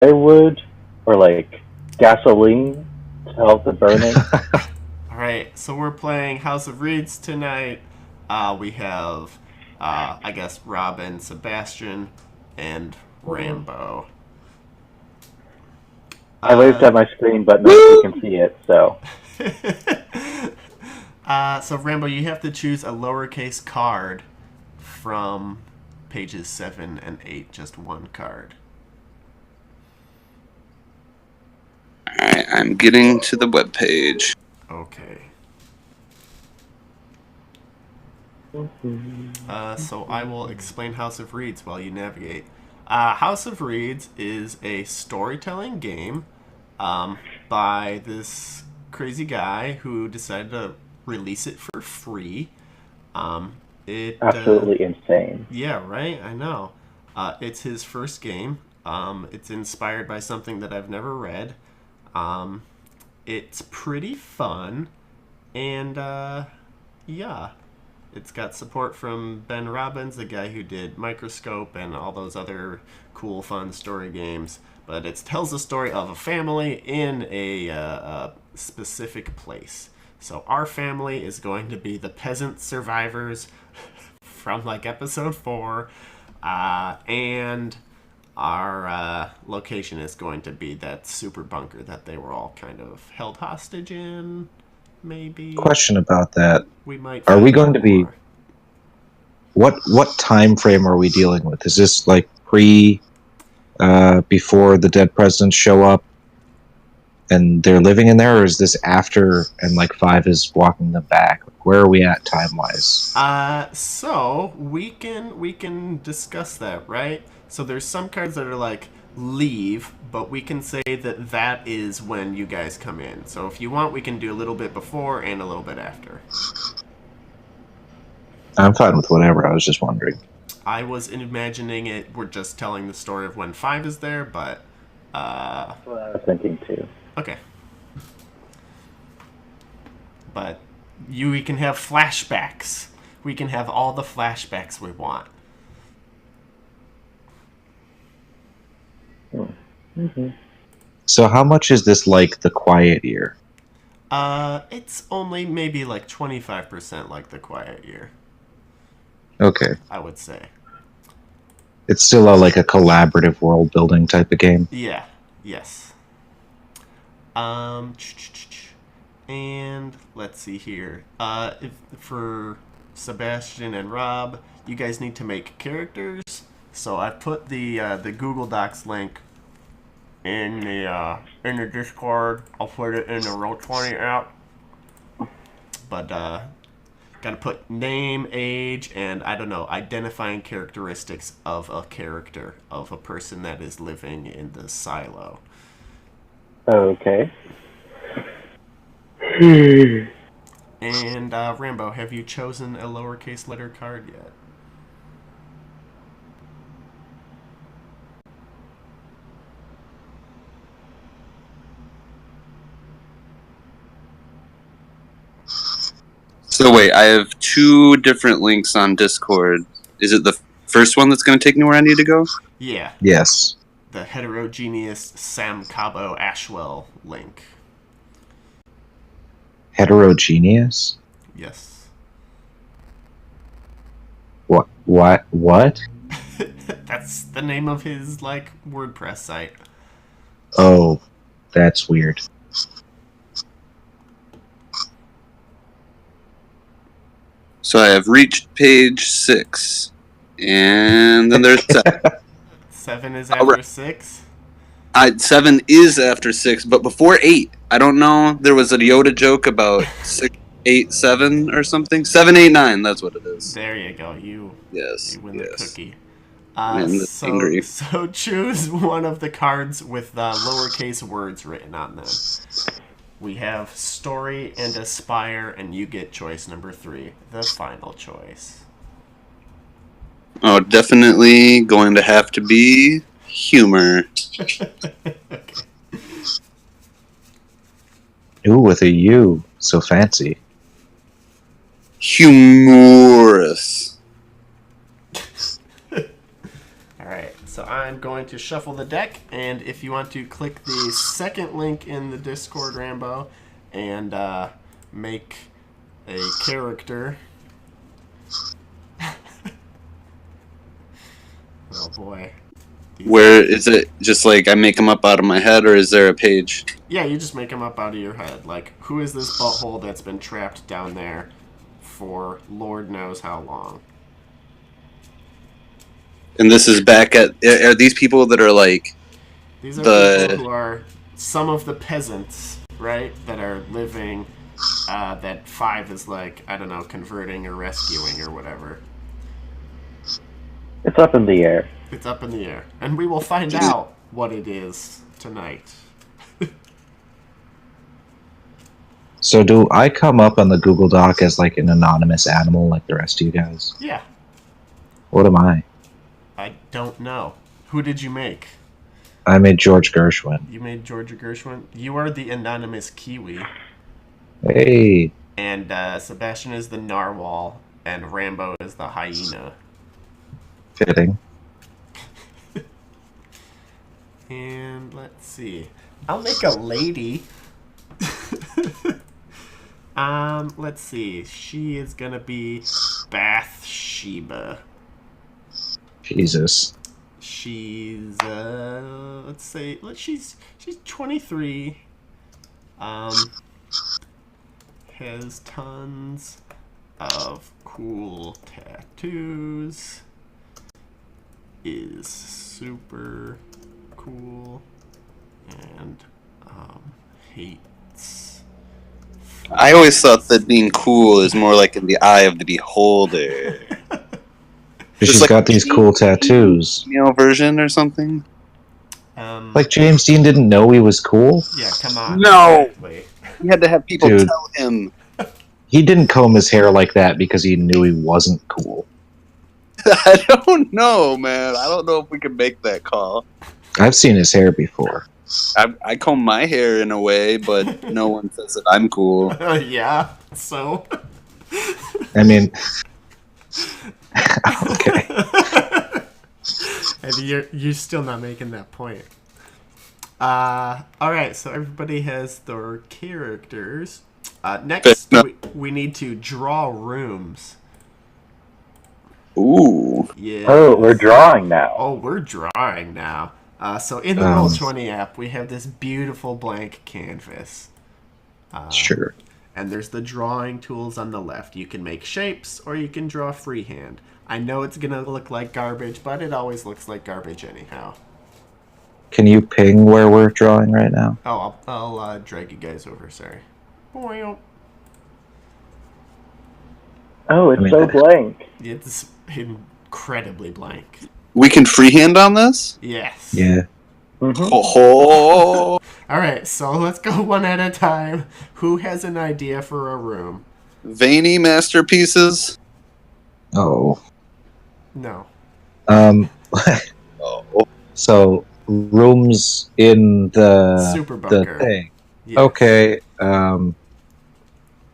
firewood or like gasoline to help the burning. Alright, so we're playing House of Reeds tonight. We have, I guess, Robin, Sebastian, and Rambo. I waved Uh, at my screen, but nobody can see it, so so Rambo, you have to choose a lowercase card from pages 7 and 8. Just one card. Alright, I'm getting to the webpage. Okay. So I will explain House of Reeds while you navigate. House of Reeds is a storytelling game by this crazy guy who decided to release it for free. Um, it absolutely insane. Yeah, right. I know. It's his first game. It's inspired by something that I've never read. Um, it's pretty fun, and yeah, it's got support from Ben Robbins, the guy who did Microscope and all those other cool, fun story games. But it tells the story of a family in a specific place. So our family is going to be the peasant survivors from like episode 4, and our location is going to be that super bunker that they were all kind of held hostage in. Maybe Question about that. we might. Are we find going out to be more. what time frame are we dealing with? Is this like before the dead presidents show up and they're living in there, or is this after and like 5 is walking them back? Like, where are we at time wise? So we can discuss that, right? So there's some cards that are like leave, but we can say that that is when you guys come in. So if you want, we can do a little bit before and a little bit after. I'm fine with whatever. I was just wondering. I was imagining it. We're just telling the story of when 5 is there, but That's what I was thinking too. okay. But we can have flashbacks. We can have all the flashbacks we want. Mm-hmm. So how much is this like The Quiet Year? It's only maybe like 25% like The Quiet Year, Okay. I would say. It's still like a collaborative world building type of game. Yeah. Yes. And let's see here. If for Sebastian and Rob, you guys need to make characters. So I put the Google Docs link in the Discord. I'll put it in the Roll20 app. But gotta put name, age, and I don't know, identifying characteristics of a character of a person that is living in the silo. Okay. And Rambo, have you chosen a lowercase letter card yet? So wait, I have 2 different links on Discord. Is it the first one that's going to take me where I need to go? Yeah, Yes. the heterogeneous Sam Kabo Ashwell link. Heterogeneous? Yes. What? That's the name of his like WordPress site. Oh, that's weird. So I have reached page 6. And then there's 7. 7 is after Alright. 6. 7 is after 6, but before 8. I don't know. There was a Yoda joke about 6, 8, 7 or something. 7, 8, 9. That's what it is. There you go. You Yes. win the Yes. cookie. Man, that's angry. So choose one of the cards with lowercase words written on them. We have story and aspire, and you get choice number 3, the final choice. Oh, definitely going to have to be humor. Ooh, with a U. So fancy. Humorous. All right. So I'm going to shuffle the deck, and if you want to click the second link in the Discord, Rambo, and make a character. Oh boy. Where is it? Just like I make them up out of my head, or is there a page? Yeah, you just make them up out of your head. Like, who is this butthole that's been trapped down there for Lord knows how long? And this is back at. Are these people that are like? These are people who are some of the peasants, right? That are living. That 5 is like, I don't know, converting or rescuing or whatever. It's up in the air. It's up in the air, and we will find out what it is tonight. So do I come up on the Google Doc as like an anonymous animal like the rest of you guys? Yeah. What am I? I don't know. Who did you make? I made George Gershwin. You made Georgia Gershwin? You are the anonymous Kiwi. Hey. And Sebastian is the narwhal, and Rambo is the hyena. Fitting. And let's see. I'll make a lady. Let's see. She is gonna be Bathsheba. Jesus. She's let's say she's 23. Has tons of cool tattoos. Is super cool and hates. I always thought that being cool is more like in the eye of the beholder. She's like got these cool tattoos. Female version or something. Like James Dean didn't know he was cool? Yeah, come on. No! Exactly. He had to have people Dude. tell him. He didn't comb his hair like that because he knew he wasn't cool. I don't know, man. I don't know if we can make that call. I've seen his hair before. I comb my hair in a way, but no one says that I'm cool. Yeah, so. I mean, okay. And you're still not making that point. Alright, so everybody has their characters. Next, we need to draw rooms. Ooh. Yeah. Oh, we're drawing now. Oh, we're drawing now. So in the Roll20 app, we have this beautiful blank canvas. Sure. And there's the drawing tools on the left. You can make shapes, or you can draw freehand. I know it's going to look like garbage, but it always looks like garbage anyhow. Can you ping where we're drawing right now? Oh, I'll drag you guys over, sorry. Oh, it's so blank. It's incredibly blank. We can freehand on this? Yes. Yeah. Mm-hmm. Oh. Alright, so let's go one at a time. Who has an idea for a room? Veiny masterpieces? Oh. No. Oh. So rooms in the Super bunker. the thing. Yes. Okay. An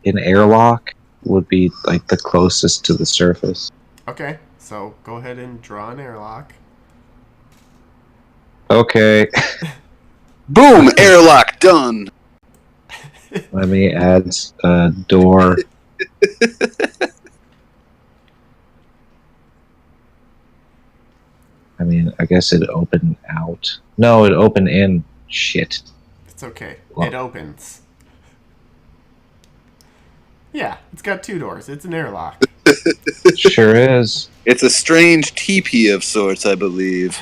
airlock would be like the closest to the surface. Okay, so go ahead and draw an airlock. Okay. Boom! Airlock done! Let me add a door. I mean, I guess it'd open out. No, it'd open in. Shit. It's okay. Well. It opens. Yeah, it's got 2 doors. It's an airlock. Sure is. It's a strange teepee of sorts, I believe.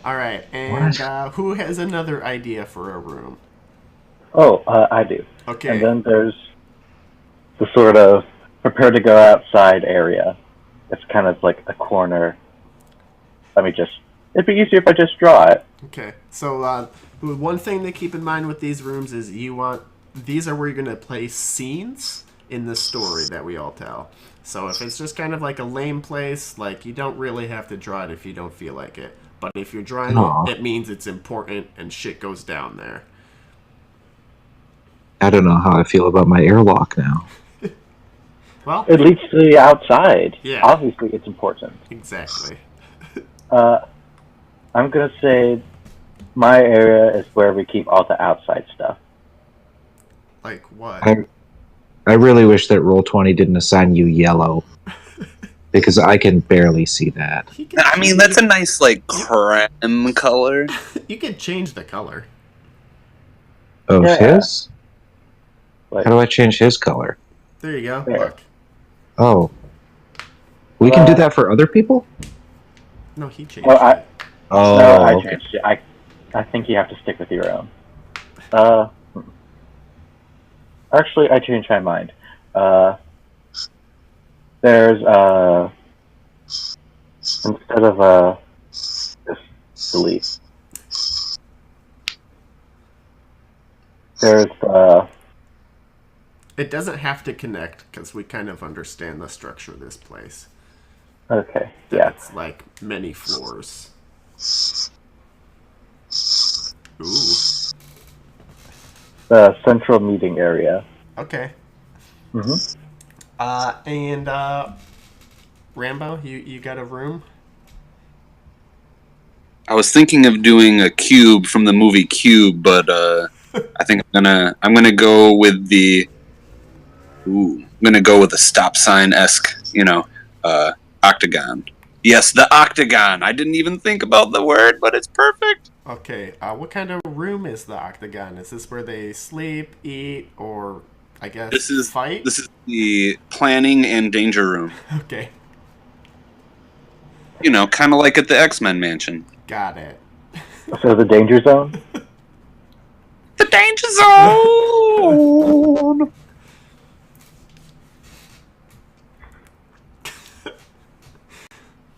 Alright, and who has another idea for a room? Oh, I do. Okay. And then there's the sort of prepare to go outside area. It's kind of like a corner. It'd be easier if I just draw it. Okay, so one thing to keep in mind with these rooms is these are where you're going to place scenes in the story that we all tell. So if it's just kind of like a lame place, like you don't really have to draw it if you don't feel like it. But if you're drawing it, it means it's important and shit goes down there. I don't know how I feel about my airlock now. Well, It leads to the outside. Yeah. Obviously, it's important. exactly. I'm gonna say my area is where we keep all the outside stuff. Like what? I really wish that Roll20 didn't assign you yellow, because I can barely see that. I mean, that's a nice, like, creme color. You can change the color. Oh, Yeah. his? Like, How do I change his color? There you go. There. Look. Oh. We can do that for other people? No, he changed Well, it. Oh, no, I okay. changed it. I think you have to stick with your own. Actually, I changed my mind. There's instead of just delete. There's It doesn't have to connect because we kind of understand the structure of this place. okay, That yeah. It's like many floors. Ooh. The central meeting area. Okay. Mm-hmm. And Rambo, you got a room? I was thinking of doing a cube from the movie Cube, but I think I'm gonna go with the. I'm gonna go with a stop sign-esque, octagon. Yes, the octagon. I didn't even think about the word, but it's perfect. Okay. What kind of room is the octagon? Is this where they sleep, eat, or I guess fight? This is the planning and danger room. Okay. Kind of like at the X-Men mansion. Got it. So the danger zone. The danger zone.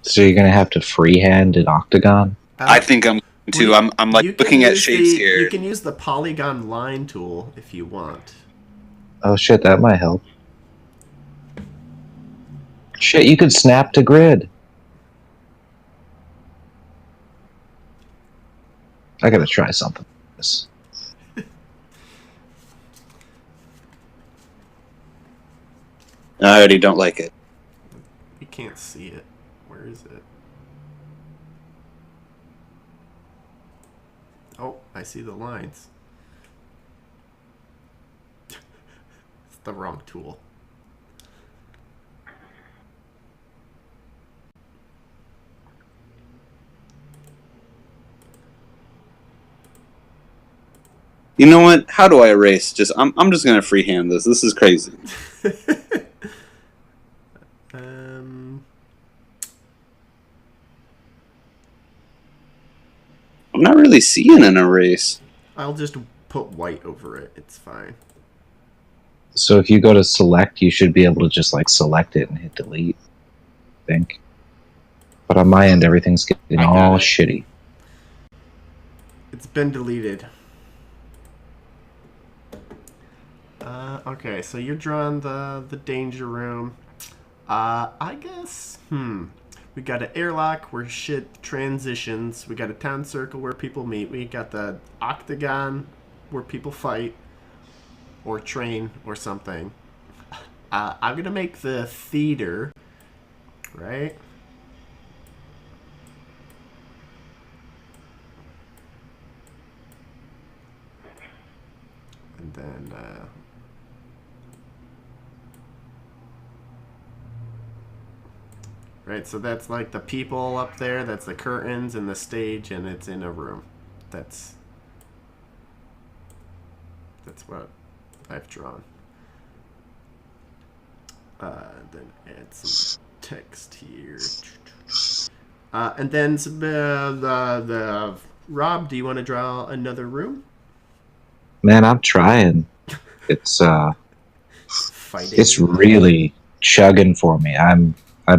So you're gonna have to freehand an octagon? I think I'm too. I'm like You can looking at use shapes the- here. You can use the polygon line tool if you want. Oh shit, that might help. Shit, you could snap to grid. I gotta try something like this. I already don't like it. You can't see it. Where is it? Oh, I see the lines. It's the wrong tool. You know what? How do I erase? I'm just gonna freehand this. This is crazy. I'm not really seeing an erase. I'll just put white over it. It's fine. So if you go to select, you should be able to just like select it and hit delete, I think. But on my end, everything's getting I got all it. shitty. It's been deleted. Okay, so you're drawing the danger room. I guess, we got an airlock where shit transitions. We got a town circle where people meet. We got the octagon where people fight or train or something. I'm gonna make the theater, right? And then, right, so that's like the people up there, that's the curtains and the stage, and it's in a room. That's what I've drawn. Then add some text here. And then the Rob, do you want to draw another room? Man, I'm trying. It's Fighting. it's really chugging for me. I'm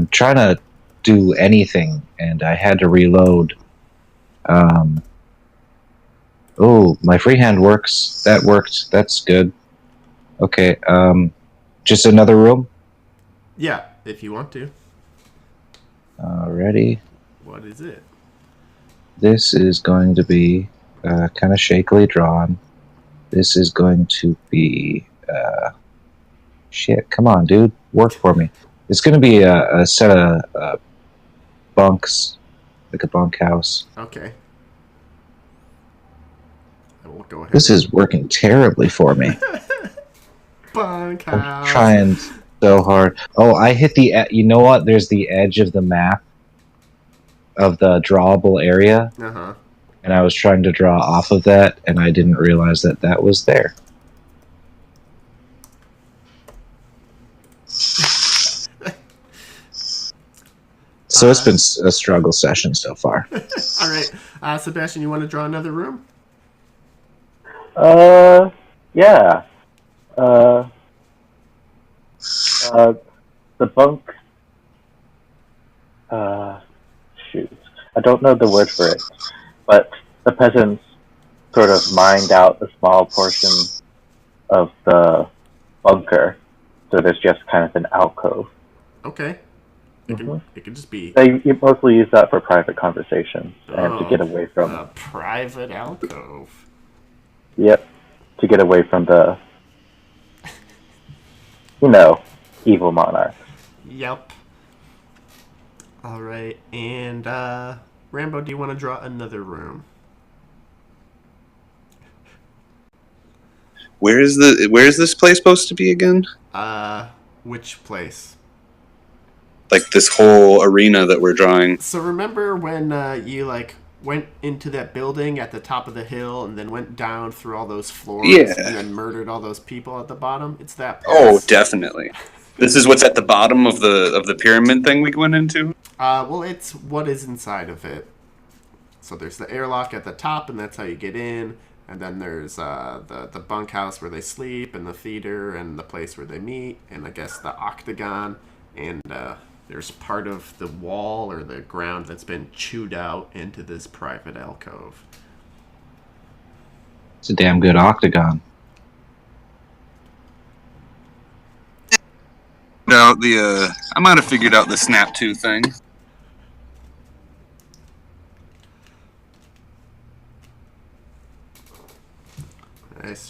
trying to do anything, and I had to reload. Oh, my freehand works. That worked. That's good. Okay. Just another room. Yeah, if you want to. Alrighty. What is it? This is going to be kind of shakily drawn. This is going to be shit. Come on, dude, work for me. It's going to be a set of bunks, like a bunkhouse. Okay. I will go ahead. This is working terribly for me. Bunkhouse. I'm trying so hard. Oh, I hit the. You know what? There's the edge of the map of the drawable area, Uh-huh. and I was trying to draw off of that, and I didn't realize that that was there. So it's been a struggle session so far. All right. Sebastian, you want to draw another room? Yeah. The bunk. Shoot. I don't know the word for it, but the peasants sort of mined out a small portion of the bunker, so there's just kind of an alcove. Okay. It can just be They mostly use that for private conversations and to get away from a private alcove. Yep, to get away from the, evil monarch. Yep. All right, and Rambo, do you want to draw another room? Where is this place supposed to be again? Which place? Like this whole arena that we're drawing. So remember when you went into that building at the top of the hill and then went down through all those floors and then murdered all those people at the bottom? It's that place. Oh, definitely. This is what's at the bottom of the pyramid thing we went into? Well, it's what is inside of it. So there's the airlock at the top, and that's how you get in. And then there's the bunkhouse where they sleep, and the theater, and the place where they meet, and I guess the octagon, and there's part of the wall or the ground that's been chewed out into this private alcove. It's a damn good octagon. No, I might have figured out the snap to thing. Nice.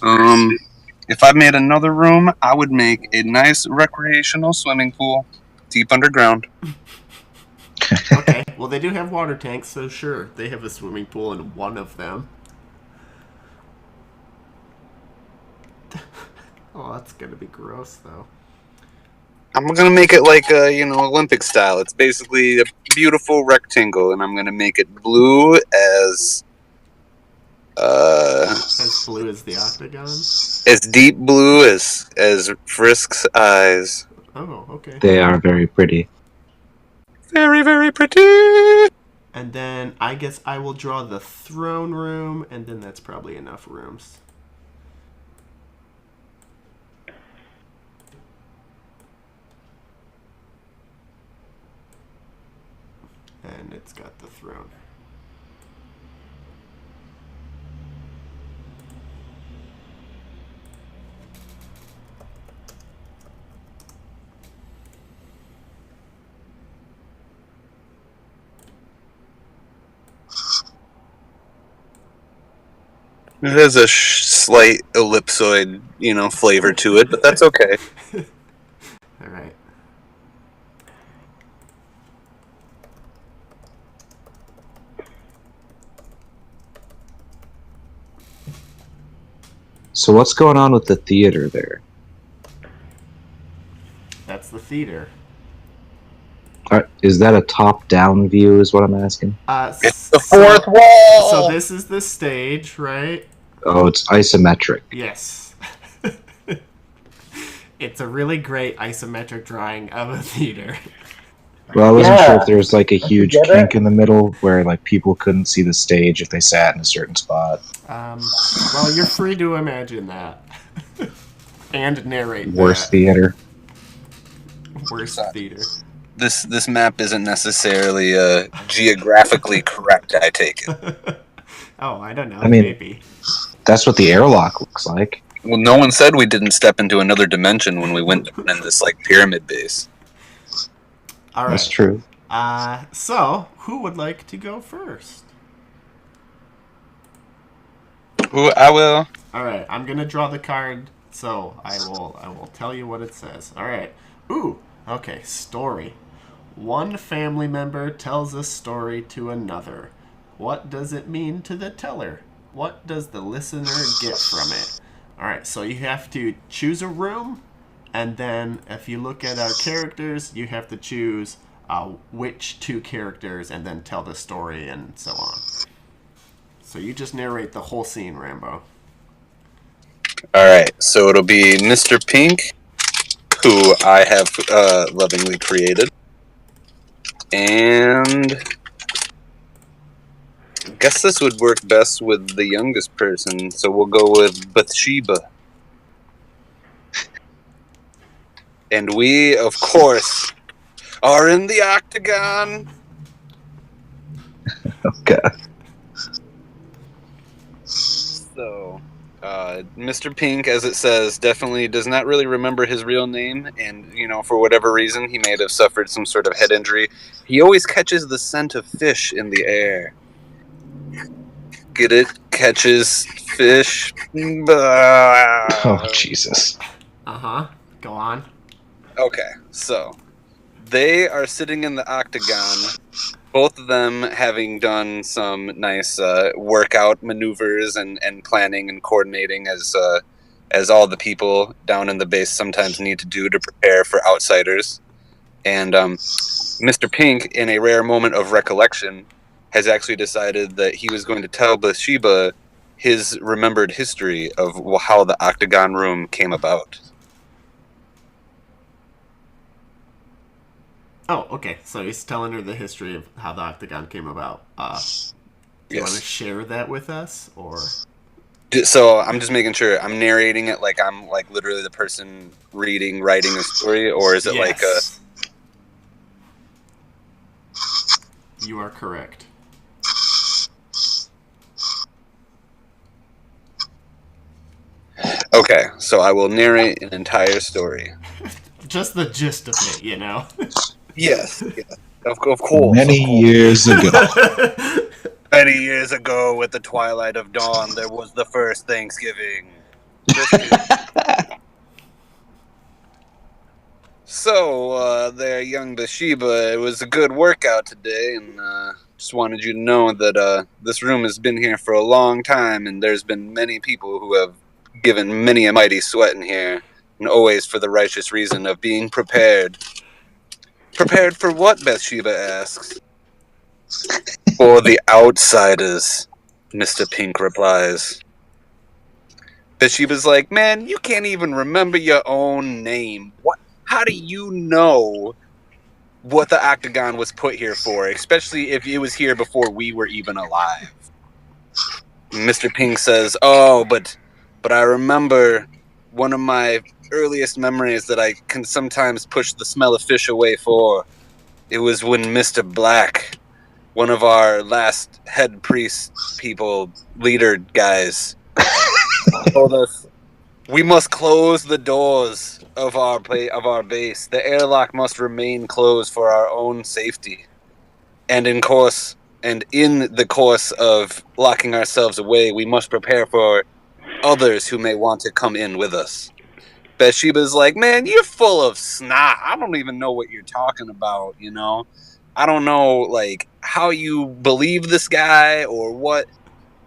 If I made another room, I would make a nice recreational swimming pool deep underground. Okay, well, they do have water tanks, so sure, they have a swimming pool in one of them. Oh, that's gonna be gross, though. I'm gonna make it like Olympic style. It's basically a beautiful rectangle, and I'm gonna make it blue as blue as the octagon? As deep blue as Frisk's eyes. Oh, okay. They are very pretty. Very, very pretty. And then I guess I will draw the throne room, and then that's probably enough rooms. And it's got the throne. It has a slight ellipsoid, flavor to it, but that's okay. All right. So what's going on with the theater there? That's the theater. Is that a top-down view is what I'm asking? It's the fourth wall! So this is the stage, right? Oh, it's isometric. Yes. It's a really great isometric drawing of a theater. Well, I wasn't sure if there was like a huge kink in the middle where like people couldn't see the stage if they sat in a certain spot. Well, you're free to imagine that. And narrate Worst that. theater. Worst theater. This map isn't necessarily geographically correct, I take it. Oh, I don't know. I mean, maybe. That's what the airlock looks like. Well, no one said we didn't step into another dimension when we went in this pyramid base. All right. That's true. So, who would like to go first? Ooh, I will. All right, I'm gonna draw the card, so I will tell you what it says. All right. Ooh. Okay. Story. One family member tells a story to another. What does it mean to the teller? What does the listener get from it? All right, so you have to choose a room, and then if you look at our characters, you have to choose which two characters and then tell the story and so on. So you just narrate the whole scene, Rambo. Alright, so it'll be Mr. Pink, who I have lovingly created. And I guess this would work best with the youngest person, so we'll go with Bathsheba. And we, of course, are in the octagon. Okay. So, Mr. Pink, as it says, definitely does not really remember his real name, and, you know, for whatever reason, he may have suffered some sort of head injury. He always catches the scent of fish in the air. Get it? Catches fish. Oh, Jesus. Uh-huh. Go on. Okay, so they are sitting in the octagon, both of them having done some nice workout maneuvers and planning and coordinating as all the people down in the base sometimes need to do to prepare for outsiders. And Mr. Pink, in a rare moment of recollection, has actually decided that he was going to tell Bathsheba his remembered history of how the octagon room came about. Oh, okay. So he's telling her the history of how the octagon came about. Do you want to share that with us, or? So I'm just making sure I'm narrating it like I'm like literally the person writing the story, or is it like a? You are correct. Okay, so I will narrate an entire story. Just the gist of it, you know. Yes, of course. Many years ago. Many years ago, with the twilight of dawn, there was the first Thanksgiving. So, there, young Bathsheba, it was a good workout today, and just wanted you to know that this room has been here for a long time, and there's been many people who have given many a mighty sweat in here, and always for the righteous reason of being prepared. Prepared for what, Bathsheba asks. For the outsiders, Mr. Pink replies. Bathsheba's like, man, you can't even remember your own name. What? How do you know what the octagon was put here for, especially if it was here before we were even alive? Mr. Pink says, oh, but I remember one of my earliest memories that I can sometimes push the smell of fish away for. It was when Mr. Black, one of our last head priest people, leader guys, told us we must close the doors of our base. The airlock must remain closed for our own safety. And in the course of locking ourselves away, we must prepare for others who may want to come in with us. Bathsheba's like, man, you're full of snot. I don't even know what you're talking about, you know? I don't know, like, how you believe this guy or what.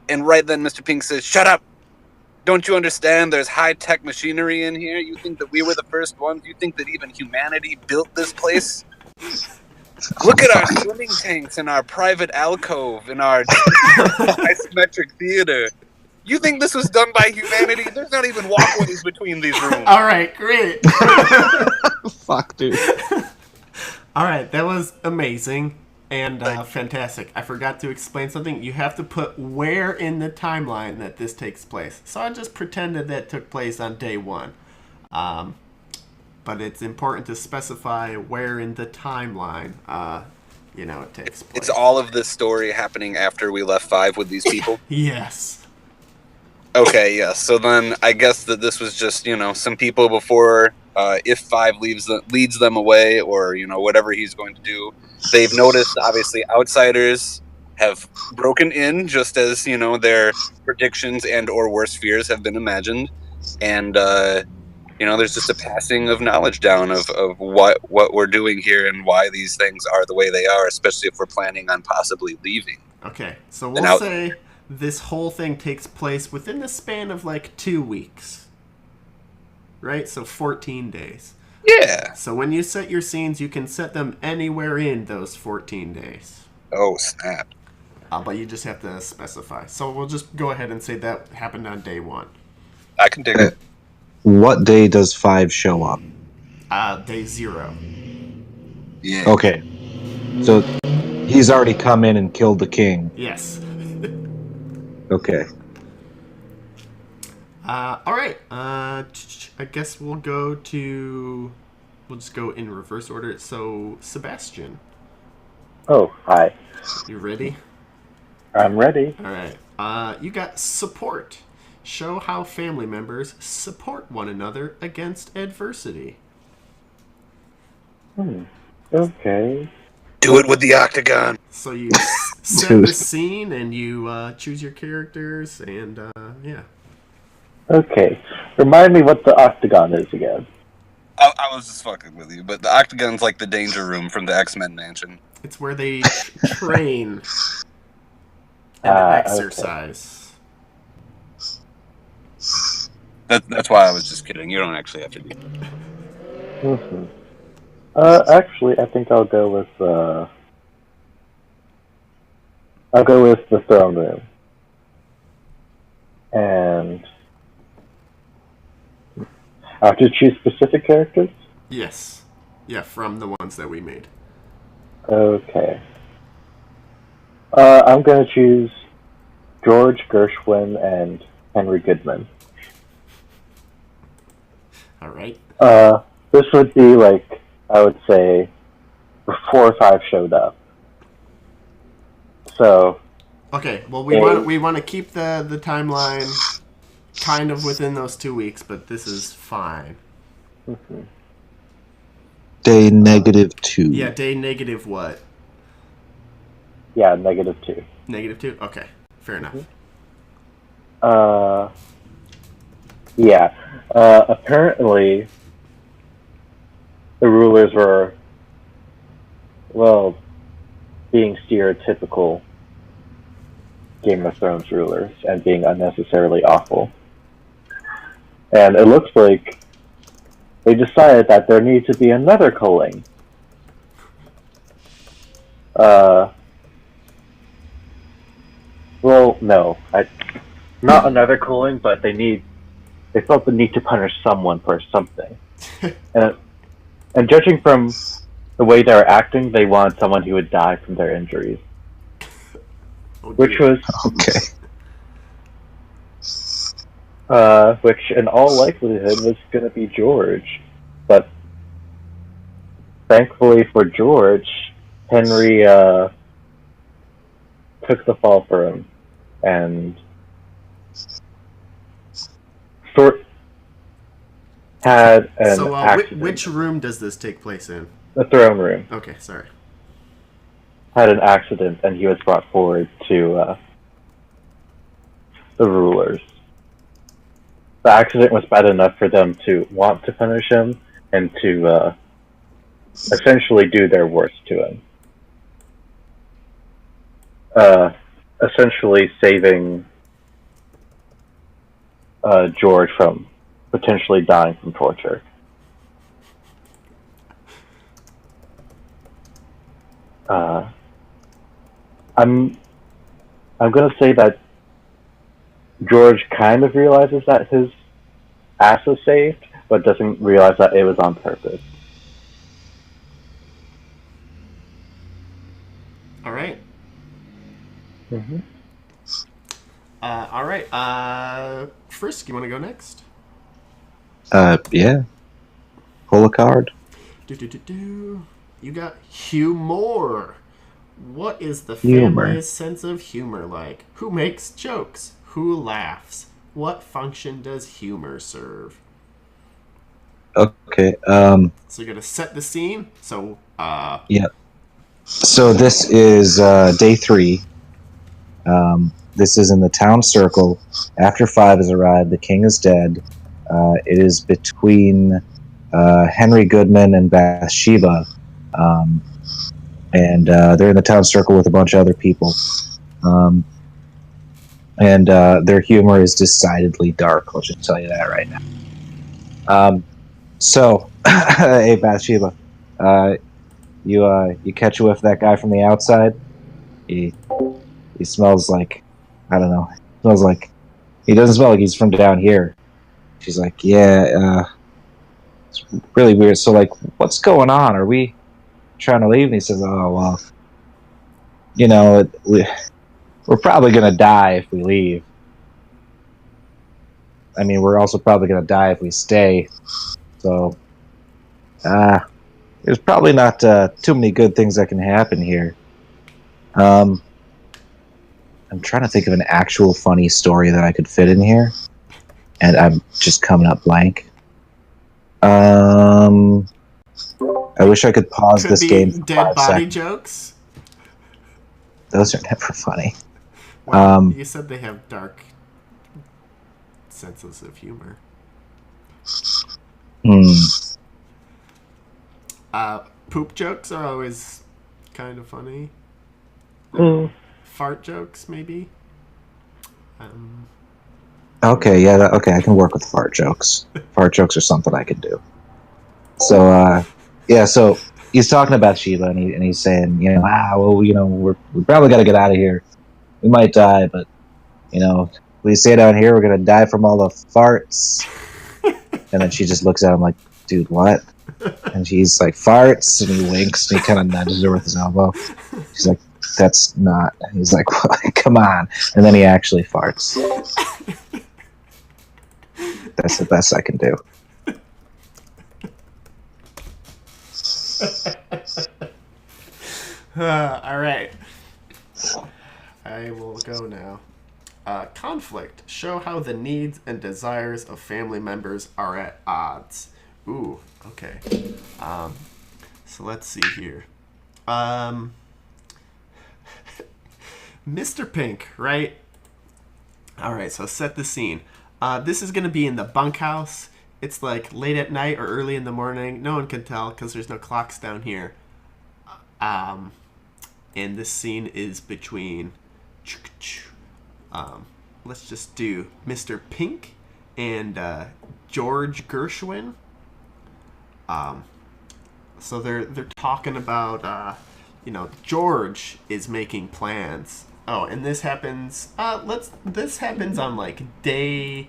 And right then, Mr. Pink says, shut up. Don't you understand there's high-tech machinery in here? You think that we were the first ones? You think that even humanity built this place? Look at our swimming tanks and our private alcove and our isometric theater. You think this was done by humanity? There's not even walkways between these rooms. All right, great. Fuck, dude. All right, that was amazing and fantastic. I forgot to explain something. You have to put where in the timeline that this takes place. So I just pretended that took place on day one. But it's important to specify where in the timeline, it takes place. It's all of this story happening after we left 5 with these people? Yes. Okay, yes. So then I guess that this was just, some people before, if 5 leads them away or, whatever he's going to do. They've noticed, obviously, outsiders have broken in just as, their predictions and or worse fears have been imagined. And there's just a passing of knowledge down of what we're doing here and why these things are the way they are, especially if we're planning on possibly leaving. Okay, so we'll say this whole thing takes place within the span of like 2 weeks. Right? So 14 days. Yeah. So when you set your scenes, you can set them anywhere in those 14 days. Oh, snap. But you just have to specify. So we'll just go ahead and say that happened on day 1. I can dig it. What day does 5 show up? Day 0. Yeah. Okay. So he's already come in and killed the king. Yes. Okay. All right. I guess we'll just go in reverse order. So, Sebastian. Oh, hi. You ready? I'm ready. All right. You got support. Show how family members support one another against adversity. Okay. Do it with the octagon. So you set the scene and you choose your characters and yeah. Okay. Remind me what the octagon is again. I was just fucking with you, but the octagon's like the danger room from the X-Men mansion. It's where they train and exercise. Okay. That's why I was just kidding. You don't actually have to be. Mm-hmm. Actually, I think I'll go with the throne room. And I have to choose specific characters? Yes. Yeah, from the ones that we made. Okay. I'm going to choose George Gershwin and Henry Goodman. All right. This would be like, I would say, before 5 showed up. So. Okay. Well, we want to keep the timeline kind of within those 2 weeks, but this is fine. Mm-hmm. Day -2. Yeah. Day negative what? Yeah, -2. -2. Okay. Fair enough. Yeah. Apparently, the rulers were, well, being stereotypical Game of Thrones rulers and being unnecessarily awful. And it looks like they decided that there needs to be another culling. Well, no. Not another culling, but they felt the need to punish someone for something. And judging from the way they were acting, they wanted someone who would die from their injuries. Which was... Okay. Which in all likelihood was going to be George. But thankfully for George, Henry took the fall for him. And had an accident. Which room does this take place in? The throne room. Okay, sorry. Had an accident, and he was brought forward to the rulers. The accident was bad enough for them to want to punish him and to essentially do their worst to him. Essentially saving George from potentially dying from torture. I'm gonna say that George kind of realizes that his ass was saved, but doesn't realize that it was on purpose. All right. Mm-hmm. All right. Frisk, you want to go next? Yeah. Pull a card. You got humor. What is the Humor. family's sense of humor like? Who makes jokes? Who laughs? What function does humor serve? Okay. So you're gonna set the scene. So Yeah. So this is day 3. This is in the town circle. After 5 has arrived, the king is dead. It is between Henry Goodman and Bathsheba, and they're in the town circle with a bunch of other people. And their humor is decidedly dark. I'll just tell you that right now. So, hey Bathsheba, you catch a whiff of that guy from the outside. He smells like, I don't know. Smells like, he doesn't smell like he's from down here. She's like, yeah, it's really weird. So like, what's going on? Are we trying to leave? And he says, oh well, you know, we're probably gonna die if we leave. I mean, we're also probably gonna die if we stay. So, there's probably not too many good things that can happen here. I'm trying to think of an actual funny story that I could fit in here, and I'm just coming up blank. I wish I could pause Could this be game for dead 5 body seconds. jokes. Those are never funny. Well, you said they have dark senses of humor. Poop jokes are always kind of funny. Fart jokes, maybe. Okay, yeah, okay, I can work with fart jokes. Fart jokes are something I can do. So, yeah, so he's talking about Sheba, and he's saying, you know, well, you know, we probably got to get out of here. We might die, but, you know, we stay down here, we're gonna die from all the farts. And then she just looks at him like, dude, what? And he's like, farts, and he winks, and he kind of nudges her with his elbow. She's like, that's not. And he's like, well, come on. And then he actually farts. That's the best I can do. All right. I will go now. Conflict. Show how the needs and desires of family members are at odds. Ooh, okay. So let's see here. Mr. Pink, right? All right, so set the scene. This is going to be in the bunkhouse. It's like late at night or early in the morning. No one can tell because there's no clocks down here. And this scene is between... let's just do Mr. Pink and George Gershwin. So they're talking about, you know, George is making plans. Oh, and this happens. This happens on like day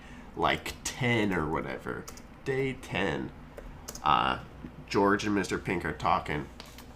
10 or whatever. Day 10. George and Mr. Pink are talking.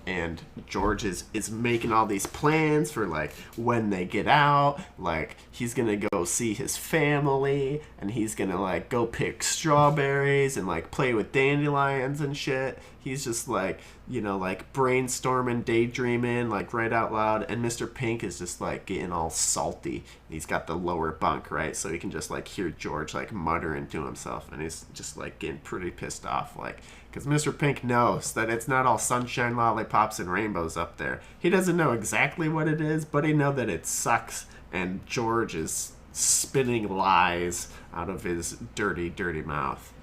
And George is making all these plans for, like, when they get out. Like, he's going to go see his family. And he's going to, like, go pick strawberries and, like, play with dandelions and shit. He's just, like, you know, like, brainstorming, daydreaming, like, right out loud. And Mr. Pink is just, like, getting all salty. He's got the lower bunk, right? So he can just, like, hear George, like, muttering to himself. And he's just, like, getting pretty pissed off, like... Because Mr. Pink knows that it's not all sunshine, lollipops, and rainbows up there. He doesn't know exactly what it is, but he knows that it sucks, and George is spitting lies out of his dirty, dirty mouth.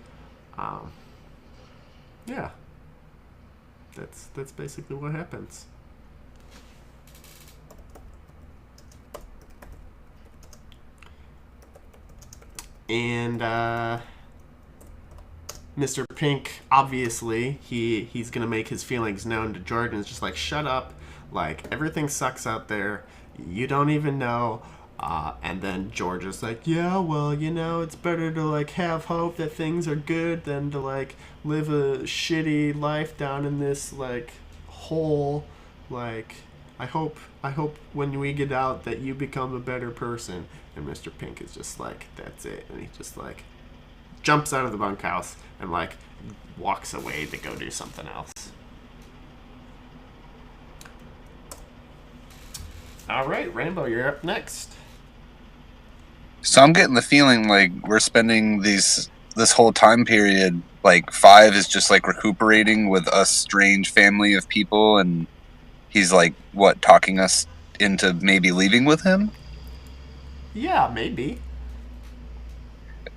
Yeah. That's basically what happens. And, Mr. Pink, obviously, he's going to make his feelings known to George, and it's just like, shut up, like, everything sucks out there, you don't even know, and then George is like, yeah, well, you know, it's better to, like, have hope that things are good than to, like, live a shitty life down in this, like, hole, like, I hope when we get out that you become a better person, and Mr. Pink is just like, that's it, and he just, like, jumps out of the bunkhouse and, like, walks away to go do something else. All right, Rambo, you're up next. So I'm getting the feeling like we're spending this whole time period, like 5 is just like recuperating with a strange family of people, and he's like, what, talking us into maybe leaving with him? Yeah, maybe.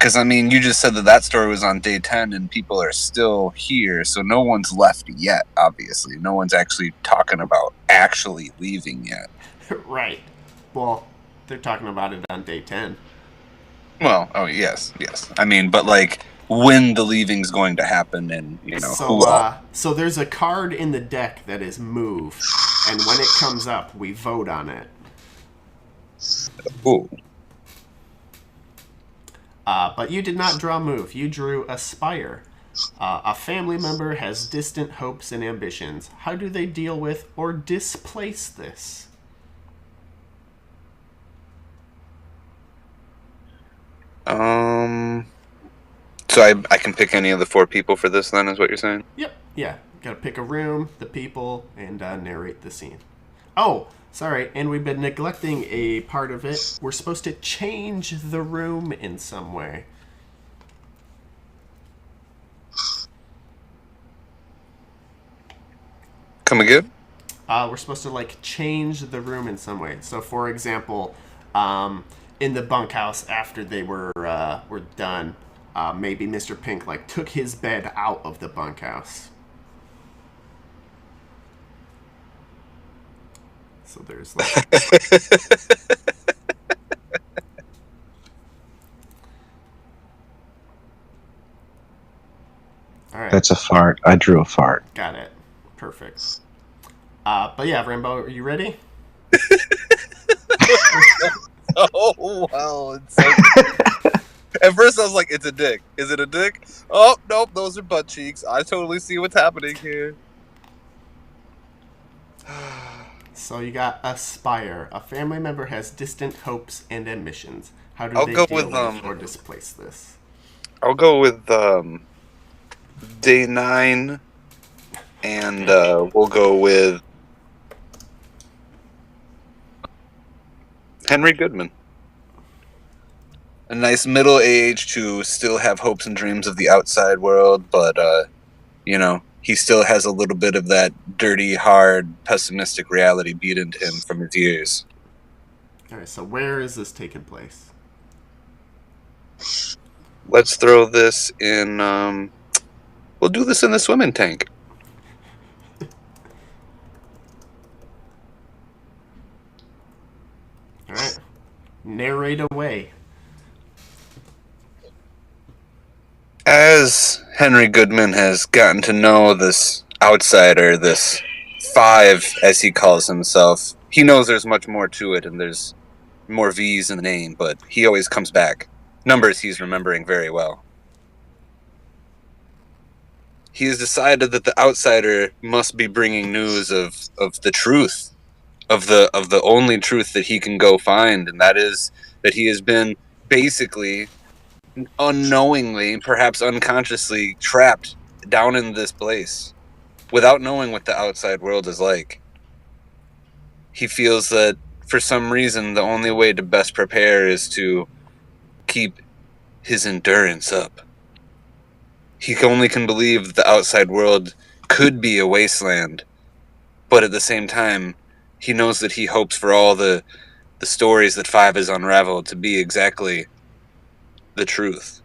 Because, I mean, you just said that story was on day 10 and people are still here, so no one's left yet, obviously. No one's actually talking about actually leaving yet. Right. Well, they're talking about it on day 10. Well, oh, yes. I mean, but, like, when the leaving's going to happen and, who all. So there's a card in the deck that is move, and when it comes up, we vote on it. Ooh. But you did not draw move. You drew aspire. A family member has distant hopes and ambitions. How do they deal with or displace this? So I can pick any of the 4 people for this then, is what you're saying? Yep. Yeah. Gotta pick a room, the people, and narrate the scene. Oh, sorry. And we've been neglecting a part of it. We're supposed to change the room in some way. Come again? We're supposed to like change the room in some way. So, for example, in the bunkhouse after they were done, maybe Mr. Pink like took his bed out of the bunkhouse. So there's like. All right. That's a fart. I drew a fart. Got it. Perfect. But yeah, Rambo, are you ready? Oh, wow. It's so At first I was like, it's a dick. Is it a dick? Oh, nope, those are butt cheeks. I totally see what's happening here. So you got aspire. A family member has distant hopes and ambitions. How do I'll they go deal with, or displace this? I'll go with day 9, and we'll go with Henry Goodman. A nice middle age to still have hopes and dreams of the outside world, but he still has a little bit of that dirty, hard, pessimistic reality beat into him from his years. All right, so where is this taking place? Let's throw this in. We'll do this in the swimming tank. All right, narrate away. As Henry Goodman has gotten to know this outsider, this 5, as he calls himself, he knows there's much more to it, and there's more V's in the name, but he always comes back. Numbers he's remembering very well. He has decided that the outsider must be bringing news of the truth, of the only truth that he can go find, and that is that he has been basically unknowingly, perhaps unconsciously, trapped down in this place without knowing what the outside world is like. He feels that for some reason the only way to best prepare is to keep his endurance up. He only can believe that the outside world could be a wasteland, but at the same time he knows that he hopes for all the stories that 5 has unraveled to be exactly the truth.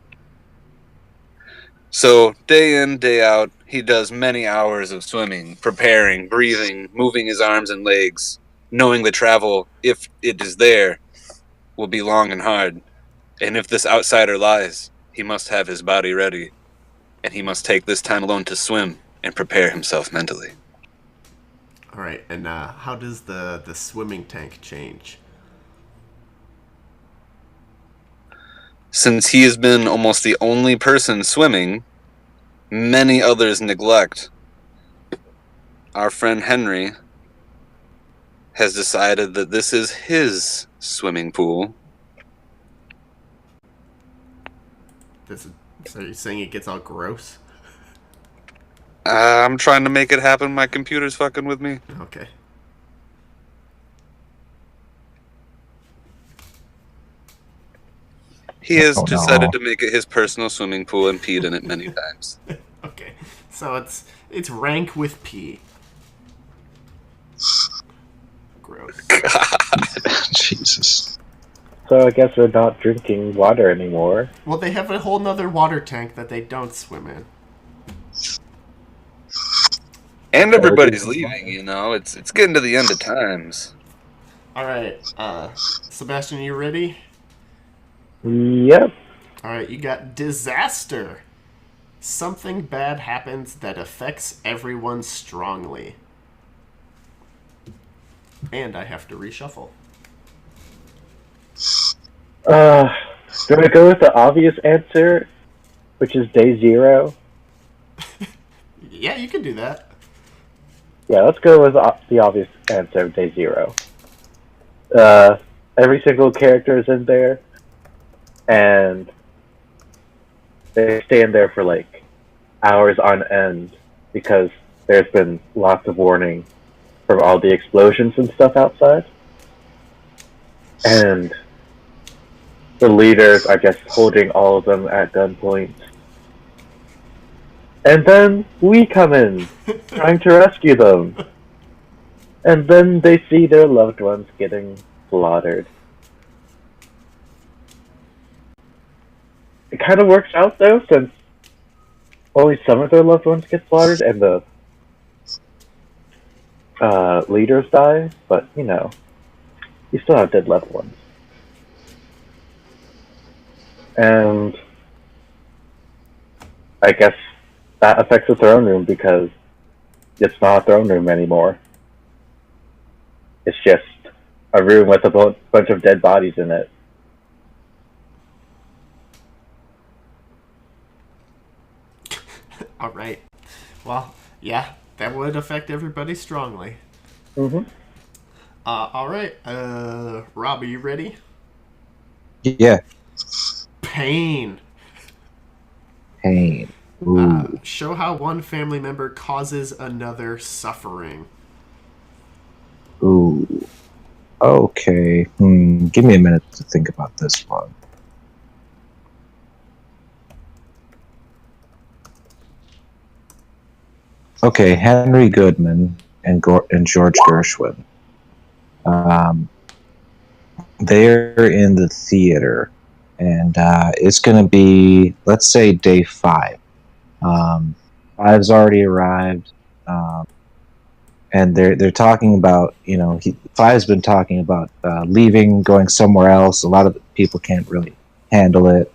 So day in, day out, he does many hours of swimming, preparing, breathing, moving his arms and legs, knowing the travel, if it is there, will be long and hard. And if this outsider lies, he must have his body ready, and he must take this time alone to swim and prepare himself mentally. All right, and how does the swimming tank change? Since he has been almost the only person swimming, many others neglect. Our friend Henry has decided that this is his swimming pool. So you're saying it gets all gross? I'm trying to make it happen. My computer's fucking with me. Okay. He has decided to make it his personal swimming pool and peed in it many times. Okay, so it's rank with pee. Gross. God. Jesus. so I guess we're not drinking water anymore. Well, they have a whole nother water tank that they don't swim in. And everybody's leaving, you know. It's getting to the end of times. All right, Sebastian, you ready? Yep. All right, you got disaster. Something bad happens that affects everyone strongly. And I have to reshuffle. Do I go with the obvious answer, which is day 0? Yeah, you can do that. Yeah, let's go with the obvious answer of day 0. Every single character is in there, and they stand there for like hours on end because there's been lots of warning from all the explosions and stuff outside. And the leaders are just holding all of them at gunpoint. And then we come in, trying to rescue them. And then they see their loved ones getting slaughtered. It kind of works out though, since only some of their loved ones get slaughtered and the leaders die, but you know, you still have dead loved ones. And I guess that affects the throne room because it's not a throne room anymore. It's just a room with a bunch of dead bodies in it. All right. Well, yeah, that would affect everybody strongly. Mm-hmm. All right. Rob, are you ready? Yeah. Pain. Pain. Ooh. Show how one family member causes another suffering. Ooh. Okay. Give me a minute to think about this one. Okay, Henry Goodman and George Gershwin. They're in the theater, and it's going to be, let's say, day 5. Five's already arrived, and they're talking about, you know, Five's been talking about leaving, going somewhere else. A lot of people can't really handle it,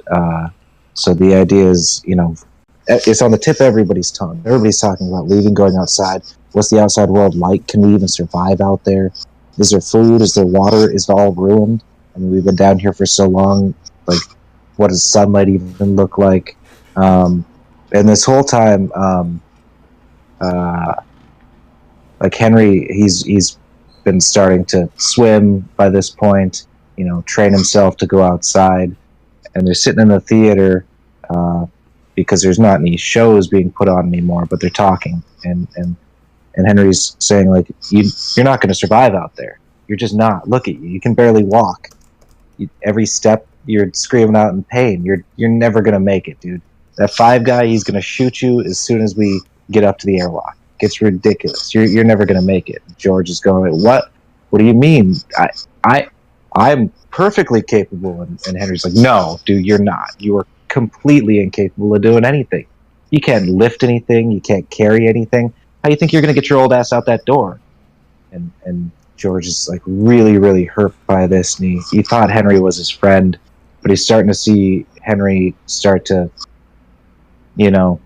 so the idea is, you know, it's on the tip of everybody's tongue. Everybody's talking about leaving, going outside. What's the outside world like? Can we even survive out there? Is there food? Is there water? Is it all ruined? I mean, we've been down here for so long. Like, what does sunlight even look like? And this whole time, like Henry, he's been starting to swim by this point. You know, train himself to go outside. And they're sitting in the theater. Because there's not any shows being put on anymore, but they're talking, and Henry's saying, like, you're not going to survive out there. You're just not. Look at you. You can barely walk. Every step you're screaming out in pain. You're never going to make it, dude. That 5 guy, he's going to shoot you as soon as we get up to the airlock. It's ridiculous. You're never going to make it. George is going, what do you mean? I'm perfectly capable. And Henry's like, no, dude, you're not. You are completely incapable of doing anything. You can't lift anything. You can't carry anything. How do you think you're going to get your old ass out that door? And George is like really, really hurt by this. And he thought Henry was his friend, but he's starting to see Henry start to, you know,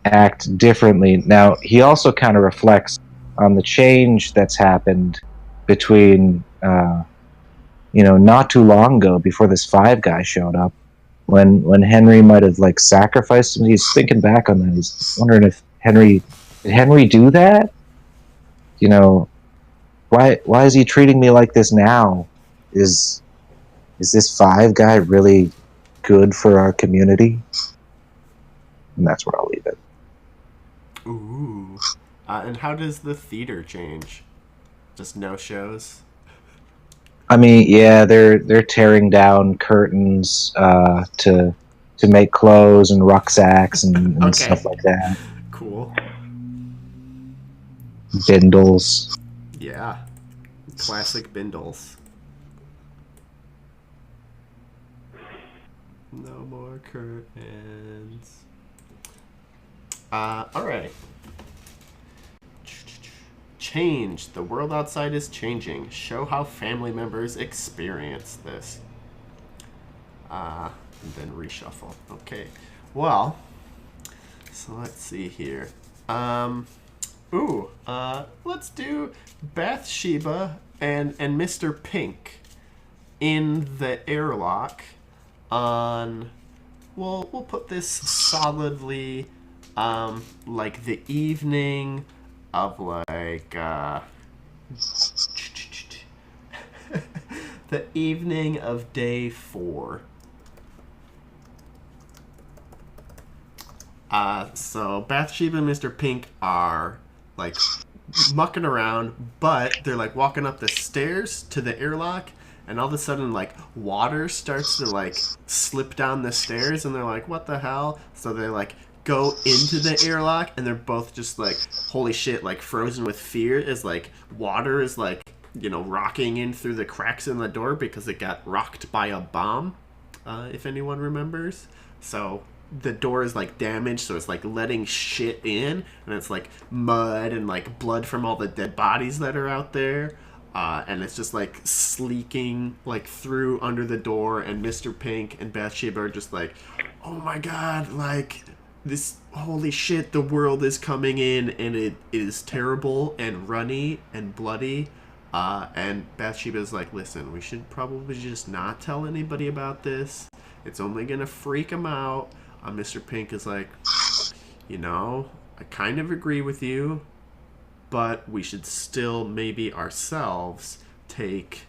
act differently. Now, he also kind of reflects on the change that's happened between, you know, not too long ago, before this 5 guy showed up, when Henry might have, like, sacrificed him. He's thinking back on that. He's wondering if did Henry do that? You know, why is he treating me like this now? Is this 5 guy really good for our community? And that's where I'll leave it. Ooh. And how does the theater change? Just no shows? I mean, yeah, they're tearing down curtains to make clothes and rucksacks and Okay. stuff like that. Cool. Bindles. Yeah. Classic Bindles. No more curtains. Alright. Change. The world outside is changing. Show how family members experience this. And then reshuffle. Okay. Well, so let's see here. Let's do Bathsheba and Mr. Pink in the airlock on, we'll put this solidly like the evening of like the evening of day 4. So Bathsheba and Mr. Pink are like mucking around, but they're like walking up the stairs to the airlock, and all of a sudden like water starts to like slip down the stairs, and they're like, what the hell? So they like go into the airlock, and they're both just like, holy shit, like frozen with fear as like water is like, you know, rocking in through the cracks in the door because it got rocked by a bomb, if anyone remembers. So the door is like damaged, so it's like letting shit in, and it's like mud and like blood from all the dead bodies that are out there, and it's just like sleeking like through under the door, and Mr. Pink and Bathsheba are just like, oh my god, like this, holy shit, the world is coming in, and it is terrible and runny and bloody. And Bathsheba's like, listen, we should probably just not tell anybody about this. It's only gonna freak them out. Mr. Pink is like, you know, I kind of agree with you, but we should still maybe ourselves take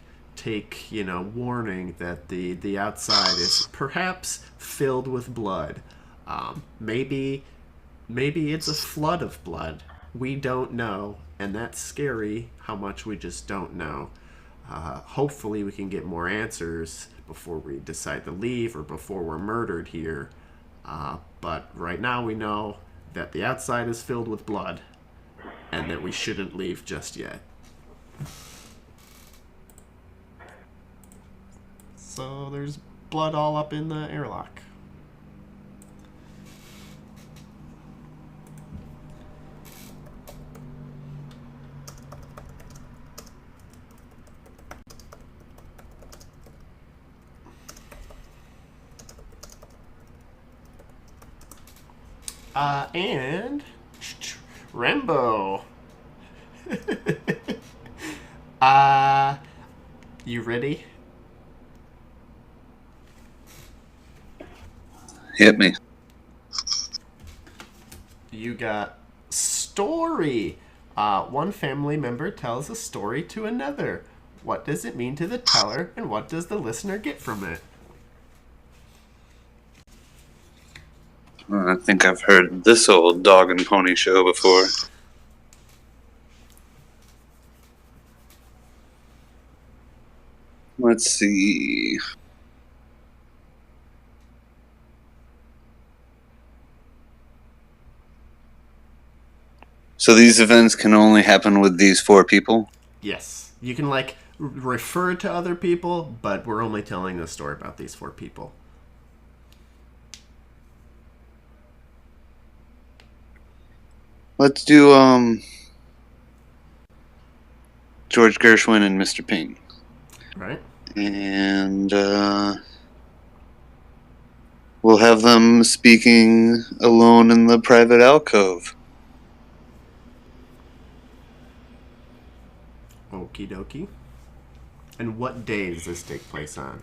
you know, warning that the outside is perhaps filled with blood. Maybe it's a flood of blood. We don't know, and that's scary how much we just don't know. Hopefully we can get more answers before we decide to leave or before we're murdered here. But right now we know that the outside is filled with blood and that we shouldn't leave just yet. So there's blood all up in the airlock. And Rambo. You ready? Hit me. You got story. One family member tells a story to another. What does it mean to the teller, and what does the listener get from it? I think I've heard this old dog and pony show before. Let's see. So these events can only happen with these 4 people? Yes. You can, like, refer to other people, but we're only telling the story about these 4 people. Let's do George Gershwin and Mr. Pink. Right. And we'll have them speaking alone in the private alcove. Okie dokie. And what day does this take place on?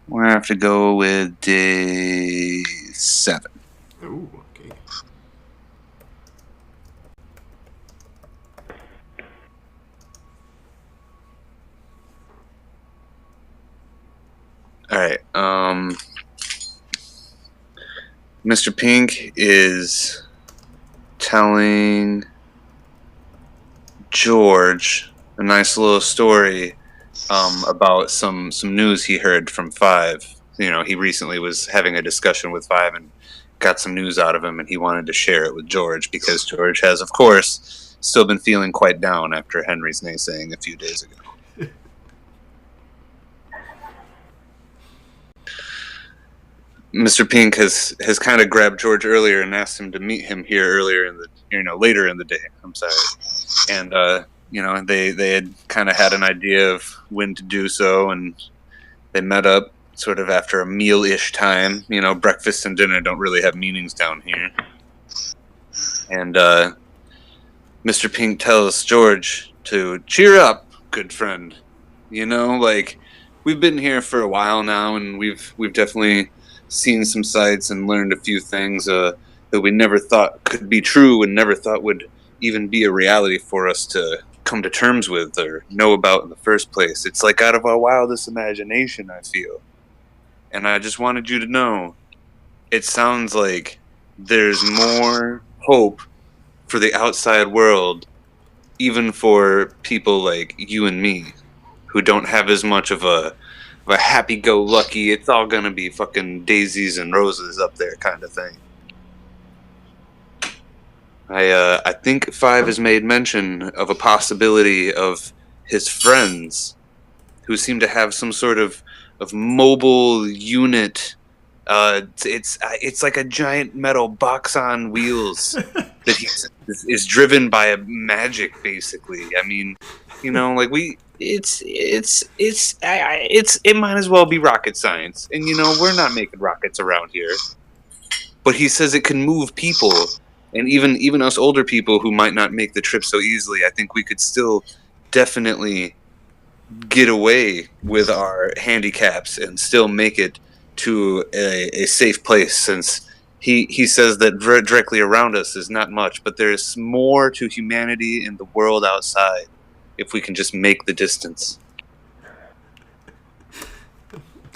We're going to have to go with day 7. Ooh, okay. All right. Mr. Pink is telling George a nice little story about some news he heard from Five. You know, he recently was having a discussion with Five and got some news out of him, and he wanted to share it with George because George has, of course, still been feeling quite down after Henry's naysaying a few days ago. Mr. Pink has kind of grabbed George earlier and asked him to meet him here earlier in the later in the day. I'm sorry, and they had kind of had an idea of when to do so, and they met up sort of after a meal-ish time. Breakfast and dinner don't really have meanings down here, and Mr. Pink tells George to cheer up, good friend. We've been here for a while now, and we've definitely seen some sights and learned a few things that we never thought could be true and never thought would even be a reality for us to come to terms with or know about in the first place. It's like out of our wildest imagination, I feel. And I just wanted you to know, it sounds like there's more hope for the outside world, even for people like you and me, who don't have as much of a happy-go-lucky, it's all gonna be fucking daisies and roses up there kind of thing. I think Five has made mention of a possibility of his friends who seem to have some sort of mobile unit. It's like a giant metal box on wheels that is driven by a magic, basically. I mean, it might as well be rocket science, and we're not making rockets around here. But he says it can move people, and even us older people who might not make the trip so easily. I think we could still definitely get away with our handicaps and still make it to a safe place, since he says that directly around us is not much, but there is more to humanity in the world outside if we can just make the distance.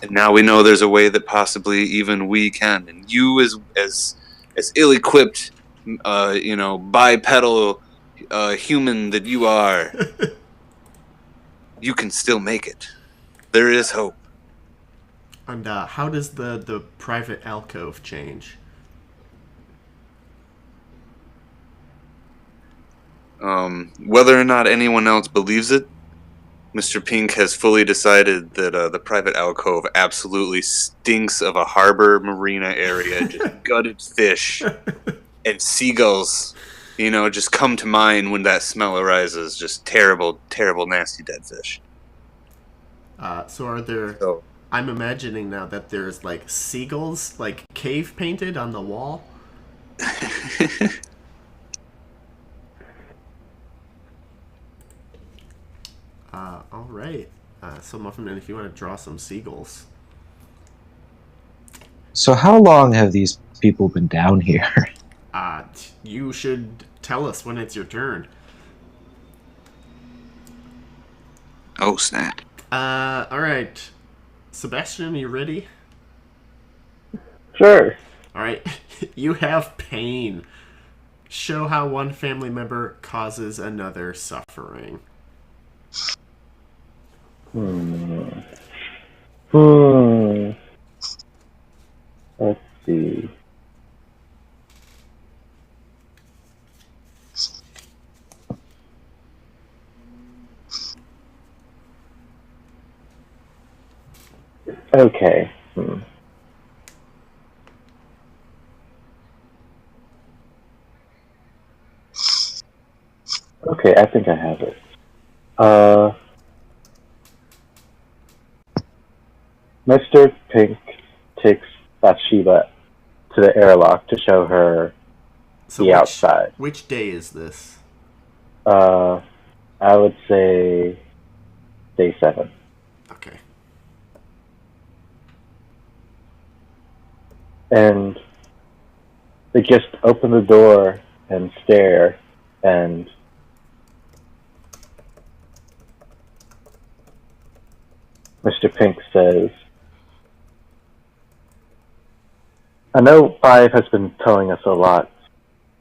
And now we know there's a way that possibly even we can. And you, as ill-equipped, bipedal human that you are, you can still make it. There is hope. And how does the private alcove change? Whether or not anyone else believes it, Mr. Pink has fully decided that the private alcove absolutely stinks of a harbor marina area, just gutted fish and seagulls, just come to mind when that smell arises. Just terrible, terrible, nasty dead fish. So are there... So, I'm imagining now that there's, like, seagulls, like, cave painted on the wall. All right. So, Muffin, if you want to draw some seagulls. So how long have these people been down here? You should tell us when it's your turn. oh, snap. All right. Sebastian, you ready? Sure. All right. You have pain. Show how one family member causes another suffering. Let's see. Okay. Okay, I think I have it. Mr. Pink takes Bathsheba to the airlock to show her the outside. Which day is this? I would say day 7. Okay. And they just open the door and stare, and Mr. Pink says, I know Five has been telling us a lot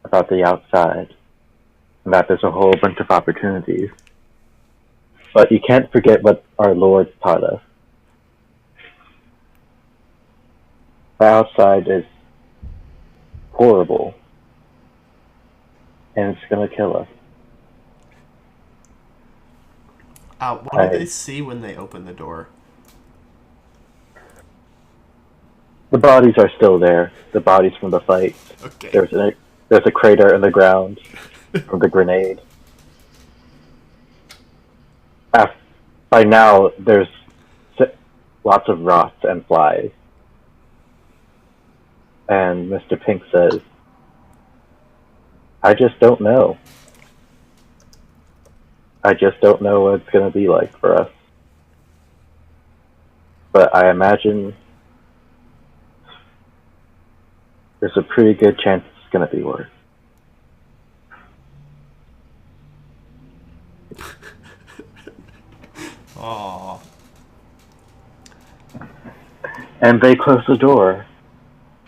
about the outside, and that there's a whole bunch of opportunities. But you can't forget what our Lord taught us. The outside is horrible, and it's going to kill us. What do they see when they open the door? The bodies are still there. The bodies from the fight. Okay. There's a crater in the ground from the grenade. By now, there's lots of rots and flies. And Mr. Pink says, I just don't know. I just don't know what it's going to be like for us. But I imagine there's a pretty good chance it's going to be worse. Aww. And they close the door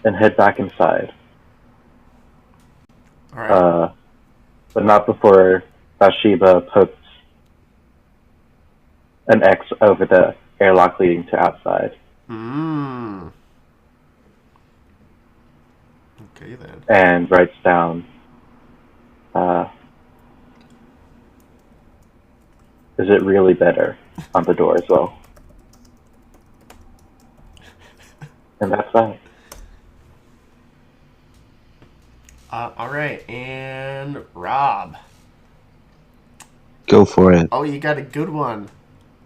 and head back inside. All right. But not before Bathsheba puts an X over the airlock leading to outside. Okay, then. And writes down, is it really better on the door as well? And that's that. All right, and Rob. Go for it. Oh, you got a good one.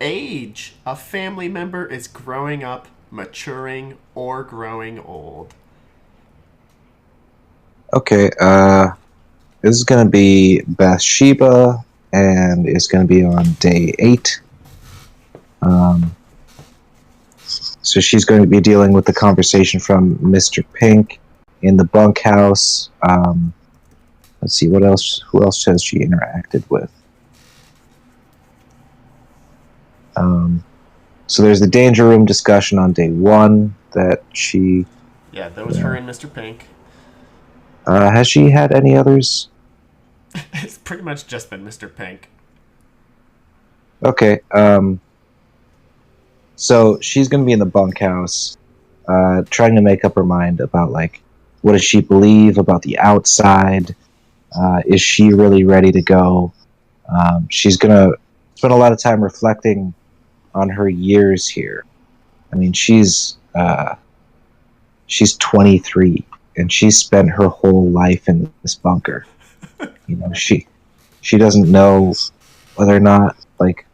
Age. A family member is growing up, maturing, or growing old. Okay, this is going to be Bathsheba, and it's going to be on day 8. So she's going to be dealing with the conversation from Mr. Pink in the bunkhouse. Let's see, what else? Who else has she interacted with? So there's the danger room discussion on day 1 that she... Yeah, that was her and Mr. Pink. Has she had any others? It's pretty much just been Mr. Pink. Okay, so she's going to be in the bunkhouse, trying to make up her mind about, like, what does she believe about the outside? Is she really ready to go? She's going to spend a lot of time reflecting on her years here. I mean, she's 23, and she's spent her whole life in this bunker. You know, she doesn't know whether or not, like,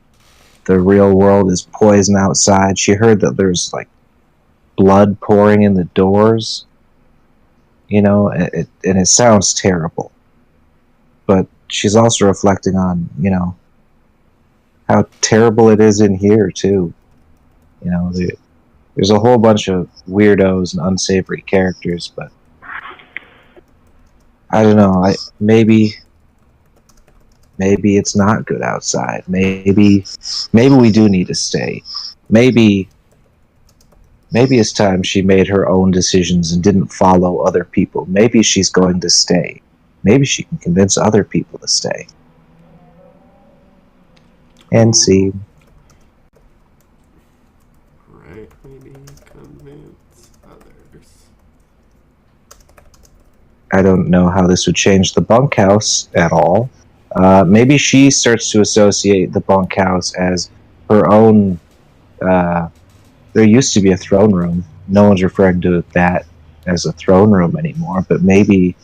the real world is poison outside. She heard that there's, like, blood pouring in the doors. You know, and it sounds terrible. But she's also reflecting on, you know, how terrible it is in here, too. You know, there's a whole bunch of weirdos and unsavory characters, but I don't know. Maybe it's not good outside. Maybe we do need to stay. Maybe it's time she made her own decisions and didn't follow other people. Maybe she's going to stay. Maybe she can convince other people to stay. And see. Right, maybe convince others. I don't know how this would change the bunkhouse at all. Maybe she starts to associate the bunkhouse as her own... there used to be a throne room. No one's referring to that as a throne room anymore, but maybe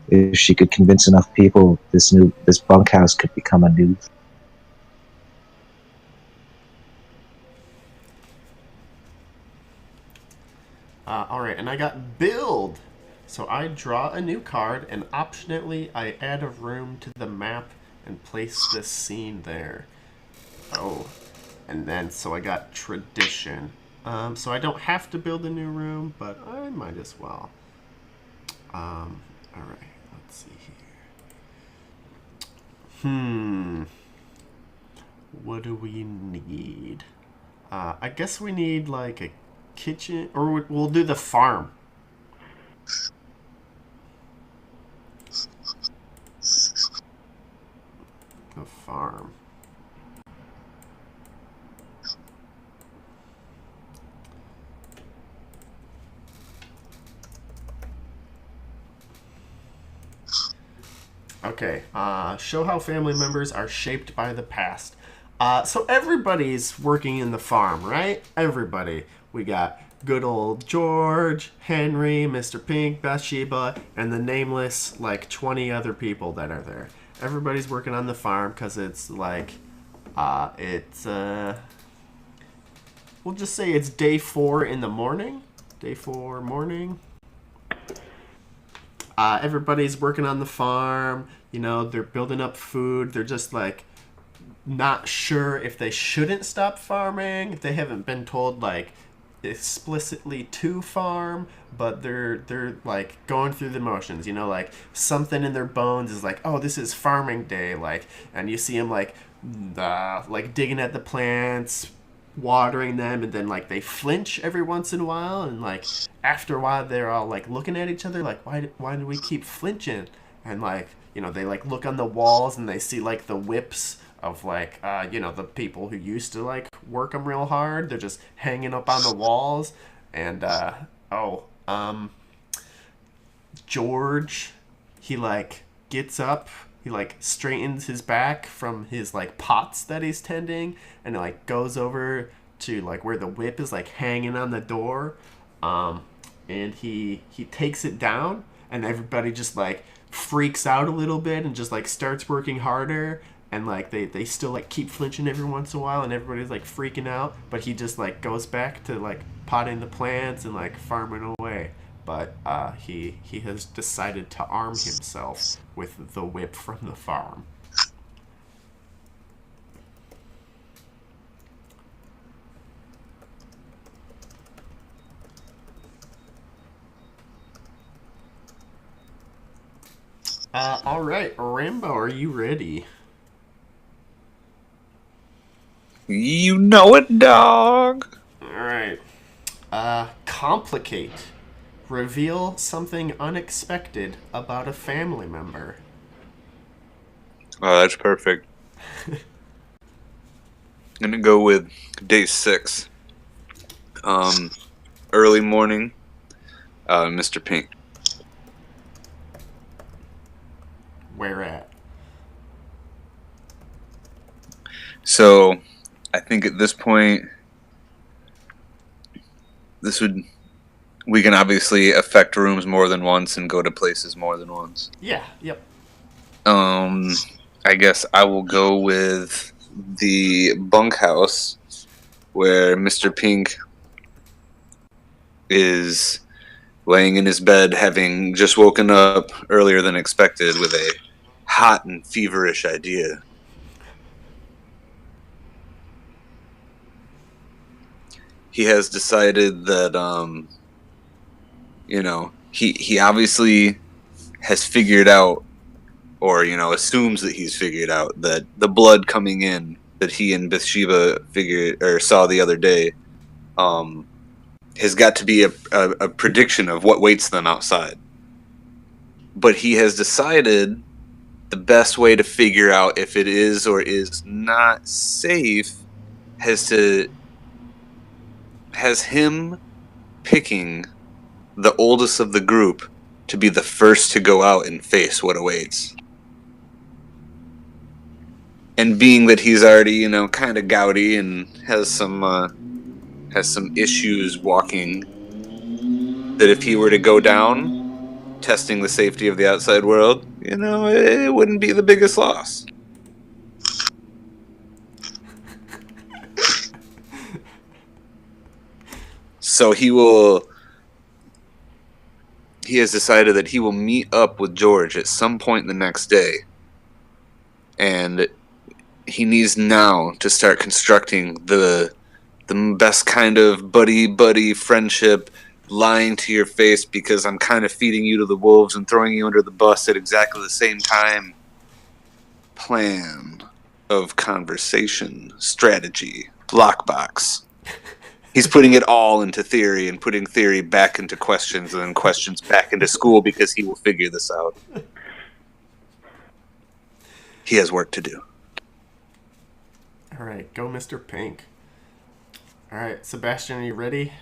if she could convince enough people, this bunkhouse could become a new... Alright, and I got build. So I draw a new card, and optionally I add a room to the map and place this scene there. Oh, and then so I got tradition. So I don't have to build a new room, but I might as well. Alright, let's see here. What do we need? I guess we need like a kitchen, or we'll do the farm. The farm. Okay, show how family members are shaped by the past. So everybody's working in the farm, right? Everybody. We got good old George, Henry, Mr. Pink, Bathsheba, and the nameless, like, 20 other people that are there. Everybody's working on the farm because it's like, we'll just say it's day 4 in the morning. Day 4 morning. Everybody's working on the farm. You know, they're building up food. They're just like not sure if they shouldn't stop farming. They haven't been told like explicitly to farm, but they're like going through the motions. You know, like something in their bones is like, oh, this is farming day. Like, and you see them like digging at the plants, watering them, and then like they flinch every once in a while, and like after a while they're all like looking at each other like, why do we keep flinching? And like, you know, they like look on the walls and they see like the whips of like you know, the people who used to like work them real hard. They're just hanging up on the walls. And George, he like gets up, he like straightens his back from his like pots that he's tending, and like goes over to like where the whip is like hanging on the door, and he takes it down, and everybody just like freaks out a little bit and just like starts working harder, and like they still like keep flinching every once in a while, and everybody's like freaking out, but he just like goes back to like potting the plants and like farming away. But he has decided to arm himself with the whip from the farm. All right, Rambo, are you ready? You know it, dog. All right. Complicate. Reveal something unexpected about a family member. Oh, that's perfect. I'm gonna go with day 6. Early morning. Mr. Pink. Where at? So, I think at this point, we can obviously affect rooms more than once and go to places more than once. Yeah, yep. I guess I will go with the bunkhouse where Mr. Pink is laying in his bed, having just woken up earlier than expected with a hot and feverish idea. He has decided that, you know, he obviously has figured out, or, you know, assumes that he's figured out that the blood coming in that he and Bathsheba saw the other day, has got to be a prediction of what waits them outside. But he has decided the best way to figure out if it is or is not safe has him picking the oldest of the group to be the first to go out and face what awaits. And being that he's already, you know, kind of gouty and has some issues walking, that if he were to go down, testing the safety of the outside world, you know, it wouldn't be the biggest loss. So he has decided that he will meet up with George at some point the next day. And he needs now to start constructing the best kind of buddy friendship, lying to your face because I'm kind of feeding you to the wolves and throwing you under the bus at exactly the same time plan of conversation, strategy, lockbox. He's putting it all into theory and putting theory back into questions and then questions back into school because he will figure this out. He has work to do. All right, go Mr. Pink. All right, Sebastian, are you ready?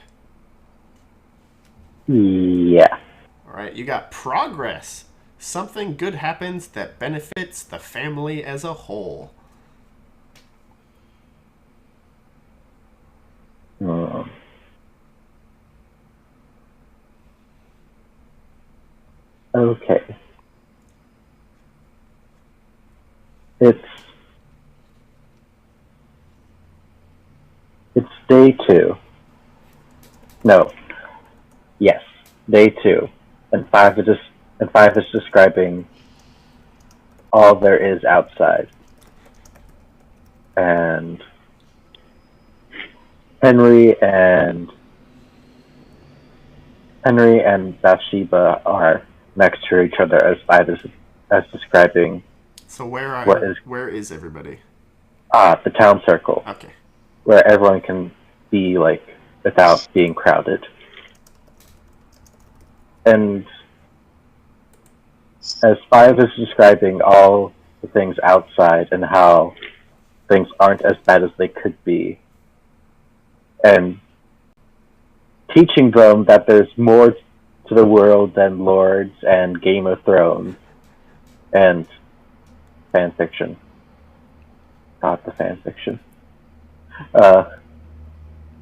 Yeah. All right, you got progress. Something good happens that benefits the family as a whole. Okay. It's day 2. No. Yes, day 2. And 5 is describing all there is outside. And Henry and Bathsheba are next to each other as 5 is as describing So what is where is everybody? the town circle, Okay. where everyone can be like without being crowded. And as 5 is describing all the things outside and how things aren't as bad as they could be, and teaching them that there's more to the world than Lords and Game of Thrones and fan fiction. Not the fan fiction.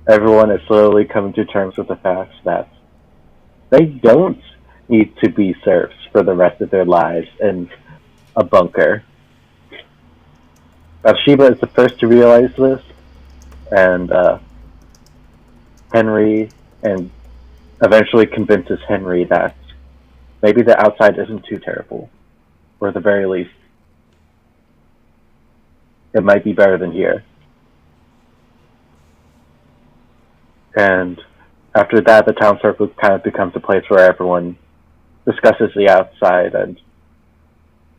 Everyone is slowly coming to terms with the fact that they don't need to be serfs for the rest of their lives in a bunker. Bathsheba is the first to realize this, and Henry, and eventually convinces Henry that maybe the outside isn't too terrible, or at the very least, it might be better than here. And after that, the town circle kind of becomes a place where everyone discusses the outside, and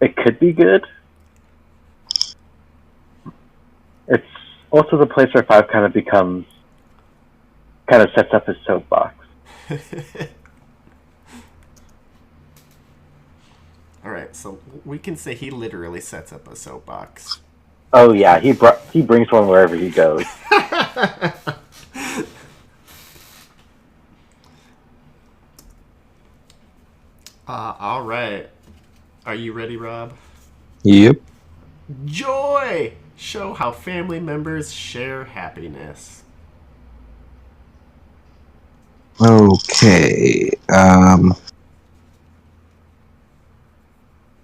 it could be good. It's also the place where 5 kind of sets up his soapbox. All right, so we can say he literally sets up a soapbox. Oh yeah, he brings one wherever he goes. All right. Are you ready, Rob? Yep. Joy! Show how family members share happiness. Okay.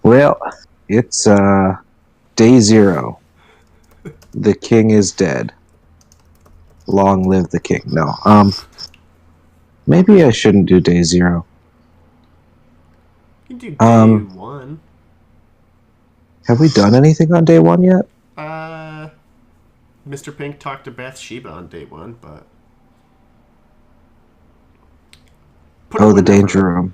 Well, it's day 0. The king is dead. Long live the king. No. Maybe I shouldn't do day 0. You can do day 1. Have we done anything on day 1 yet? Mr. Pink talked to Bathsheba on day 1, but... The danger room.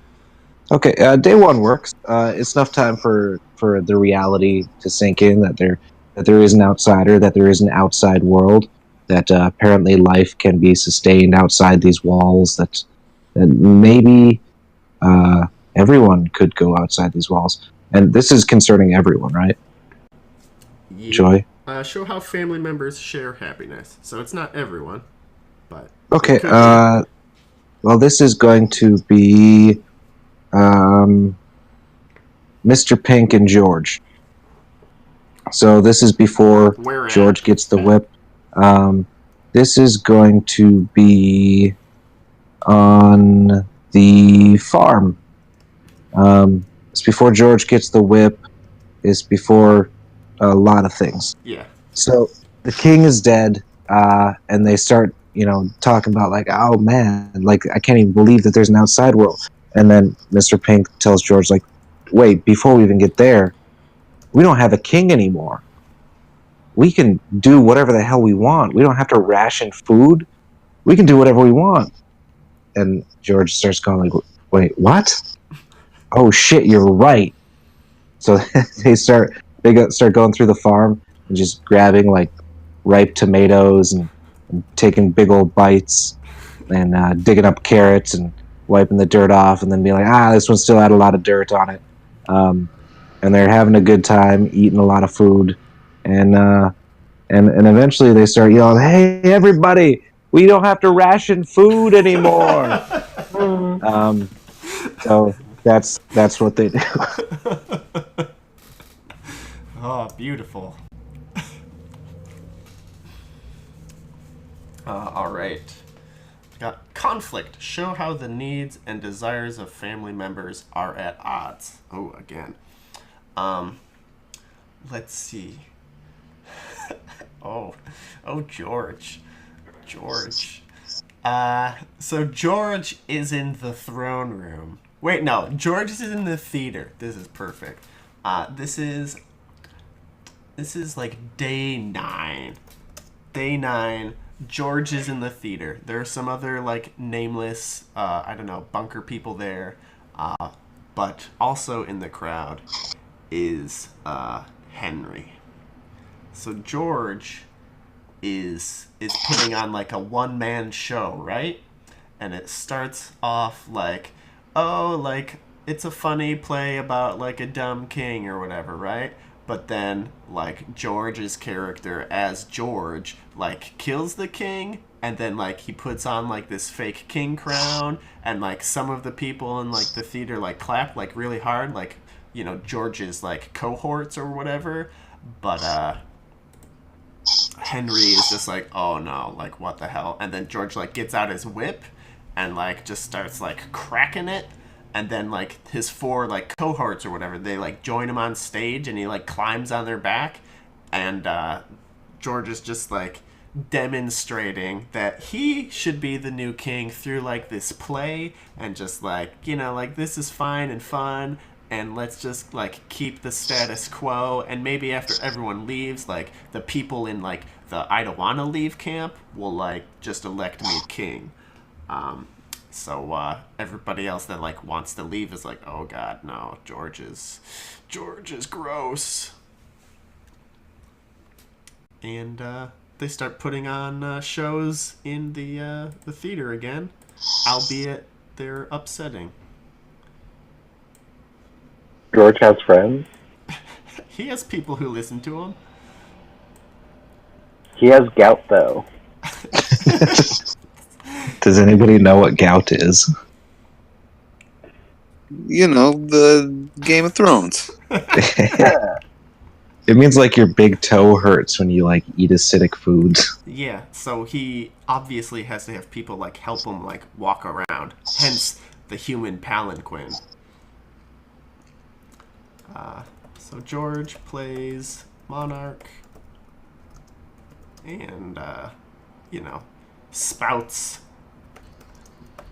Okay, day 1 works. It's enough time for the reality to sink in that there is an outsider, that there is an outside world, that apparently life can be sustained outside these walls, that maybe everyone could go outside these walls. And this is concerning everyone, right? Yeah. Joy? Show how family members share happiness. So it's not everyone, but... Okay, well, this is going to be Mr. Pink and George. So this is before George gets the whip. This is going to be on the farm. It's before George gets the whip. It's before a lot of things. Yeah. So the king is dead, and they start, talking about like, oh man, like I can't even believe that there's an outside world. And then Mr. Pink tells George, like, wait, before we even get there, we don't have a king anymore. We can do whatever the hell we want. We don't have to ration food. We can do whatever we want. And George starts going like, wait, what? Oh shit, you're right. So they start going through the farm and just grabbing like ripe tomatoes and taking big old bites and digging up carrots and wiping the dirt off and then being like, this one still had a lot of dirt on it. And they're having a good time, eating a lot of food, and eventually they start yelling, "Hey, everybody! We don't have to ration food anymore." So that's what they do. Oh, beautiful. All right. Got conflict. Show how the needs and desires of family members are at odds. Oh, again. Let's see. oh, George. So George is in the throne room. Wait, no, George is in the theater. This is perfect. This is like day 9. Day 9. George is in the theater. There are some other like nameless, I don't know, bunker people there, but also in the crowd is Henry. So George is putting on like a one-man show, right? And it starts off like, oh, like it's a funny play about like a dumb king or whatever, right? But then like George's character as George like kills the king, and then like he puts on like this fake king crown, and like some of the people in like the theater like clap like really hard, like, you know, George's like cohorts or whatever. But Henry is just like, oh no, like what the hell? And then George like gets out his whip and like just starts like cracking it, and then like his 4 like cohorts or whatever, they like join him on stage, and he like climbs on their back, and George is just like demonstrating that he should be the new king through like this play, and just like, you know, like this is fine and fun, and let's just like keep the status quo, and maybe after everyone leaves, like the people in like the I don't wanna leave camp will like just elect me king. So everybody else that like wants to leave is like, oh god, no, George is gross. And they start putting on shows in the theater again, albeit they're upsetting. George has friends. He has people who listen to him. He has gout, though. Does anybody know what gout is? You know, the Game of Thrones. It means like your big toe hurts when you like eat acidic foods. Yeah, so he obviously has to have people like help him like walk around. Hence the human palanquin. So George plays Monarch and, you know, spouts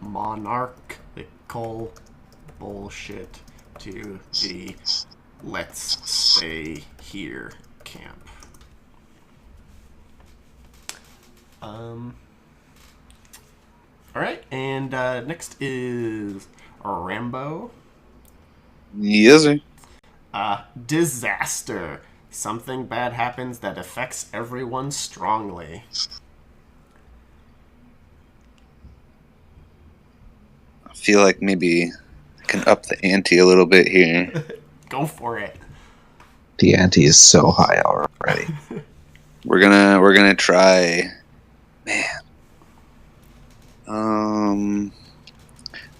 monarchical bullshit to the let's stay here camp. Alright, and next is Rambo. Yes, sir. Disaster. Something bad happens that affects everyone strongly. I feel like maybe I can up the ante a little bit here. Go for it. The ante is so high already. We're gonna try, man.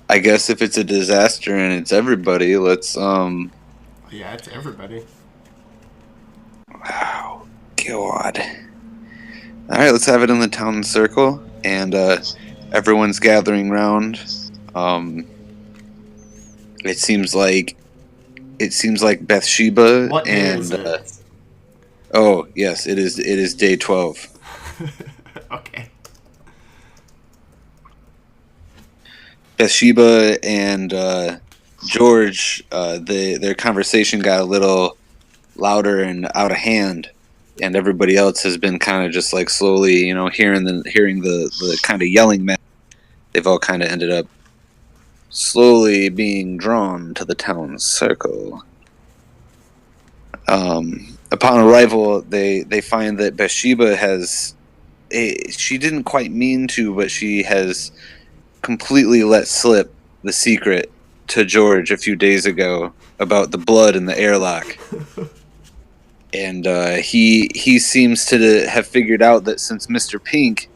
I guess if it's a disaster and it's everybody, let's Yeah, it's everybody. Wow, God. All right, let's have it in the town circle, and everyone's gathering round. It seems like Bathsheba What day and is it? oh yes, it is day 12. Okay. Bathsheba and George, their conversation got a little louder and out of hand, and everybody else has been kind of just like slowly, you know, hearing the kind of yelling match. They've all kind of ended up slowly being drawn to the town circle. Upon arrival, they find that Bathsheba she didn't quite mean to, but she has completely let slip the secret to George a few days ago about the blood in the airlock. And he seems to have figured out that since Mr. Pink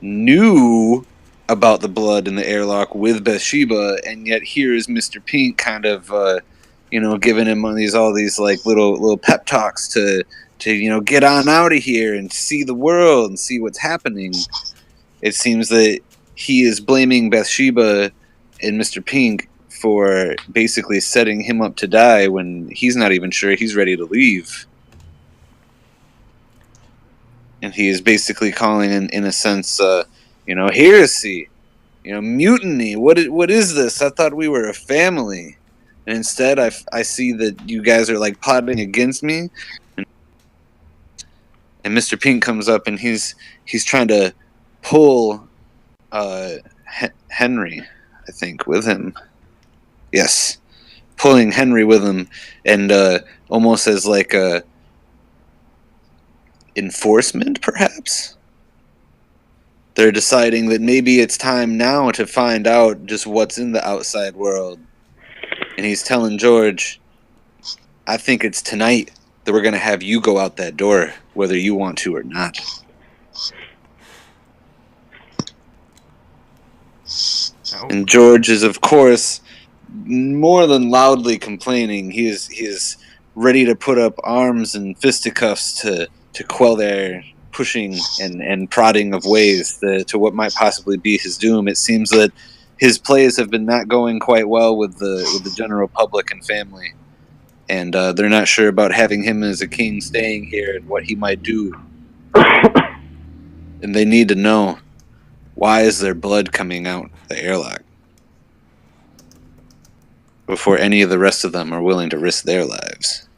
knew about the blood in the airlock with Bathsheba, and yet here is Mr. Pink kind of giving him all these like little pep talks to get on out of here and see the world and see what's happening. It seems that he is blaming Bathsheba and Mr. Pink for basically setting him up to die when he's not even sure he's ready to leave. And he is basically calling, in a sense, heresy, mutiny. What is this? I thought we were a family. And instead, I see that you guys are like plotting against me. And Mr. Pink comes up and he's trying to pull Henry, I think, with him. Yes, pulling Henry with him, and almost as like a enforcement, perhaps. They're deciding that maybe it's time now to find out just what's in the outside world. And he's telling George, I think it's tonight that we're going to have you go out that door, whether you want to or not. Oh. And George is, of course, more than loudly complaining. He is ready to put up arms and fisticuffs to quell their pushing and prodding of ways to what might possibly be his doom. It seems that his plays have been not going quite well with the general public and family, and they're not sure about having him as a king staying here and what he might do. And they need to know, why is there blood coming out the airlock before any of the rest of them are willing to risk their lives.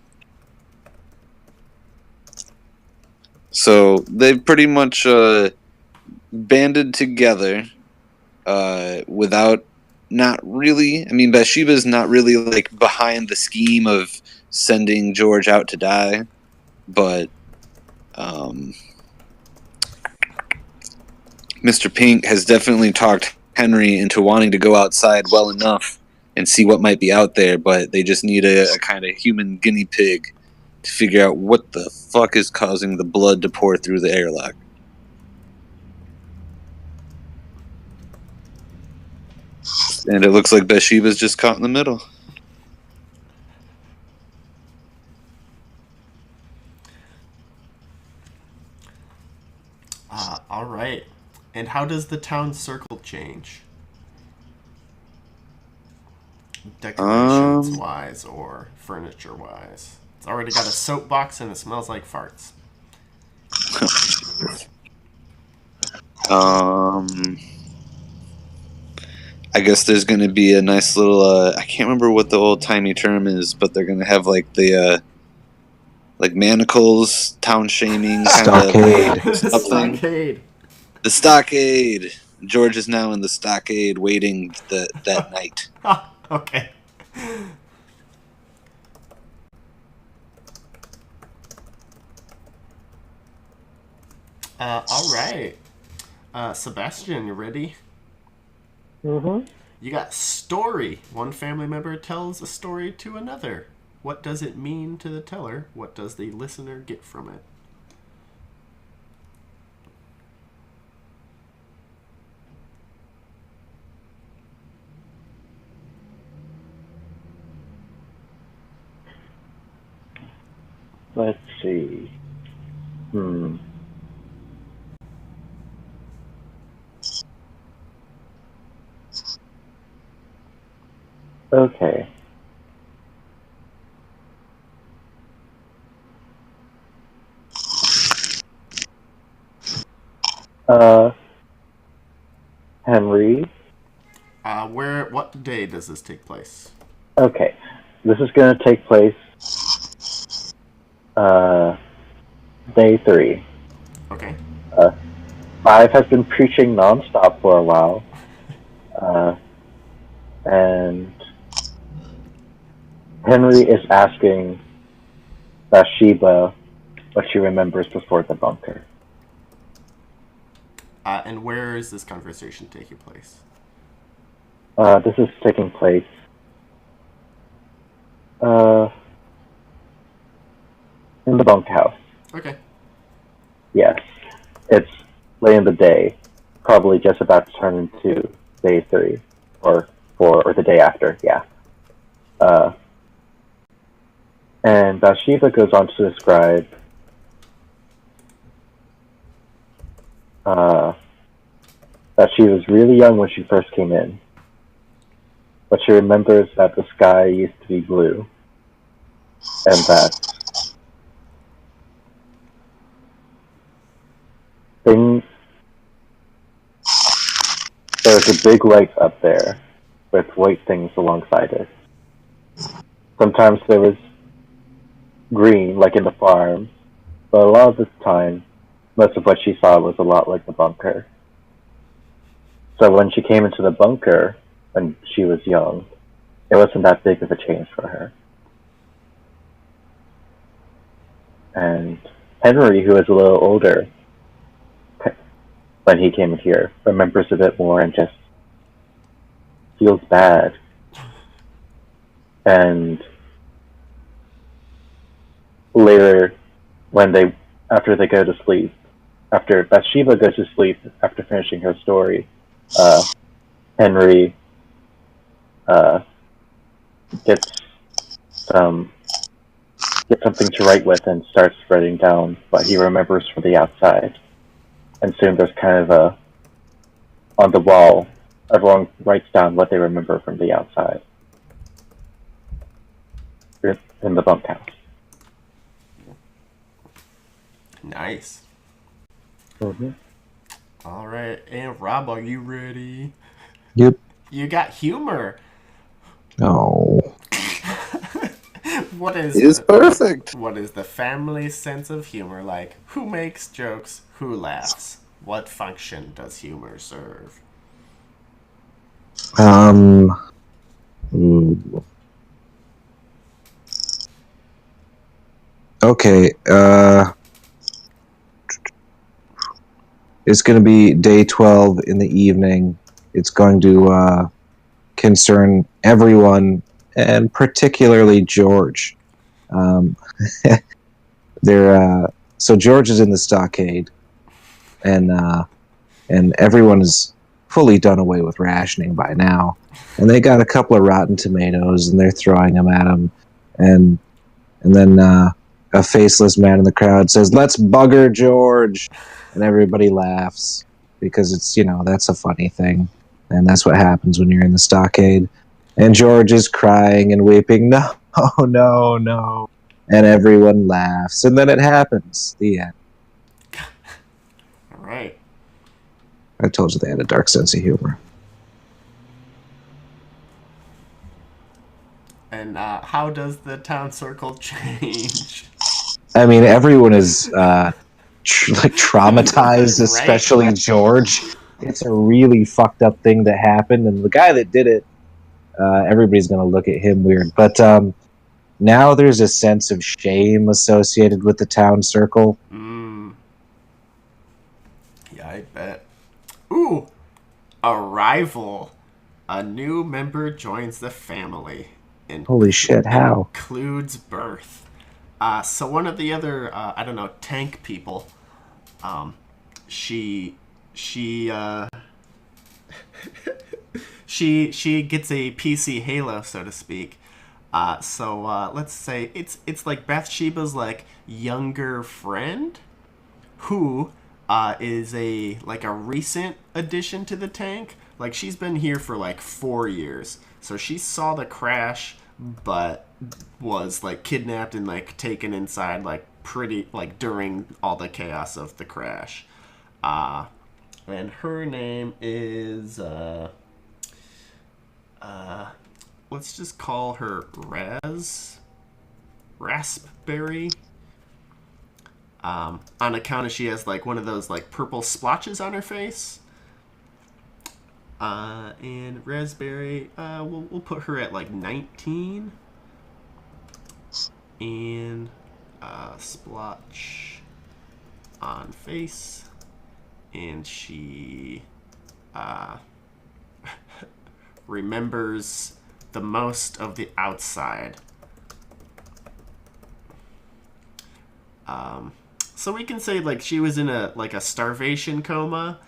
So they've pretty much banded together without not really. I mean, Bathsheba's not really like behind the scheme of sending George out to die, but Mr. Pink has definitely talked Henry into wanting to go outside well enough and see what might be out there, but they just need a kind of human guinea pig to figure out what the fuck is causing the blood to pour through the airlock. And it looks like Bathsheba's just caught in the middle. All right. And how does the town circle change? Decorations wise or furniture wise? It's already got a soapbox and it smells like farts. I guess there's going to be a nice little, I can't remember what the old-timey term is, but they're going to have like the, like manacles, town shaming, Stockade. Stockade. The stockade. George is now in the stockade waiting that night. Oh, okay. All right. Sebastian, you ready? Mm-hmm. You got story. One family member tells a story to another. What does it mean to the teller? What does the listener get from it? Let's see. Okay. Henry. What day does this take place? Okay. This is going to take place day 3. Okay. 5 has been preaching nonstop for a while. And Henry is asking Bathsheba what she remembers before the bunker. And where is this conversation taking place? This is taking place in the bunkhouse. Okay. Yes. It's late in the day, probably just about to turn into day 3 or 4 or the day after, yeah. And Bathsheba goes on to describe that she was really young when she first came in, but she remembers that the sky used to be blue, and that things there's a big light up there with white things alongside it. Sometimes there was green, like in the farm, but a lot of the time, most of what she saw was a lot like the bunker. So when she came into the bunker when she was young, it wasn't that big of a change for her. And Henry, who is a little older when he came here, remembers a bit more and just feels bad. And later, after they go to sleep, after Bathsheba goes to sleep after finishing her story, Henry gets something to write with and starts writing down what he remembers from the outside. And soon there's kind of on the wall, everyone writes down what they remember from the outside in the bunkhouse. Nice. Mm-hmm. All right, and Rob, are you ready? Yep. You got humor. Oh. What is It is perfect. What is the family sense of humor like? Who makes jokes? Who laughs? What function does humor serve? Ooh. Okay. It's going to be day 12 in the evening. It's going to concern everyone, and particularly George. So George is in the stockade, and everyone is fully done away with rationing by now. And they got a couple of rotten tomatoes, and they're throwing them at him. And then a faceless man in the crowd says, "Let's bugger George," and everybody laughs because it's that's a funny thing, and that's what happens when you're in the stockade. And George is crying and weeping, "No, no, no," and everyone laughs, and then it happens. The end. All right. I told you they had a dark sense of humor. And how does the town circle change? I mean, everyone is traumatized, especially Right. George. It's a really fucked up thing that happened, and the guy that did it, everybody's going to look at him weird. But now there's a sense of shame associated with the town circle. Yeah, I bet. Ooh, arrival. A new member joins the family. Holy shit, how? Includes birth. So one of the other, tank people, she she gets a PC Halo, so to speak. So let's say it's like Bathsheba's like younger friend, who is a recent addition to the tank. Like she's been here for like 4 years, so she saw the crash, but was like kidnapped and like taken inside during all the chaos of the crash. And her name is let's just call her Raspberry. On account of she has like one of those like purple splotches on her face. And Raspberry, we'll put her at like 19. And splotch on face. And she remembers the most of the outside. So we can say like she was in a starvation coma,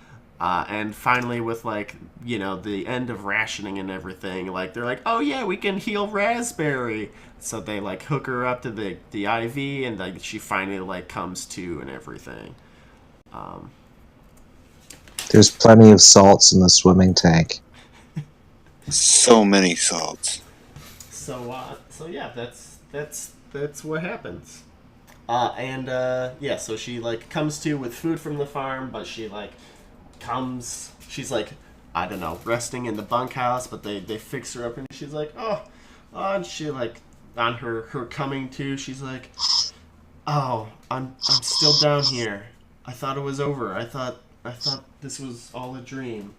and finally with the end of rationing and everything, like they're like, oh yeah, we can heal Raspberry. So they like hook her up to the IV, and like she finally like comes to and everything. There's plenty of salts in the swimming tank. So many salts. So yeah, that's what happens. So she like comes to with food from the farm, but she like she's like, I don't know, resting in the bunkhouse, but they fix her up and she's like, and she like on her coming to, she's like, oh, I'm still down here. I thought it was over. I thought this was all a dream.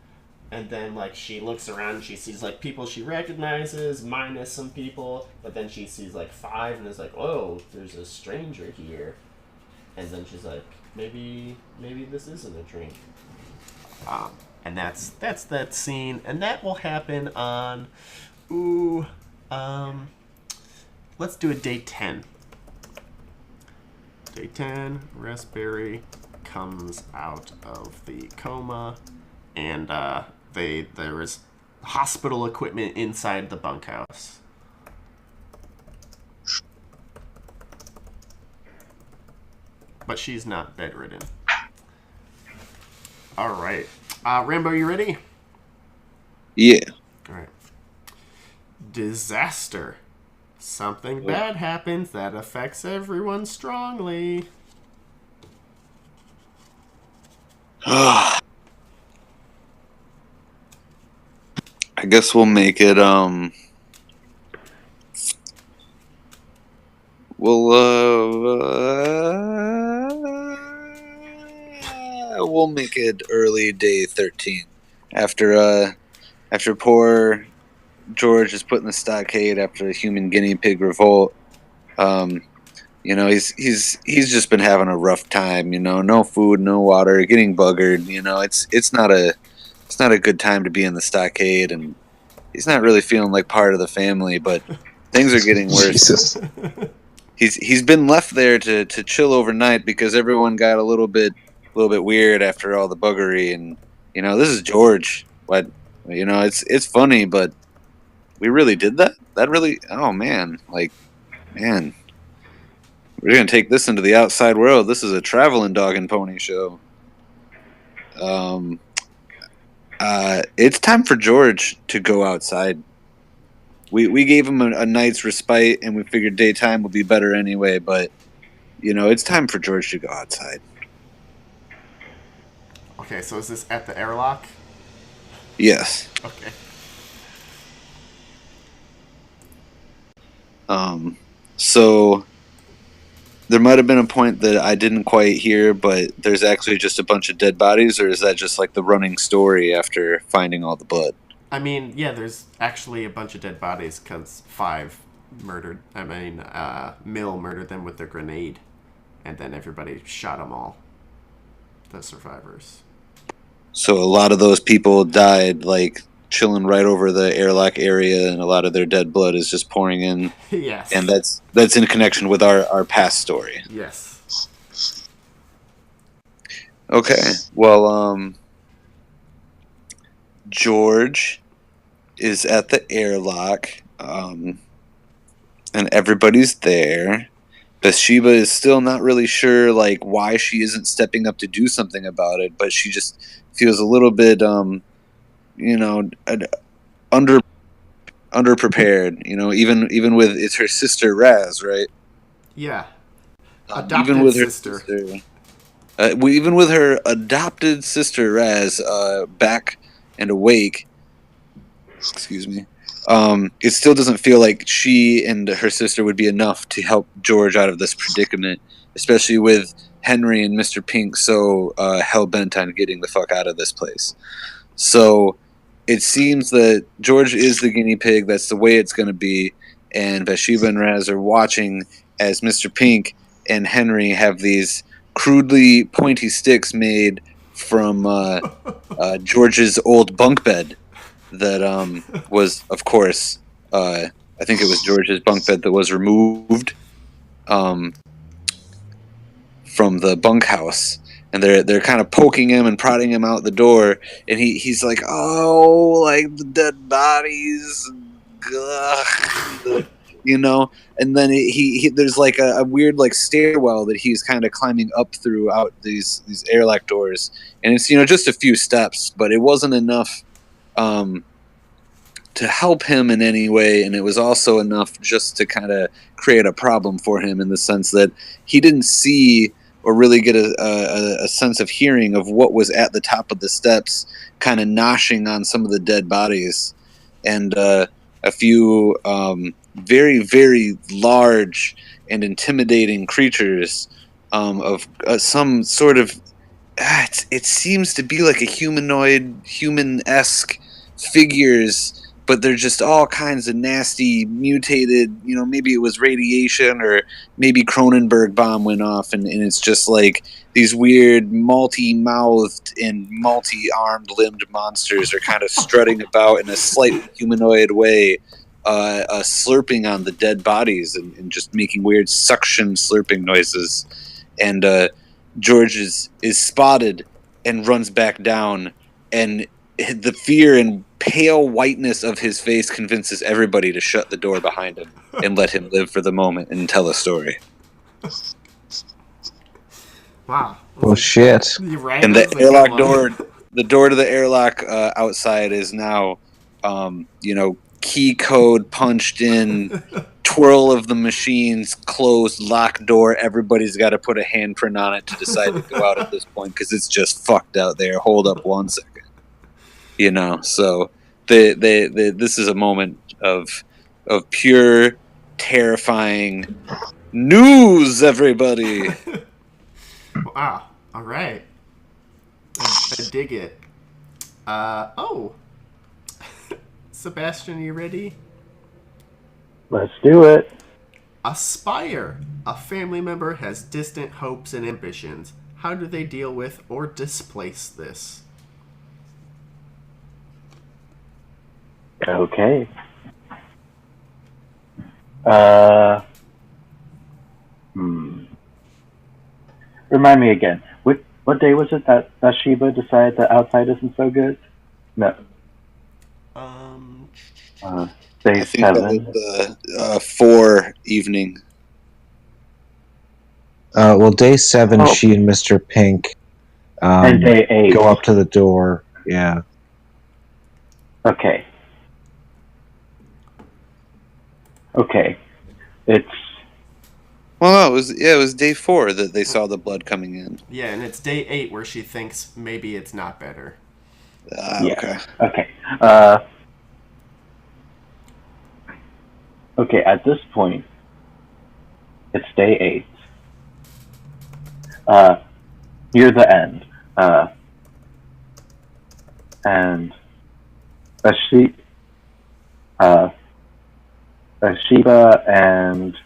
And then like she looks around and she sees like people she recognizes minus some people, but then she sees like 5 and is like, oh, there's a stranger here. And then she's like, maybe this isn't a dream. And that's that scene, and that will happen on let's do a day 10. Day 10, Raspberry comes out of the coma, and there is hospital equipment inside the bunkhouse. But she's not bedridden. All right. Rambo, you ready? Yeah. All right. Disaster. Something bad happens that affects everyone strongly. I guess we'll make it, we'll make it early day 13. After poor George is put in the stockade after the human guinea pig revolt, he's just been having a rough time, no food, no water, getting buggered, it's not a good time to be in the stockade, and he's not really feeling like part of the family, but things are getting worse. Jesus. He's been left there to chill overnight because everyone got a little bit weird after all the buggery, and this is George. What it's funny, but we really did that. That really, oh man, man, we're gonna take this into the outside world. This is a traveling dog and pony show. It's time for George to go outside. We gave him a night's respite, and we figured daytime would be better anyway, but, it's time for George to go outside. Okay, so is this at the airlock? Yes. Okay. So there might have been a point that I didn't quite hear, but there's actually just a bunch of dead bodies, or is that just like the running story after finding all the blood? I mean, yeah, there's actually a bunch of dead bodies because 5 murdered. Mill murdered them with their grenade, and then everybody shot them all. The survivors. So a lot of those people died, like chilling right over the airlock area, and a lot of their dead blood is just pouring in. Yes. And that's in connection with our past story. Yes. Okay. Well, George is at the airlock, and everybody's there. Bathsheba is still not really sure, why she isn't stepping up to do something about it, but she just feels a little bit, underprepared. Even with it's her sister Raz, right? Yeah. Adopted even with sister. Her sister. Even with her adopted sister Raz back and awake. Excuse me. It still doesn't feel like she and her sister would be enough to help George out of this predicament, especially with Henry and Mr. Pink so hell-bent on getting the fuck out of this place. So it seems that George is the guinea pig. That's the way it's going to be. And Bathsheba and Raz are watching as Mr. Pink and Henry have these crudely pointy sticks made from George's old bunk bed. That was, of course, I think it was George's bunk bed that was removed from the bunkhouse, and they're kind of poking him and prodding him out the door, and he's like, oh, like the dead bodies, ugh, you know. And then he there's like a weird like stairwell that he's kind of climbing up throughout these airlock doors, and it's just a few steps, but it wasn't enough to help him in any way, and it was also enough just to kind of create a problem for him in the sense that he didn't see or really get a sense of hearing of what was at the top of the steps, kind of noshing on some of the dead bodies, and a few very, very large and intimidating creatures of some sort of... it seems to be like a humanoid, human-esque figures, but they're just all kinds of nasty, mutated, maybe it was radiation or maybe Cronenberg bomb went off, and it's just like these weird multi-mouthed and multi-armed limbed monsters are kind of strutting about in a slightly humanoid way, slurping on the dead bodies and just making weird suction slurping noises. And George is spotted and runs back down, and the fear and pale whiteness of his face convinces everybody to shut the door behind him and let him live for the moment and tell a story. Wow. Oh shit! And the airlock door, the door to the airlock outside is now, key code punched in, twirl of the machines, closed, locked door. Everybody's got to put a handprint on it to decide to go out at this point because it's just fucked out there. Hold up 1 second. So this is a moment of pure, terrifying news, everybody. Wow. All right. I dig it. Sebastian, are you ready? Let's do it. Aspire. A family member has distant hopes and ambitions. How do they deal with or displace this? Okay. Remind me again. What day was it that Sheba decided that outside isn't so good? No. Day I think 7. that was 4 evening. Well, day 7, she and Mr. Pink and day 8 go up to the door. Yeah. Okay. It's... Well, no, it was day 4 that they saw the blood coming in. Yeah, and it's day 8 where she thinks maybe it's not better. Okay. Okay, at this point, it's day 8. Near the end. And Sheba and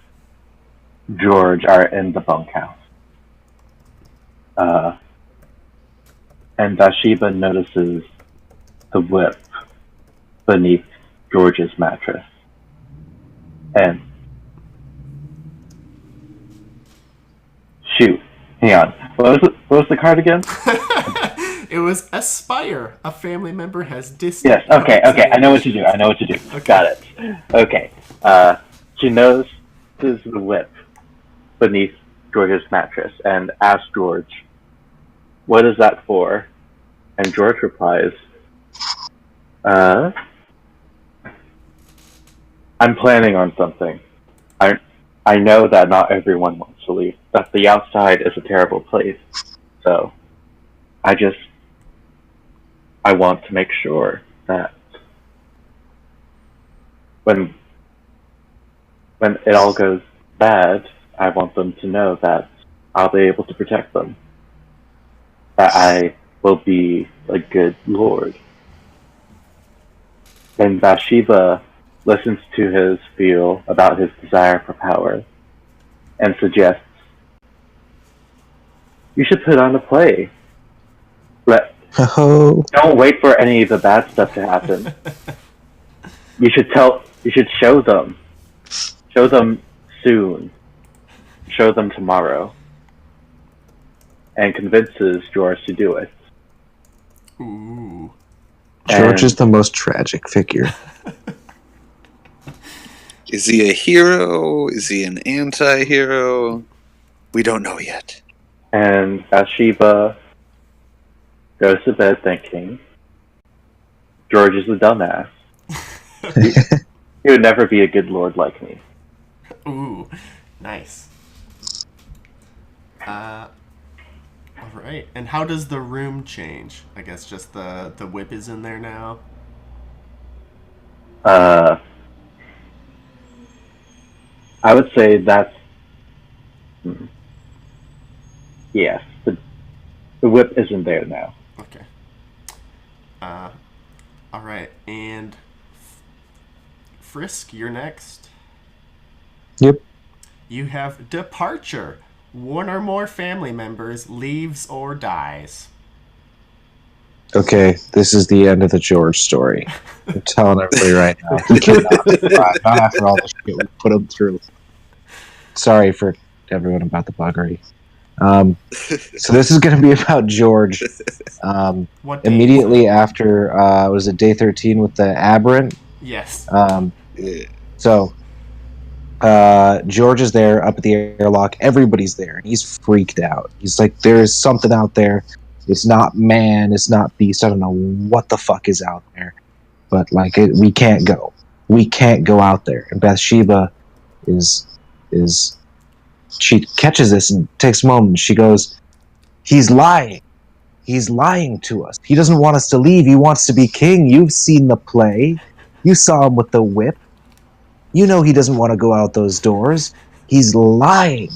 George are in the bunkhouse. And Bathsheba notices the whip beneath George's mattress. And shoot, hang on. What was the card again? It was Aspire. A family member has distant. Yes. Okay. I know what to do. Okay. Got it. Okay. She knows this is the whip beneath George's mattress and asks George, "What is that for?" And George replies, "I'm planning on something. I know that not everyone wants to leave. That the outside is a terrible place. So, I want to make sure that when it all goes bad, I want them to know that I'll be able to protect them. That I will be a good lord." And Bathsheba listens to his feel about his desire for power and suggests, "You should put on a play. Don't wait for any of the bad stuff to happen. You should show them. Show them soon. Show them tomorrow." And convinces George to do it. Ooh. George is the most tragic figure. Is he a hero? Is he an anti-hero? We don't know yet. And Bathsheba goes to bed thinking, George is a dumbass. He would never be a good lord like me. Ooh, nice. All right. And how does the room change? I guess just the whip is in there now. I would say that's yes. The whip isn't there now. Okay. All right. And Frisk, you're next. Yep. You have departure. One or more family members leaves or dies. Okay, this is the end of the George story. I'm telling everybody right now. He cannot survive. Not after all the shit we put him through. Sorry for everyone about the buggery. So this is going to be about George. What day Immediately after, was it day 13 with the aberrant? Yes. So George is there up at the airlock. Everybody's there, and he's freaked out. He's like, "There's something out there. It's not man. It's not beast. I don't know what the fuck is out there, but like, we can't go. We can't go out there." And Bathsheba is she catches this and takes a moment. She goes, "He's lying. He's lying to us. He doesn't want us to leave. He wants to be king. You've seen the play. You saw him with the whip. You know he doesn't want to go out those doors. He's lying."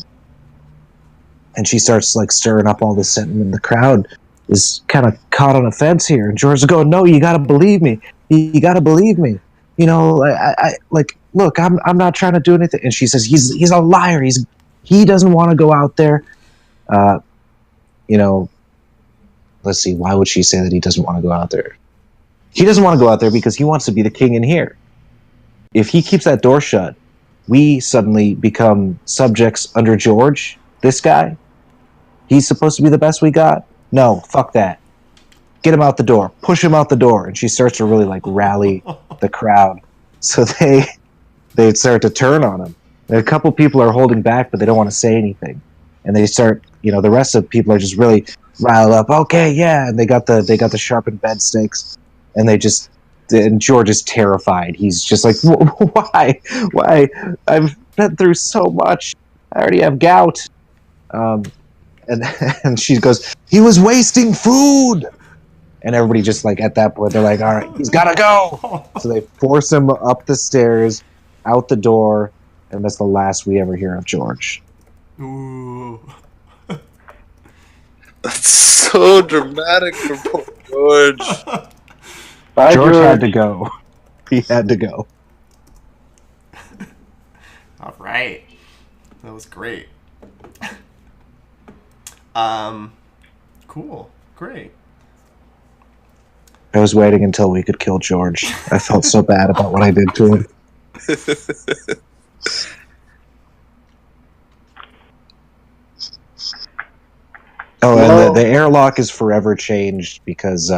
And she starts like stirring up all this sentiment. The crowd is kind of caught on a fence here. And George is going, "No, you got to believe me. You got to believe me. You know, I like, look, I'm not trying to do anything." And she says, he's a liar. He doesn't want to go out there. You know, let's see. Why would she say that he doesn't want to go out there? He doesn't want to go out there because he wants to be the king in here. If he keeps that door shut, we suddenly become subjects under George, this guy. He's supposed to be the best we got. No, fuck that. Get him out the door. Push him out the door. And she starts to really like rally the crowd. So they start to turn on him. And a couple people are holding back, but they don't want to say anything. And they start, the rest of the people are just really riled up. Okay, yeah. And they got the sharpened bed stakes. And George is terrified. He's just like, why? I've been through so much. I already have gout. And she goes, "He was wasting food." And everybody just like, at that point, they're like, "All right, he's got to go." So they force him up the stairs, out the door. And that's the last we ever hear of George. Ooh. That's so dramatic for poor George. Bye, George had to go. He had to go. All right. That was great. Cool. Great. I was waiting until we could kill George. I felt so bad about what I did to him. Oh, and the airlock is forever changed because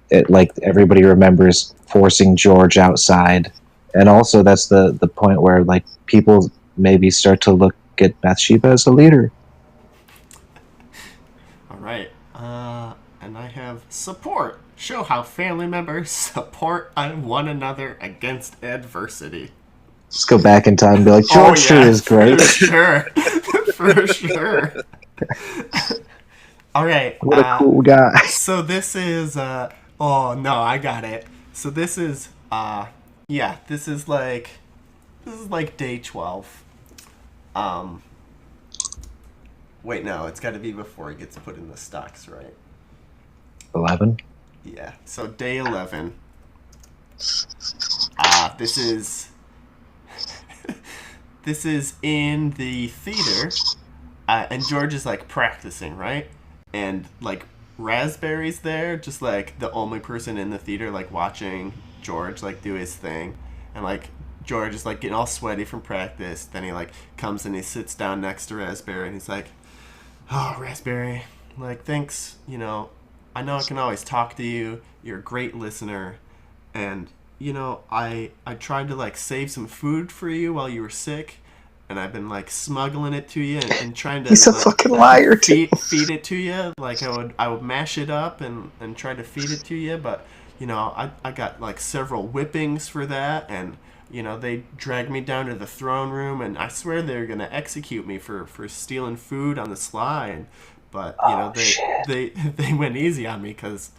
it, like, everybody remembers forcing George outside, and also that's the point where like people maybe start to look at Bathsheba as a leader. All right. And I have support. Show how family members support one another against adversity. Let's go back in time and be like, George sure is great. For sure. For sure. All right. What a cool guy. So this is, oh, no, I got it. So this is, this is like day 12. Wait, no, it's got to be before he gets put in the stocks, right? 11? Yeah, so day 11. This is this is in the theater, and George is like practicing, right? And like Raspberry's there, just like the only person in the theater, like watching George like do his thing, and like George is like getting all sweaty from practice. Then he like comes and he sits down next to Raspberry, and he's like, "Oh, Raspberry, like thanks, I know I can always talk to you. You're a great listener, and I tried to like save some food for you while you were sick, and I've been like smuggling it to you and trying to He's a like fucking liar, too. feed it to you. Like I would mash it up and try to feed it to you, but I got like several whippings for that, and they dragged me down to the throne room, and I swear they were gonna execute me for stealing food on the sly, but they went easy on me because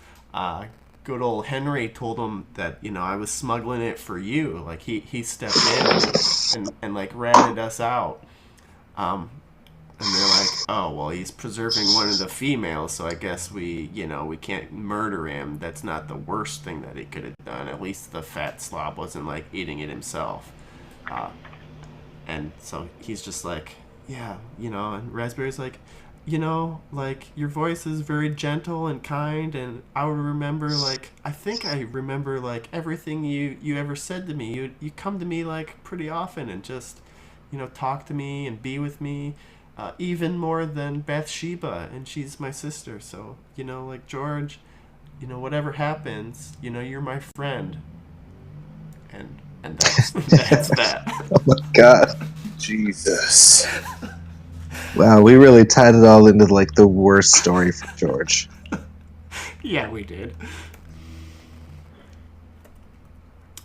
good old Henry told them that I was smuggling it for you. Like he stepped in and like ratted us out. And they're like, oh well, he's preserving one of the females, so I guess we can't murder him. That's not the worst thing that he could have done. At least the fat slob wasn't like eating it himself. And so he's just like, yeah, and Raspberry's like, like your voice is very gentle and kind, and I would remember, like, I think I remember like everything you ever said to me. You come to me like pretty often and just talk to me and be with me, even more than Bathsheba, and she's my sister. So like George, whatever happens, you're my friend, and that's that. Oh my god. Jesus. Wow, we really tied it all into like the worst story for George. Yeah, we did.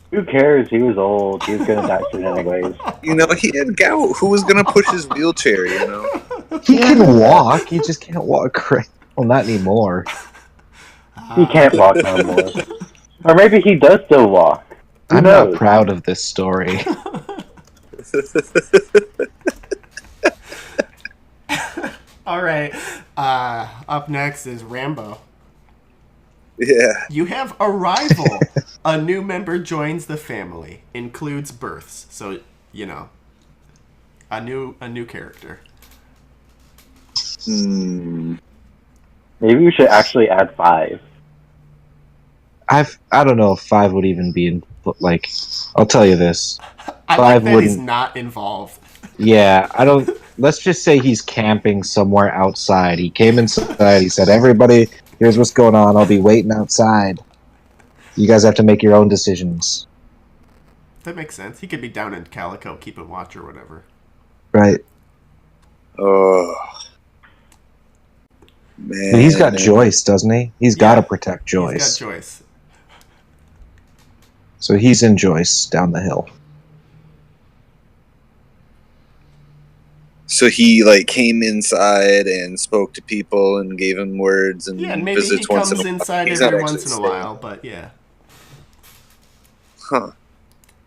Who cares? He was old. He was gonna die soon anyways. He had gout. Who was gonna push his wheelchair? He can walk. He just can't walk right. Well, not anymore. He can't walk no more. Or maybe he does still walk. Who I'm knows? not proud of this story. All right. Up next is Rambo. Yeah. You have Arrival. A new member joins the family. Includes births. So, a new character. Hmm. Maybe we should actually add 5. I don't know if 5 would even be in. Like, I'll tell you this. I like that he's not involved. Yeah, I don't. Let's just say he's camping somewhere outside. He came inside. He said, "Everybody, here's what's going on. I'll be waiting outside. You guys have to make your own decisions." That makes sense. He could be down in Calico keeping watch or whatever. Right. Oh. Man. But he's got Joyce, doesn't he? He's got to protect Joyce. He's got Joyce. So he's in Joyce down the hill. So he came inside and spoke to people and gave him words and Yeah, and maybe he comes inside every once in a while, but yeah. Huh.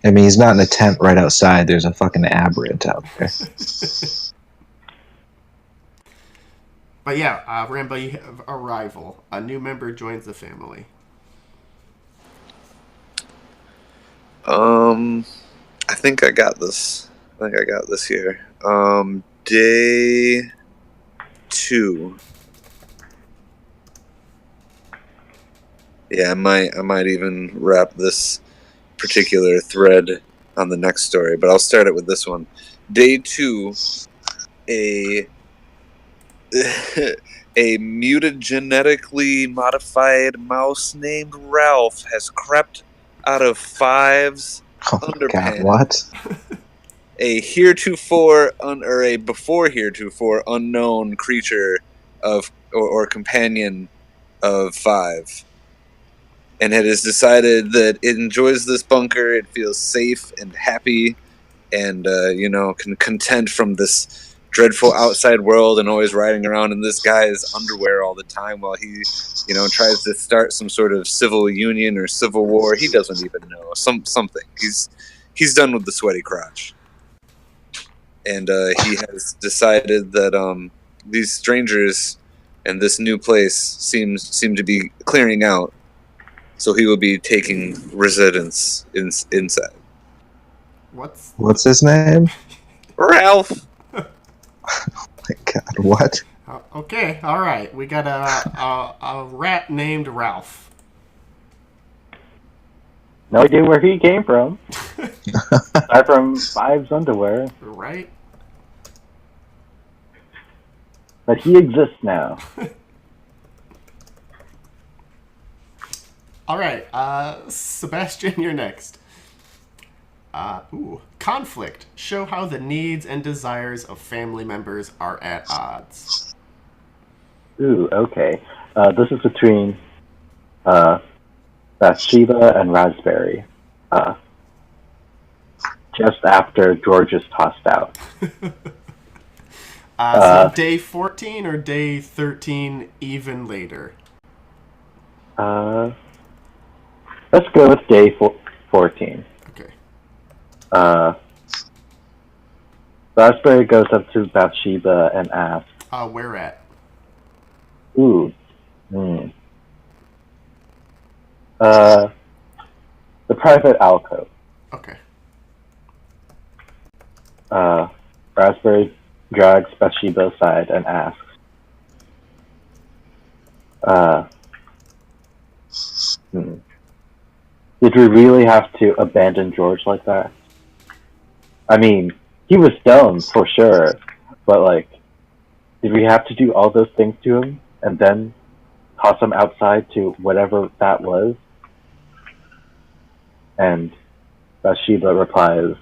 I mean, he's not in a tent right outside. There's a fucking aberrant out there. But yeah, Rambo, you have Arrival. A new member joins the family. I think I got this. Here. Day 2. Yeah, I might even wrap this particular thread on the next story, but I'll start it with this one. Day 2, a mutagenetically modified mouse named Ralph has crept out of Five's underpants. God, what? A before heretofore unknown creature or companion of Five, and it has decided that it enjoys this bunker. It feels safe and happy, and content from this dreadful outside world, and always riding around in this guy's underwear all the time while he tries to start some sort of civil union or civil war. He doesn't even know something. He's done with the sweaty crotch. And he has decided that these strangers and this new place seem to be clearing out, so he will be taking residence inside. What's his name? Ralph. Oh my God, what? Okay, all right. We got a rat named Ralph. No idea where he came from. Aside from Five's underwear. Right. But he exists now. All right, Sebastian, you're next. Conflict. Show how the needs and desires of family members are at odds. Ooh, okay. This is between Bathsheba and Raspberry. Uh, just after George is tossed out. So day 14 or day 13 even later? Let's go with day 14. Okay. Raspberry goes up to Bathsheba and asks, Where at? ooh, the private alcove. Okay. Raspberry drags Bathsheba aside and asks, did we really have to abandon George like that? I mean, he was dumb for sure, but like, did we have to do all those things to him and then toss him outside to whatever that was? And Bathsheba replies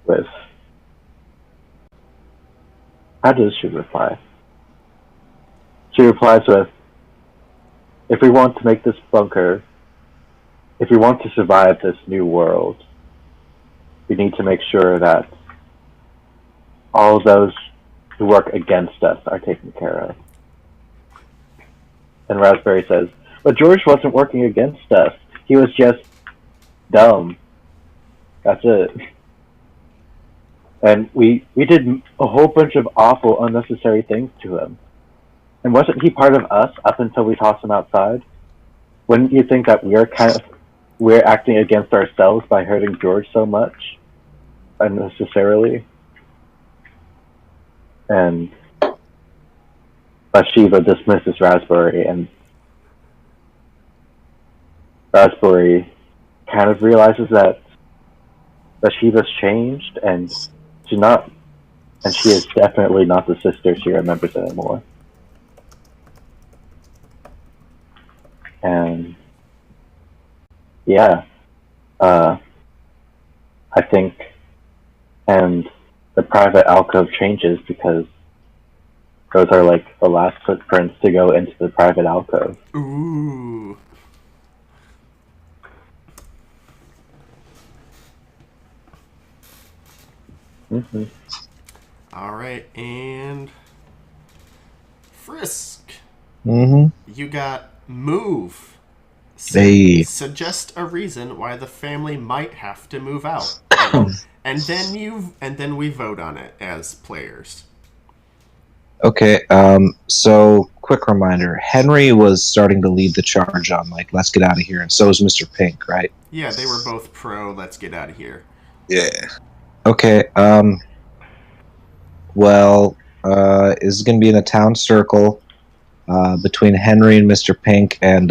with, how does she reply? She replies with, if we want to make this bunker, if we want to survive this new world, we need to make sure that all of those who work against us are taken care of. And Raspberry says, but George wasn't working against us. He was just dumb. That's it. And we did a whole bunch of awful, unnecessary things to him. And wasn't he part of us up until we tossed him outside? Wouldn't you think that we're acting against ourselves by hurting George so much unnecessarily? And Bathsheba dismisses Raspberry, and Raspberry kind of realizes that Bathsheba's changed, and she is definitely not the sister she remembers anymore. And yeah, I think, and the private alcove changes because those are like the last footprints to go into the private alcove. Ooh. Mm-hmm. All right, and Frisk. Mm-hmm. You got move. Hey. Suggest a reason why the family might have to move out, and then we vote on it as players. Okay, so quick reminder. Henry was starting to lead the charge on, like, let's get out of here, and so is Mr. Pink, right? Yeah, they were both pro, let's get out of here. Yeah. Okay, well, is going to be in a town circle between Henry and Mr. Pink and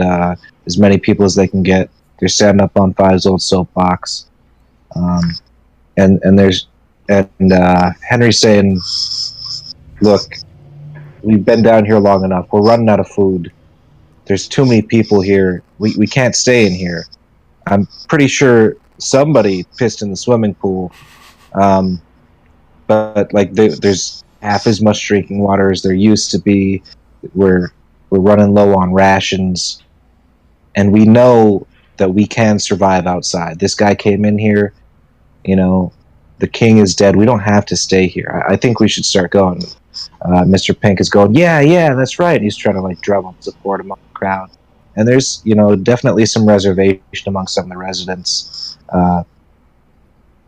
as many people as they can get. They're standing up on Five's old soapbox. And Henry's saying, look, we've been down here long enough. We're running out of food. There's too many people here. We can't stay in here. I'm pretty sure somebody pissed in the swimming pool. But like there's half as much drinking water as there used to be. We're running low on rations, and we know that we can survive outside. This guy came in here, the king is dead. We don't have to stay here. I think we should start going. Mr. Pink is going, yeah, that's right. He's trying to like drum up support among the crowd, and there's definitely some reservation among some of the residents,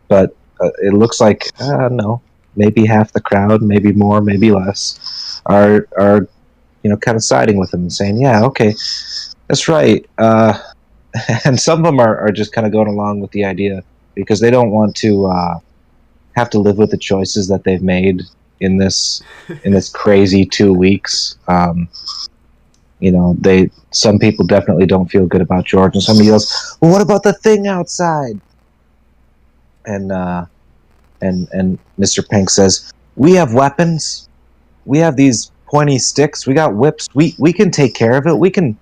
but it looks like no. Maybe half the crowd, maybe more, maybe less, are kind of siding with him and saying, yeah, okay, that's right. And some of them are just kind of going along with the idea because they don't want to have to live with the choices that they've made in this crazy 2 weeks. Some people definitely don't feel good about George, and somebody else, well, what about the thing outside? And Mr. Pink says, we have weapons. We have these pointy sticks. We got whips. We can take care of it. We can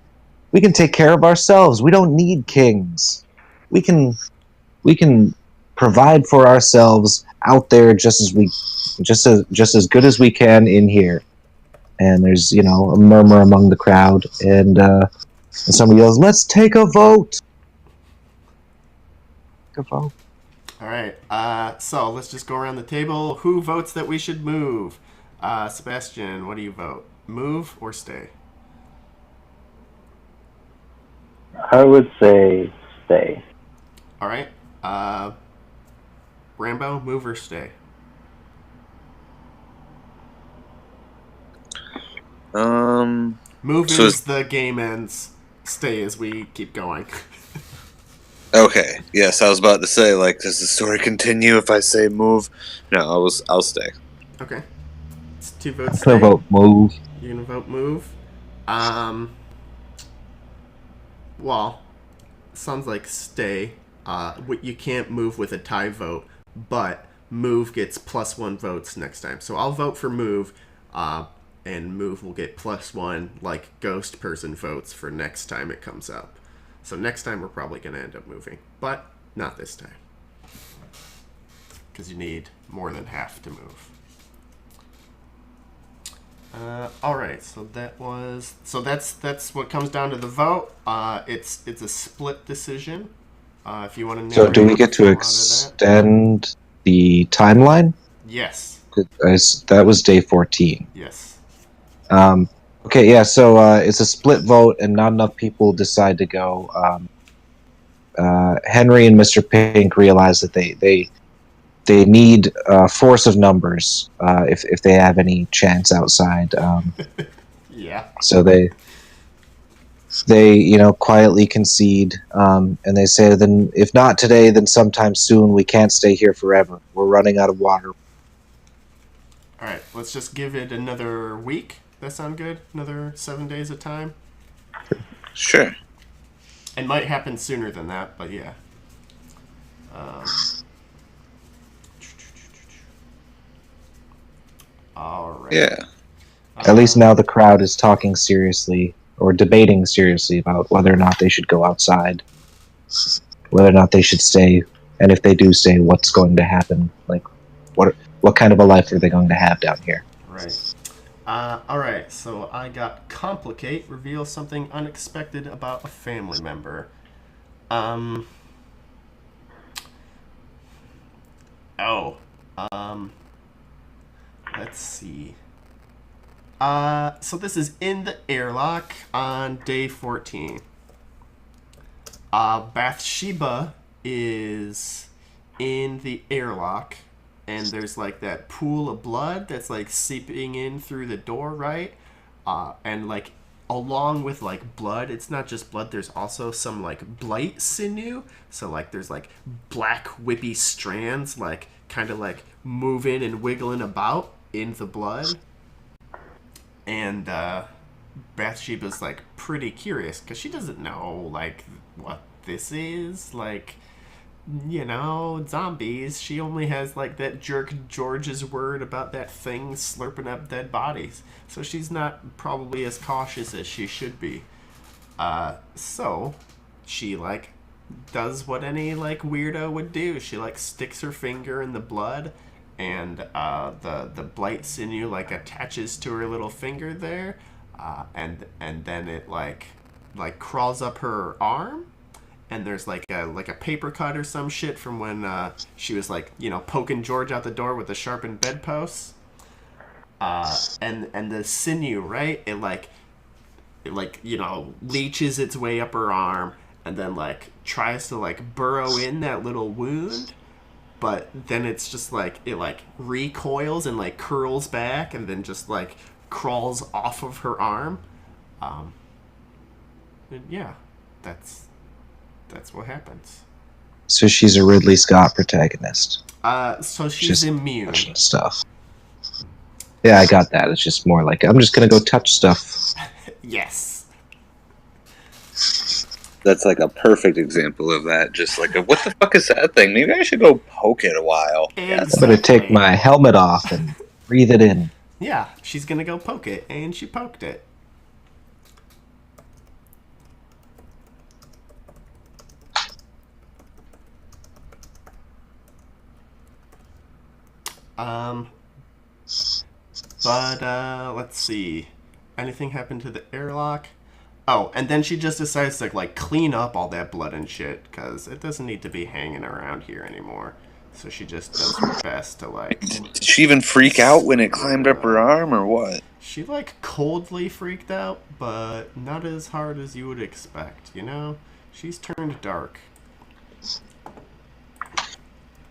We can take care of ourselves. We don't need kings. We can provide for ourselves out there just as good as we can in here. And there's a murmur among the crowd, and somebody yells, "Let's take a vote." Take a vote. All right. So let's just go around the table. Who votes that we should move? Sebastian, what do you vote? Move or stay? I would say stay. All right. Rambo, move or stay? Move So is the game ends. Stay as we keep going. Okay. Yes, I was about to say, like, does the story continue if I say move? No, I'll stay. Okay. It's 2 votes. I'm gonna vote move. You're gonna vote move. Well, sounds like stay. You can't move with a tie vote, but move gets +1 votes next time. So I'll vote for move, and move will get +1 like ghost person votes for next time it comes up. So next time we're probably gonna end up moving, but not this time, because you need more than half to move. All right, so that's what comes down to the vote. It's a split decision. If you want to know. So do we get to extend the timeline? Yes. That was day 14. Yes. Okay, yeah. So it's a split vote, and not enough people decide to go. Henry and Mr. Pink realize that they need force of numbers if they have any chance outside. Yeah. So they quietly concede, and they say, then if not today, then sometime soon. We can't stay here forever. We're running out of water. All right, let's just give it another week. That sound good? Another 7 days of time? Sure. It might happen sooner than that, but yeah. All right. Yeah. At least now the crowd is talking seriously, or debating seriously, about whether or not they should go outside, whether or not they should stay, and if they do stay, what's going to happen. Like, what kind of a life are they going to have down here? Right. All right, so I got complicate, reveal something unexpected about a family member. Let's see. So this is in the airlock on day 14. Bathsheba is in the airlock, and there's like that pool of blood that's like seeping in through the door, right? And like along with like blood, it's not just blood, there's also some like blight sinew. So like there's like black whippy strands like kind of like moving and wiggling about in the blood. And Bathsheba's like pretty curious because she doesn't know like what this is, like, you know, zombies. She only has like that jerk George's word about that thing slurping up dead bodies, so she's not probably as cautious as she should be. So she like does what any like weirdo would do. She like sticks her finger in the blood, and the blight sinew like attaches to her little finger there, and then it like crawls up her arm, and there's like a paper cut or some shit from when she was like, you know, poking George out the door with the sharpened bedposts, and the sinew, right, it like you know leeches its way up her arm and then like tries to like burrow in that little wound. But then it's just like it like recoils and like curls back and then just like crawls off of her arm. And yeah, that's what happens. So she's a Ridley Scott protagonist. So she's immune. Stuff. Yeah, I got that. It's just more like I'm just gonna go touch stuff. Yes. That's like a perfect example of that. Just like, what the fuck is that thing? Maybe I should go poke it a while. Exactly. I'm gonna take my helmet off and breathe it in. Yeah, she's gonna go poke it, and she poked it. Um, but let's see. Anything happened to the airlock? Oh, and then she just decides to like clean up all that blood and shit because it doesn't need to be hanging around here anymore. So she just does her best to like. Did she even freak out when it climbed up her arm, or what? She like coldly freaked out, but not as hard as you would expect. You know, she's turned dark.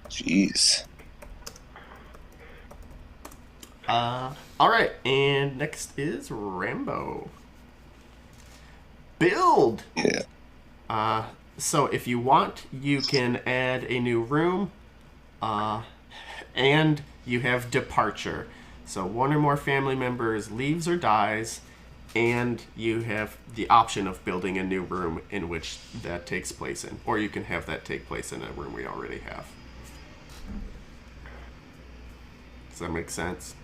Jeez. All right, and next is Rambo. Build. Yeah. So if you want, you can add a new room, and you have departure. So one or more family members leaves or dies, and you have the option of building a new room in which that takes place in, or you can have that take place in a room we already have. Does that make sense?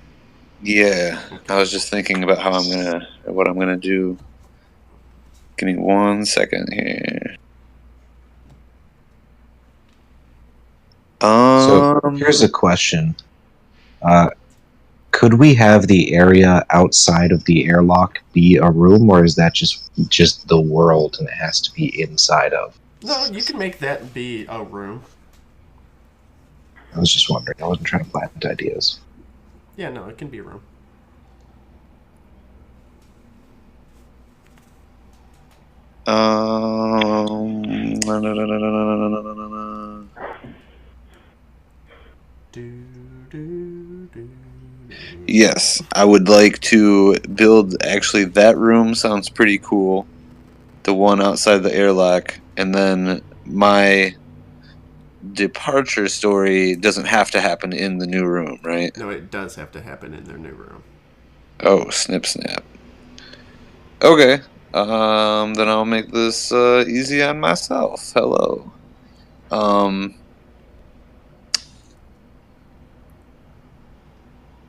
Yeah. Okay. I was just thinking about what I'm gonna do. Give me 1 second here. So here's a question. Could we have the area outside of the airlock be a room, or is that just the world and it has to be inside of? No, you can make that be a room. I was just wondering. I wasn't trying to plant ideas. Yeah, no, it can be a room. Yes, I would like to build. Actually, that room sounds pretty cool. The one outside the airlock, and then my departure story doesn't have to happen in the new room, right? No, it does have to happen in their new room. Oh, snip snap. Okay. Then I'll make this easy on myself. Hello.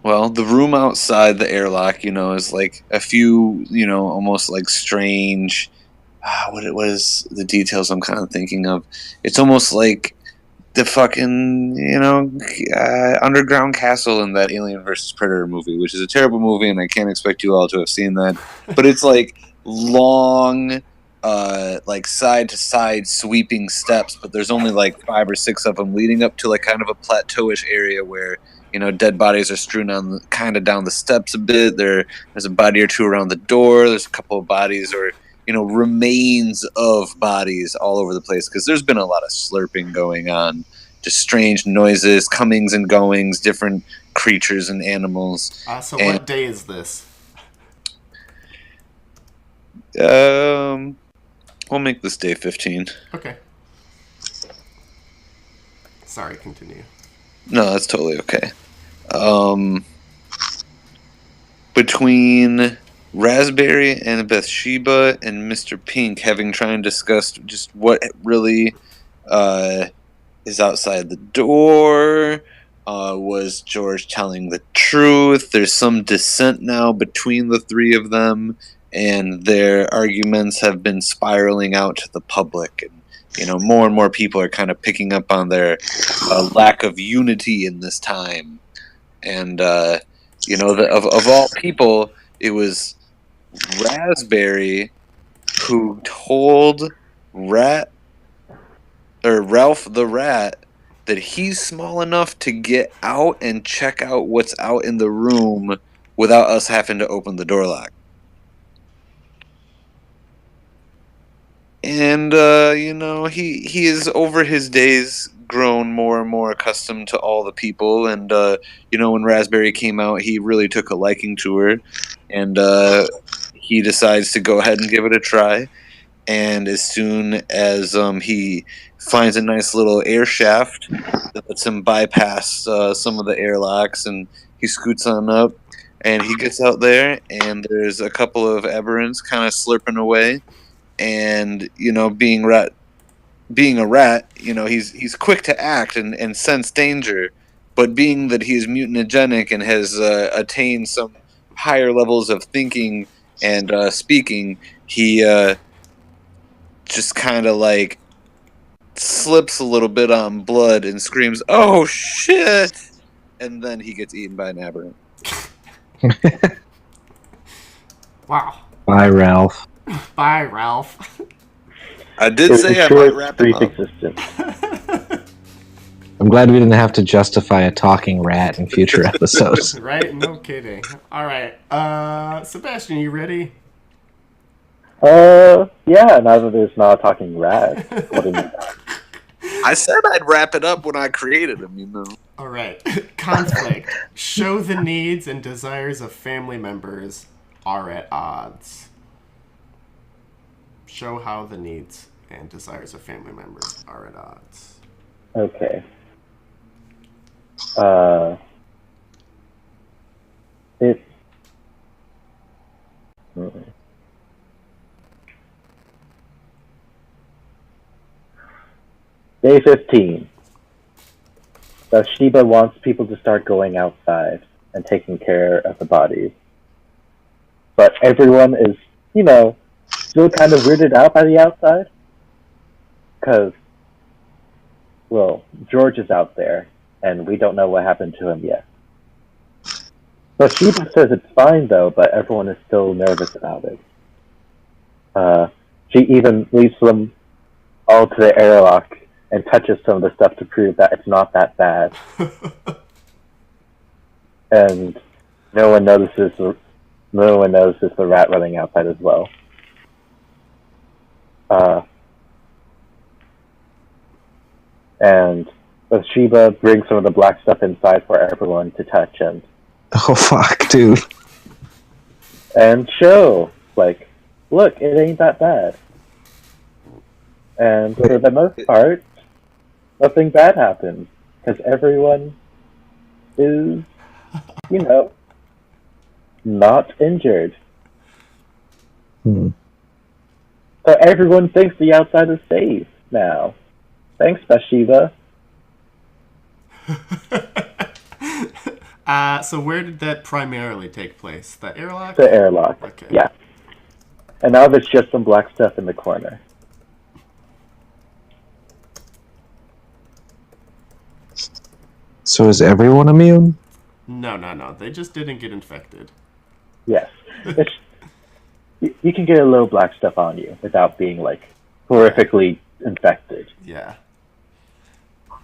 Well, the room outside the airlock, is like a few, almost like strange. What is the details I'm kind of thinking of? It's almost like the fucking, underground castle in that Alien vs. Predator movie, which is a terrible movie, and I can't expect you all to have seen that. But it's like long, like side to side sweeping steps, but there's only like 5 or 6 of them leading up to like kind of a plateauish area where dead bodies are strewn on kind of down the steps a bit. There's a body or two around the door. There's a couple of bodies or remains of bodies all over the place because there's been a lot of slurping going on. Just strange noises, comings and goings, different creatures and animals. What day is this? We'll make this day 15. Okay. Sorry, continue. No, that's totally okay. Between Raspberry and Bathsheba and Mr. Pink having tried and discussed just what really is outside the door, was George telling the truth? There's some dissent now between the three of them, and their arguments have been spiraling out to the public. And more and more people are kind of picking up on their lack of unity in this time. And of all people, it was Raspberry who told Ralph the Rat that he's small enough to get out and check out what's out in the room without us having to open the door lock. And he is over his days grown more and more accustomed to all the people. And when Raspberry came out, he really took a liking to her, and he decides to go ahead and give it a try. And as soon as he finds a nice little air shaft that lets him bypass some of the airlocks, and he scoots on up, and he gets out there, and there's a couple of aberrants kind of slurping away. And being a rat, he's quick to act and sense danger, but being that he is mutagenic and has attained some higher levels of thinking and speaking, he just kind of like slips a little bit on blood and screams, "Oh shit!" and then he gets eaten by an aberrant. Wow. Bye, Ralph. Bye, Ralph. I did It say I ensures might wrap him brief up. existence. I'm glad we didn't have to justify a talking rat in future episodes. Right? No kidding. All right. Sebastian, you ready? Yeah, now that there's not a talking rat. What do you mean? I said I'd wrap it up when I created him, you know. All right. Conflict. Show the needs and desires of family members are at odds. Show how the needs and desires of family members are at odds. Okay. It's... Day 15. Bathsheba wants people to start going outside and taking care of the bodies. But everyone is, still kind of weirded out by the outside. Because, well, George is out there, and we don't know what happened to him yet. Bathsheba says it's fine, though, but everyone is still nervous about it. She even leads them all to the airlock and touches some of the stuff to prove that it's not that bad. And no one notices the rat running outside as well. And Bathsheba brings some of the black stuff inside for everyone to touch Oh, fuck, dude. and show, look, it ain't that bad. And for the most part, nothing bad happens, because everyone is, not injured. Hmm. So everyone thinks the outside is safe now. Thanks, Bathsheba. So where did that primarily take place? The airlock? The airlock. Okay. Yeah. And now there's just some black stuff in the corner. So is everyone immune? No. They just didn't get infected. Yes. You can get a little black stuff on you without being, horrifically infected. Yeah.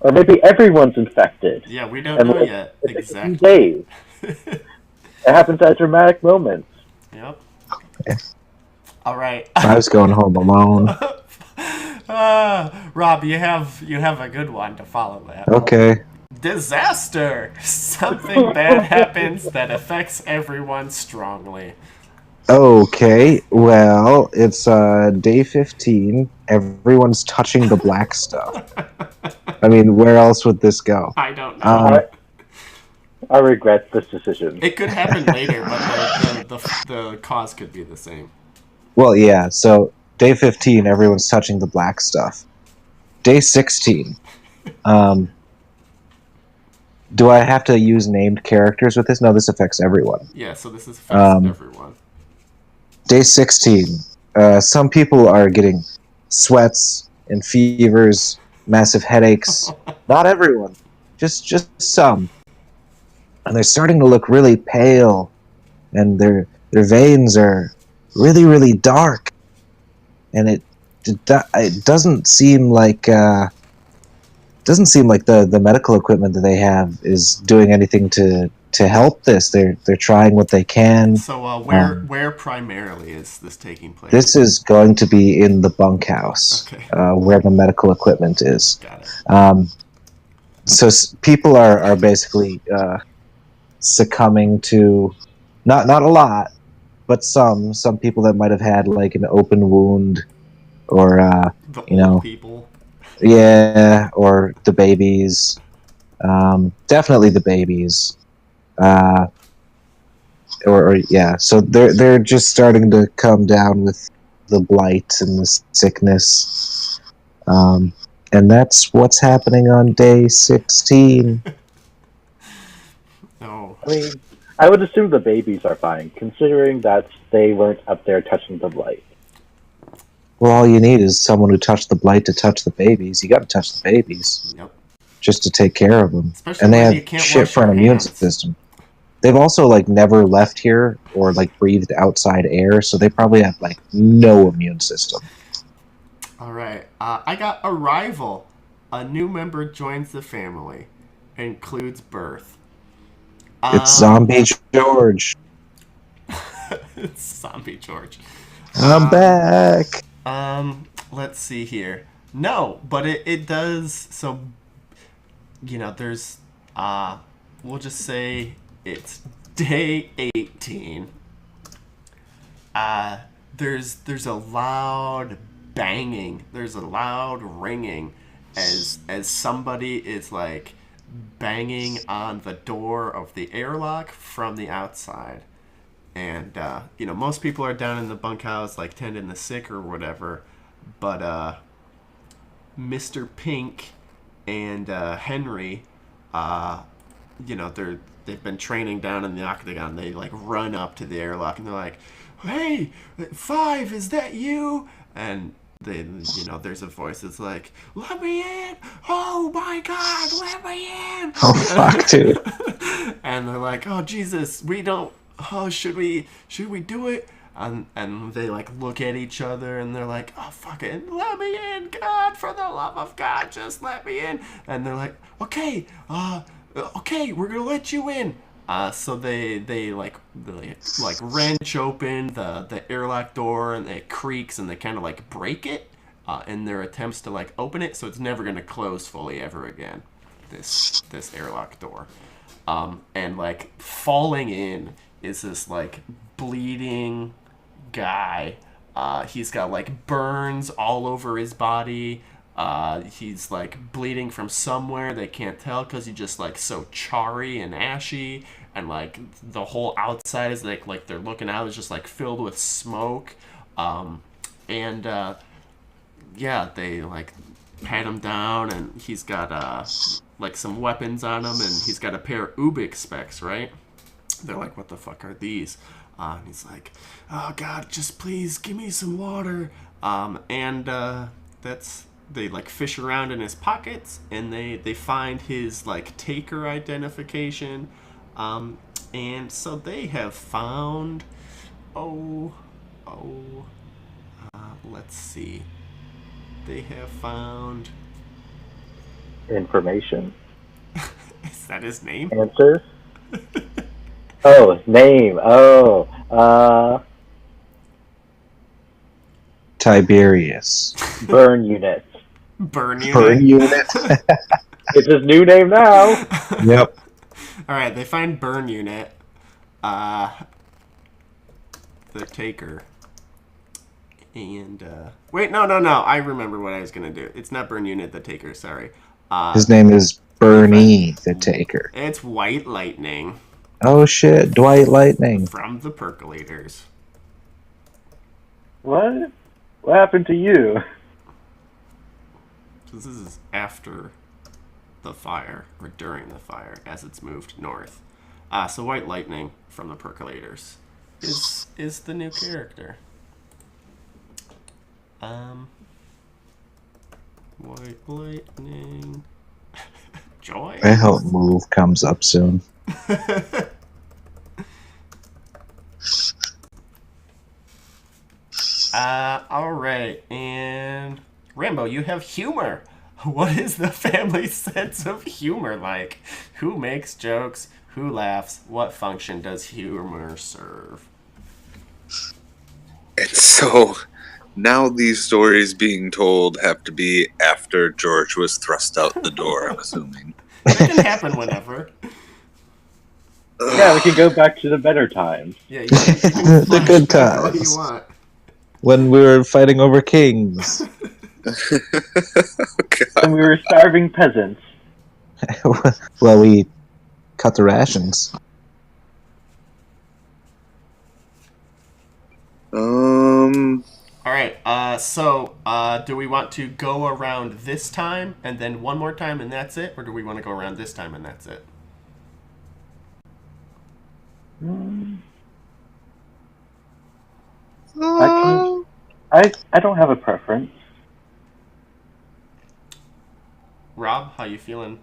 Or maybe everyone's infected. Yeah, we don't know yet. It's Exactly. days. It happens at dramatic moments. Yep. All right. I was going home alone. Rob, you have a good one to follow that. Okay. Disaster! Something bad happens that affects everyone strongly. Okay, well, it's day 15. Everyone's touching the black stuff. I mean, where else would this go? I don't know. I regret this decision. It could happen later, but the cause could be the same. Well, yeah, so day 15, everyone's touching the black stuff. Day 16, do I have to use named characters with this? No, this affects everyone. Yeah, so this is affecting everyone. Day 16, some people are getting sweats and fevers, massive headaches. Not everyone, just some. And they're starting to look really pale, and their veins are really, really dark. And it doesn't seem like the medical equipment that they have is doing anything to help this. They're trying what they can. So where primarily is this taking place? This is going to be in the bunkhouse, Okay. Where the medical equipment is. Got it. So people are basically succumbing to not a lot, but some people that might have had an open wound, or The old people. yeah, or the babies. Definitely the babies. So they're just starting to come down with the blight and the sickness, and that's what's happening on day 16. No. I mean, I would assume the babies are fine, considering that they weren't up there touching the blight. Well, all you need is someone who touched the blight to touch the babies. You got to touch the babies. Yep. just to take care of them. Especially And they when you have can't shit wash for an your immune hands. system. They've also like never left here or like breathed outside air, so they probably have like no immune system. All right. I got arrival. A new member joins the family. Includes birth. It's Zombie George. It's Zombie George. I'm back. Let's see here. No, but it does. So, there's, we'll just say it's day 18. Uh, there's a loud banging. There's a loud ringing as somebody is like banging on the door of the airlock from the outside. And most people are down in the bunkhouse like tending the sick or whatever, but Mr. Pink and Henry, they've been training down in the octagon. They like run up to the airlock and they're like, "Hey, Five, is that you?" And then there's a voice that's like, "Let me in! Oh my God, let me in!" Oh fuck, dude. And they're like, "Oh Jesus, we don't. Oh, should we do it?" And they like look at each other and they're like, "Oh fucking let me in, God, for the love of God, just let me in." And they're like, "Okay, okay, we're gonna let you in." So they like wrench open the airlock door and it creaks and they kind of like break it in their attempts to like open it, so it's never gonna close fully ever again. This airlock door, and like falling in is this like bleeding guy. He's got like burns all over his body. He's like bleeding from somewhere they can't tell because he's just like so charry and ashy, and like the whole outside is like they're looking out is just like filled with smoke. And yeah, they like pat him down, and he's got like some weapons on him, and he's got a pair of Ubik specs, right? They're like, "What the fuck are these?" And he's like, "Oh God, just please give me some water." And that's they like fish around in his pockets, and they find his like taker identification, and so they have found let's see, they have found Information. is that his name? Answers? Oh, name. Oh, Tiberius. burn unit. Burn unit. Burn unit. It's his new name now. Yep. All right, they find burn unit, the taker, and wait, no, I remember what I was gonna do. It's not burn unit, the taker. Sorry. His name is Bernie the Taker. It's White Lightning Oh shit, Dwight Lightning. from the Percolators. What? What happened to you? This is after the fire, or during the fire, as it's moved north. So White Lightning from the Percolators is the new character. White Lightning. Joy. I hope Move comes up soon. All right, and Rambo, you have humor. What is the family's sense of humor like? Who makes jokes? Who laughs? What function does humor serve? And so now these stories being told have to be after George was thrust out the door, I'm assuming. It can happen whenever. Yeah, we can go back to the better times. Yeah, you can The good flashback all you times. want. When we were fighting over kings. When we were starving peasants. Well, we cut the rations. All right. So, do we want to go around this time and then one more time and that's it, or do we want to go around this time and that's it? I don't have a preference. Rob, how you feeling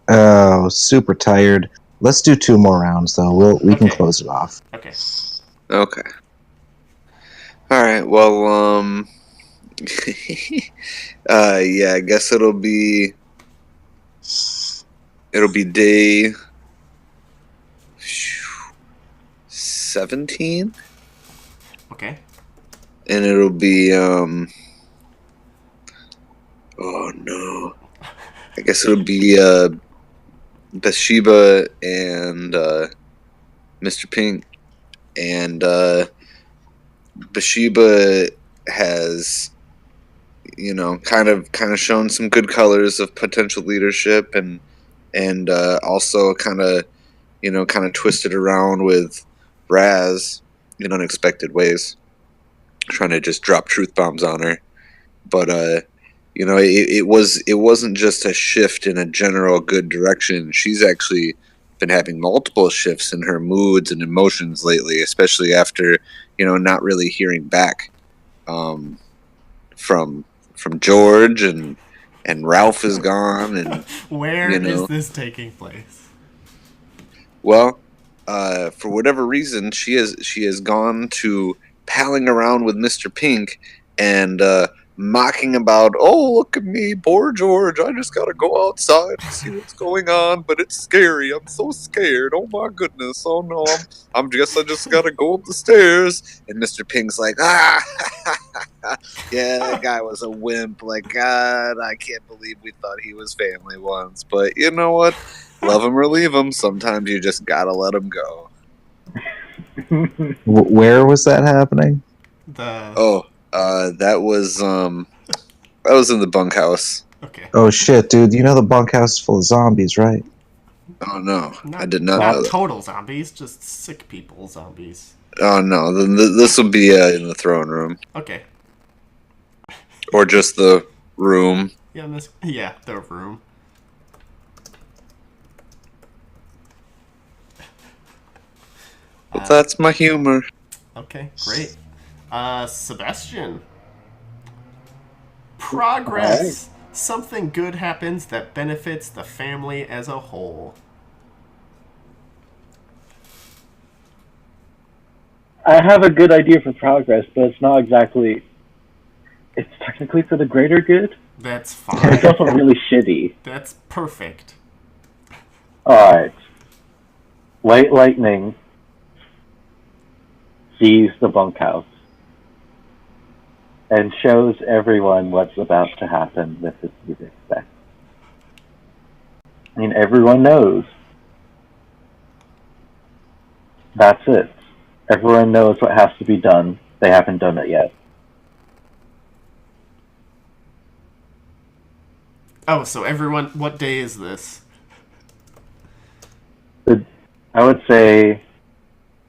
Oh, super tired. Let's do 2 more rounds though. We can Okay. close it off. Okay. Okay. All right. Well, yeah. I guess it'll be day 17, Okay. and it'll be Oh no! I guess it'll be Bathsheba and Mr. Pink, and Bathsheba has kind of shown some good colors of potential leadership, and also kind of twisted around with Raz in unexpected ways, trying to just drop truth bombs on her. But it wasn't just a shift in a general good direction. She's actually been having multiple shifts in her moods and emotions lately, especially after not really hearing back from George, and Ralph is gone, and Where is this taking place? well, for whatever reason, she has gone to palling around with Mr. Pink and mocking about, oh, look at me, poor George. I just gotta go outside and see what's going on, but it's scary. I'm so scared. Oh my goodness. Oh no, I just gotta go up the stairs. And Mr. Pink's like, yeah, that guy was a wimp. Like, God, I can't believe we thought he was family once. But you know what? Love him or leave him. Sometimes you just gotta let him go. Where was that happening? That was in the bunkhouse. Okay. Oh shit, dude! You know the bunkhouse is full of zombies, right? Oh no, I did not know that. Total zombies, just sick people zombies. Oh no, then this will be in the throne room. Okay. Or just the room. Yeah, the room. But that's my humor. Okay, great. Sebastian. Progress. Right. Something good happens that benefits the family as a whole. I have a good idea for progress, but it's not exactly. It's technically for the greater good. That's fine. It's also really shitty. That's perfect. Alright. White Lightning sees the bunkhouse and shows everyone what's about to happen with this music effect. I mean, everyone knows. That's it. Everyone knows what has to be done. They haven't done it yet. Oh, so everyone, what day is this? I would say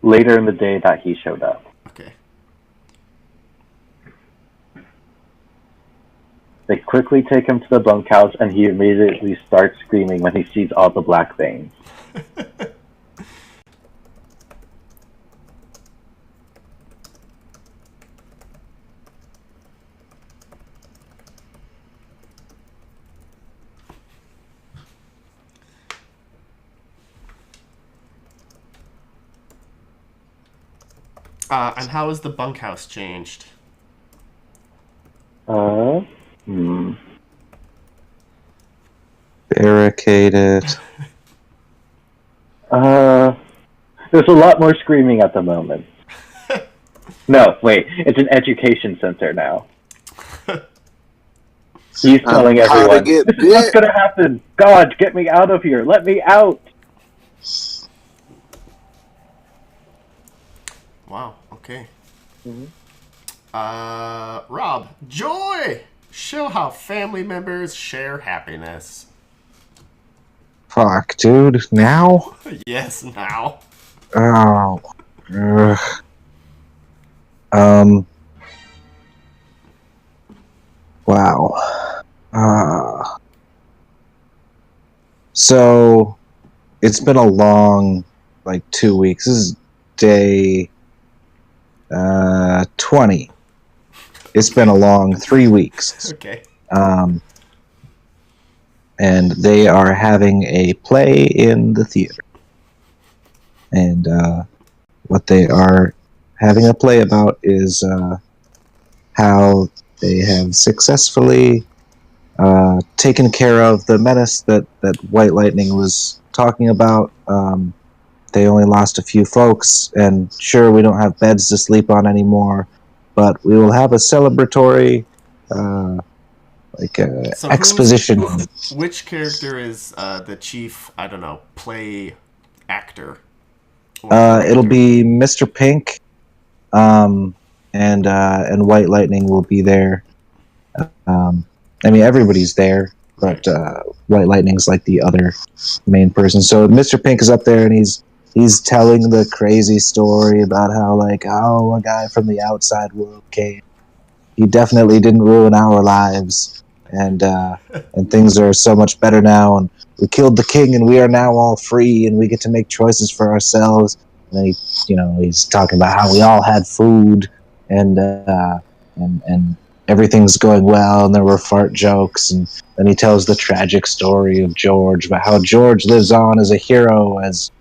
later in the day that he showed up. Okay. They quickly take him to the bunkhouse, and he immediately starts screaming when he sees all the black veins. And how is the bunkhouse changed? Barricaded. There's a lot more screaming at the moment. No, wait, it's an education center now. He's telling everyone, this is what's gonna happen! God, get me out of here! Let me out! Wow, okay. Rob, joy! Show how family members share happiness. Fuck, dude. Now? Yes, now. Oh. Ugh. Wow. So, it's been a long, 2 weeks. This is day 20. It's been a long 3 weeks. Okay. and they are having a play in the theater. And what they are having a play about is how they have successfully taken care of the menace that White Lightning was talking about. They only lost a few folks, and sure, we don't have beds to sleep on anymore, but we will have a celebratory So exposition. which character is the chief? I don't know. Play actor. It'll be Mr. Pink, and White Lightning will be there. I mean, everybody's there, but White Lightning's like the other main person. So Mr. Pink is up there, and he's telling the crazy story about how, like, a guy from the outside world came. He definitely didn't ruin our lives, and things are so much better now. And we killed the king, and we are now all free, and we get to make choices for ourselves. And then he's talking about how we all had food, and everything's going well, and there were fart jokes, and then he tells the tragic story of George, about how George lives on as a hero, as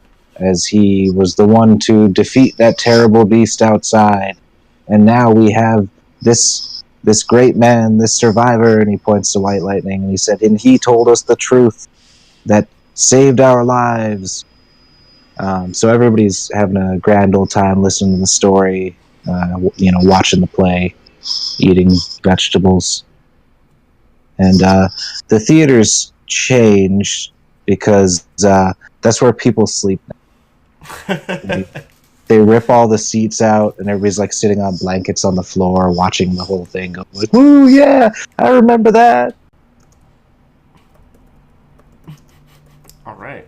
he was the one to defeat that terrible beast outside, and now we have this great man, this survivor, and he points to White Lightning, and he said, and he told us the truth that saved our lives. So everybody's having a grand old time listening to the story, watching the play, eating vegetables. And the theater's changed because that's where people sleep now. They rip all the seats out, and everybody's like sitting on blankets on the floor watching the whole thing, going like, woo, yeah, I remember that. All right.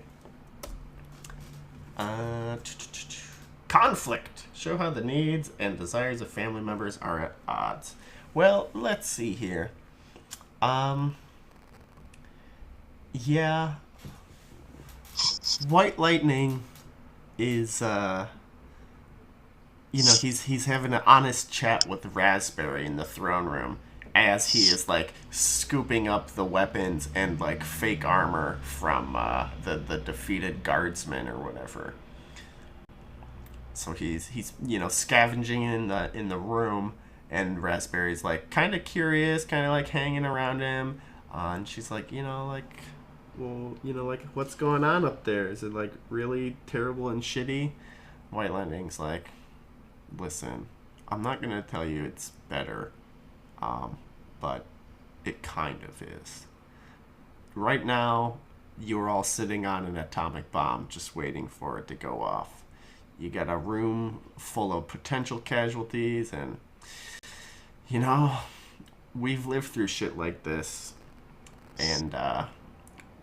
Conflict. Show how the needs and desires of family members are at odds. Well, let's see here. Yeah. White Lightning is, he's having an honest chat with Raspberry in the throne room as he is, like, scooping up the weapons and, like, fake armor from the defeated guardsmen or whatever. So he's scavenging in the room, and Raspberry's like kind of curious, kind of like hanging around him, and she's like, what's going on up there? Is it like really terrible and shitty? White Lightning's like, listen, I'm not gonna tell you it's better, but it kind of is. Right now, you're all sitting on an atomic bomb, just waiting for it to go off. You got a room full of potential casualties, and, we've lived through shit like this. And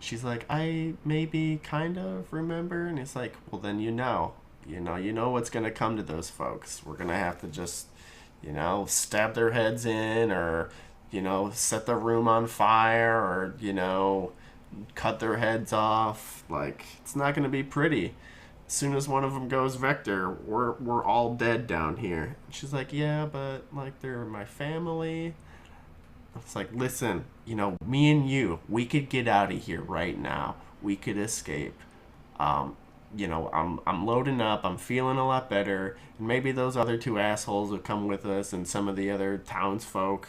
she's like, I maybe kind of remember. And it's like, well, then you know what's going to come to those folks. We're going to have to just, stab their heads in, or, set the room on fire, or, cut their heads off. Like, it's not going to be pretty. As soon as one of them goes Vector, we're all dead down here. And she's like, yeah, but, like, they're my family. It's like, listen, me and you, we could get out of here right now. We could escape. I'm loading up. I'm feeling a lot better. And maybe those other two assholes will come with us, and some of the other townsfolk.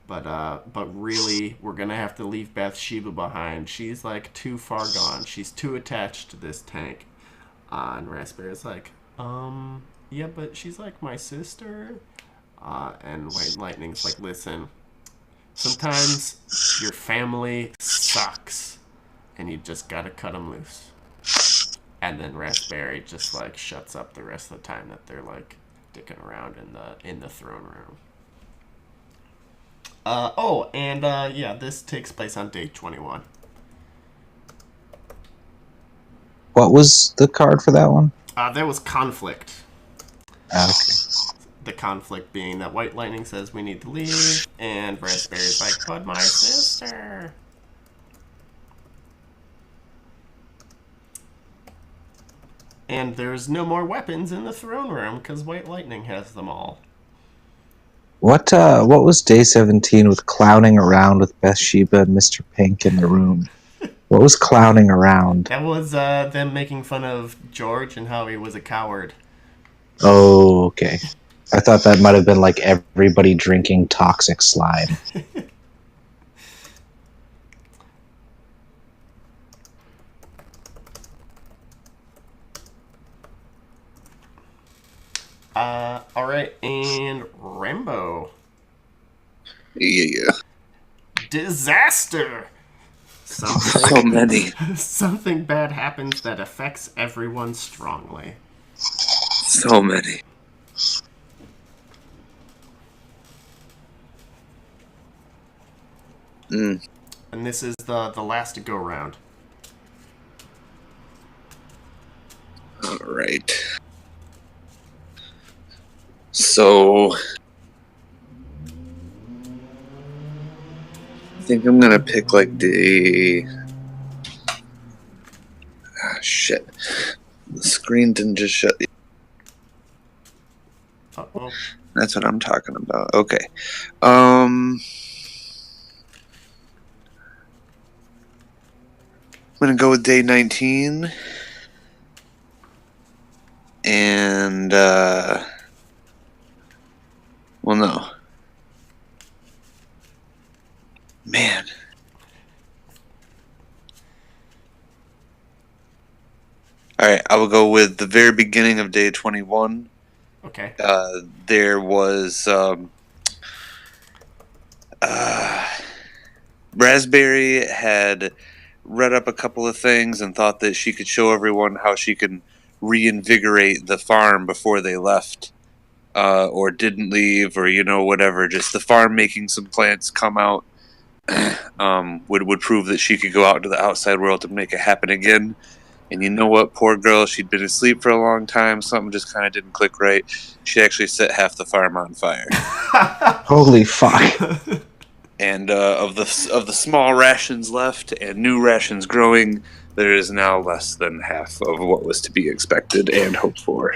But really, we're going to have to leave Bathsheba behind. She's, like, too far gone. She's too attached to this tank. And Raspberry's like, yeah, but she's like my sister. And White Lightning's like, listen, sometimes your family sucks, and you just gotta cut them loose. And then Raspberry just, like, shuts up the rest of the time that they're, like, dicking around in the throne room. This takes place on day 21. What was the card for that one? That was conflict. Okay. The conflict being that White Lightning says we need to leave, and Raspberry's like, but my sister. And there's no more weapons in the throne room because White Lightning has them all. What was day 17 with clowning around with Bathsheba and Mr. Pink in the room? What was clowning around? That was them making fun of George and how he was a coward. Oh, okay. I thought that might have been like everybody drinking toxic slime. All right, and Rambo. Yeah. Disaster. So Something, many. something bad happens that affects everyone strongly. So many. And this is the last go round. All right. So I think I'm gonna pick like the shit. The screen didn't just shut. Uh-oh. That's what I'm talking about. Okay. I'm gonna go with day 19. And well, no. Man. All right, I will go with the very beginning of day 21. Okay. There was Raspberry had read up a couple of things and thought that she could show everyone how she can reinvigorate the farm before they left, or didn't leave, or whatever. Just the farm making some plants come out would prove that she could go out into the outside world to make it happen again. And you know what? Poor girl, she'd been asleep for a long time. Something just kind of didn't click right. She actually set half the farm on fire. Holy fuck. And of the small rations left and new rations growing, there is now less than half of what was to be expected and hoped for.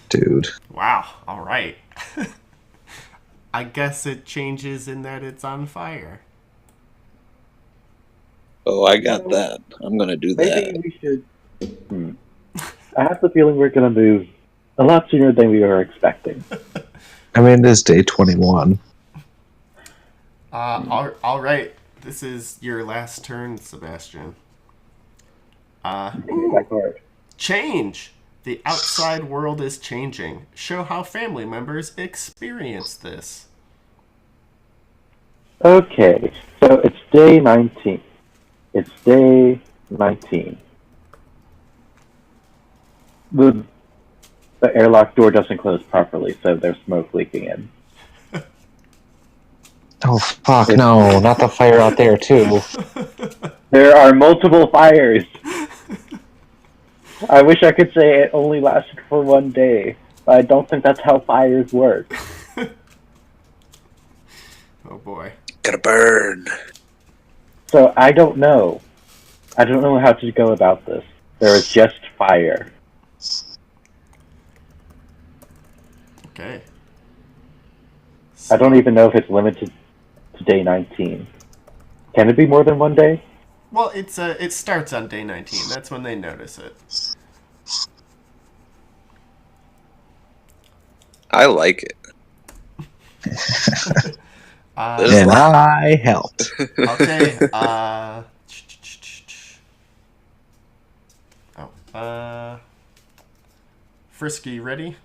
Dude. Wow. All right. I guess it changes in that it's on fire. Oh, I got that. I'm going to do Maybe that. we should. I have the feeling we're going to move a lot sooner than we were expecting. I mean, it is day 21. All right. This is your last turn, Sebastian. Back forward. Change. The outside world is changing. Show how family members experience this. Okay, so it's day 19. It's day 19. The airlock door doesn't close properly, so there's smoke leaking in. Oh, fuck, no. Not the fire out there, too. There are multiple fires! I wish I could say it only lasted for one day, but I don't think that's how fires work. Oh boy. Gotta burn. So I don't know. I don't know how to go about this. There is just fire. Okay. I don't even know if it's limited to day 19. Can it be more than one day? Well, it starts on day 19. That's when they notice it. I like it. And I helped. Okay. Frisky, ready?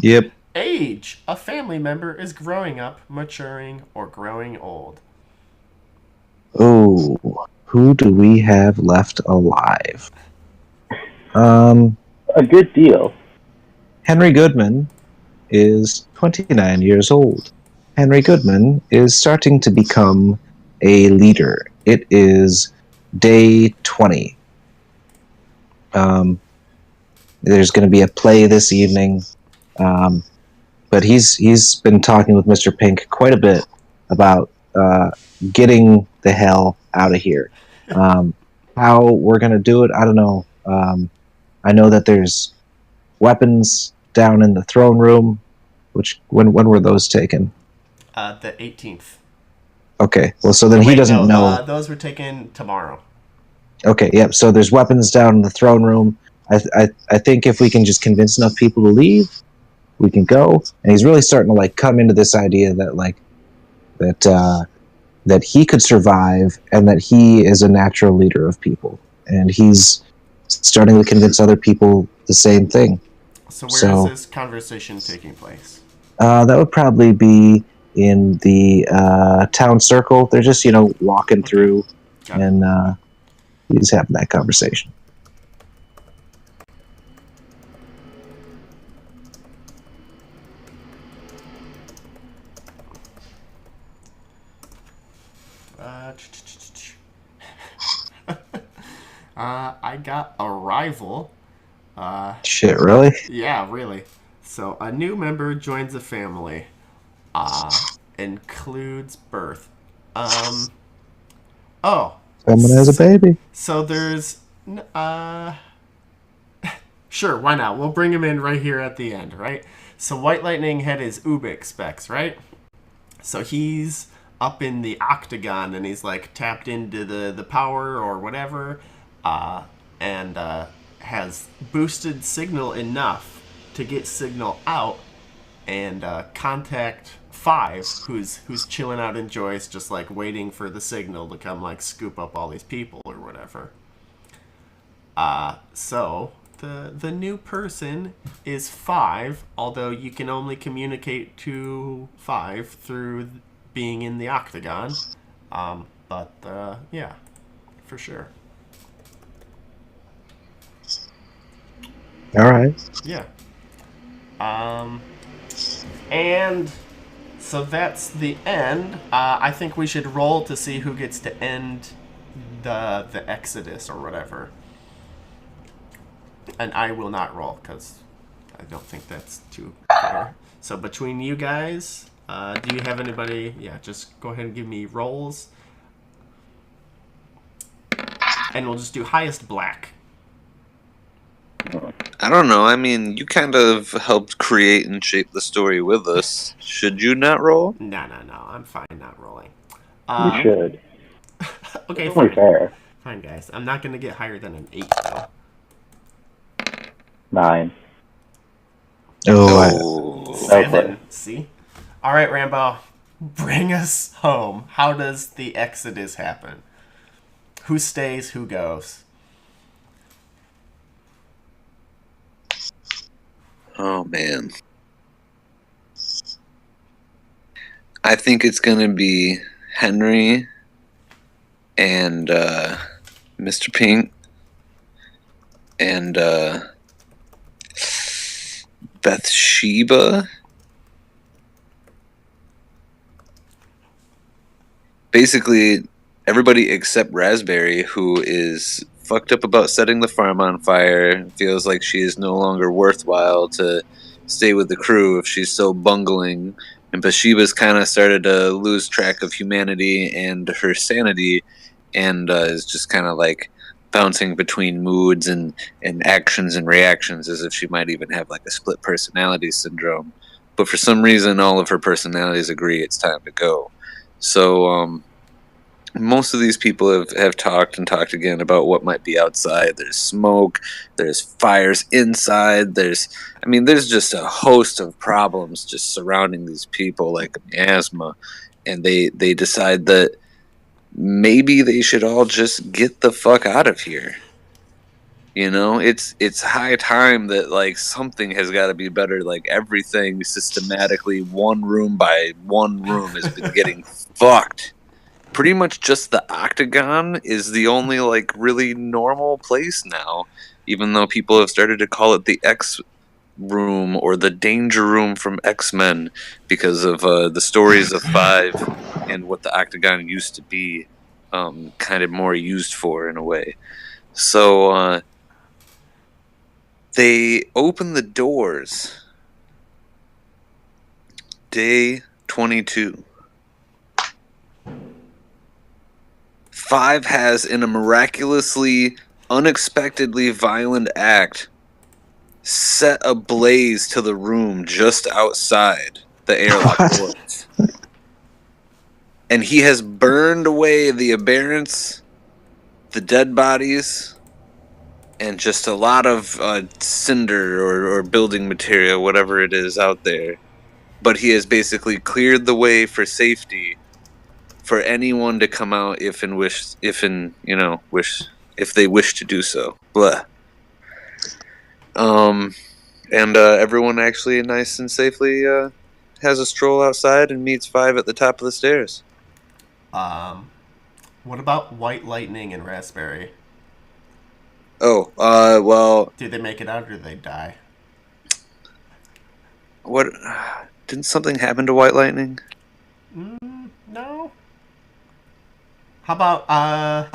Yep. Age. A family member is growing up, maturing, or growing old. Oh, who do we have left alive? A good deal. Henry Goodman is 29 years old. Henry Goodman is starting to become a leader. It is day 20. There's going to be a play this evening, but he's been talking with Mr. Pink quite a bit about getting the hell out of here. How we're going to do it, I don't know. I know that there's weapons down in the throne room, which when were those taken? The 18th. Okay. Well, so then he Wait, doesn't no, know. those were taken tomorrow. Okay. Yep. So there's weapons down in the throne room. I think if we can just convince enough people to leave, we can go. And he's really starting to like come into this idea that that he could survive and that he is a natural leader of people, and he's starting to convince other people the same thing. So where is So this conversation taking place? that would probably be in the town circle. They're just walking through, Got it. and he's having that conversation. I got arrival. Shit, really? Yeah, really. So a new member joins the family. Includes birth. Oh. Someone has a baby. So there's sure, why not? We'll bring him in right here at the end, right? So White Lightning had his Ubik specs, right? So he's up in the octagon and he's like tapped into the power or whatever, and has boosted signal enough to get signal out and contact Five, who's chilling out in Joyce, just like waiting for the signal to come like scoop up all these people or whatever. So the new person is Five, although you can only communicate to Five through being in the octagon. But yeah, for sure. All right. Yeah. And so that's the end. I think we should roll to see who gets to end the Exodus or whatever. And I will not roll because I don't think that's too fair. So between you guys, do you have anybody? Yeah, just go ahead and give me rolls. And we'll just do highest black. I don't know. I mean, you kind of helped create and shape the story with us. Should you not roll? No. I'm fine not rolling. You should. Okay, It's only fine. fair. Fine, guys. I'm not going to get higher than an 8, though. 9. Oh. 7. See? All right, Rambo. Bring us home. How does the Exodus happen? Who stays? Who goes? Oh, man. I think it's going to be Henry and Mr. Pink and Bathsheba. Basically, everybody except Raspberry, who is fucked up about setting the farm on fire, feels like she is no longer worthwhile to stay with the crew if she's so bungling. And Bathsheba's kind of started to lose track of humanity and her sanity, and is just kind of like bouncing between moods and actions and reactions as if she might even have like a split personality syndrome. But for some reason, all of her personalities agree it's time to go. So most of these people have talked and talked again about what might be outside. There's smoke, there's fires inside, there's just a host of problems just surrounding these people like asthma. And they decide that maybe they should all just get the fuck out of here. You know, it's high time that like something has got to be better. Like everything systematically, one room by one room, has been getting fucked. Pretty much just the octagon is the only like really normal place now, even though people have started to call it the X room or the danger room from X-Men because of the stories of Five and what the octagon used to be kind of more used for in a way. So they open the doors. Day 22. Five has, in a miraculously, unexpectedly violent act, set ablaze to the room just outside the airlock doors. and he has burned away the aberrants, the dead bodies, and just a lot of cinder or building material, whatever it is out there. But he has basically cleared the way for safety for anyone to come out if they wish to do so. Blah. And everyone actually nice and safely has a stroll outside and meets Five at the top of the stairs. What about White Lightning and Raspberry? Oh, well, Did they make it out or did they die? what? Didn't something happen to White Lightning? No. How about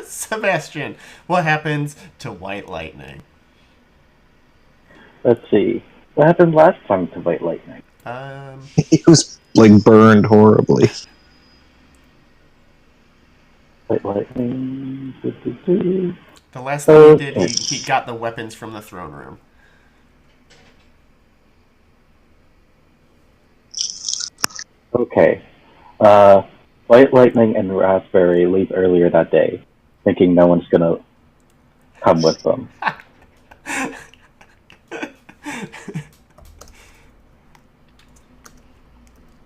Sebastian? What happens to White Lightning? Let's see. What happened last time to White Lightning? He was like burned horribly. White Lightning. The last thing he did, he got the weapons from the throne room. Okay. White Lightning and Raspberry leave earlier that day, thinking no one's gonna come with them.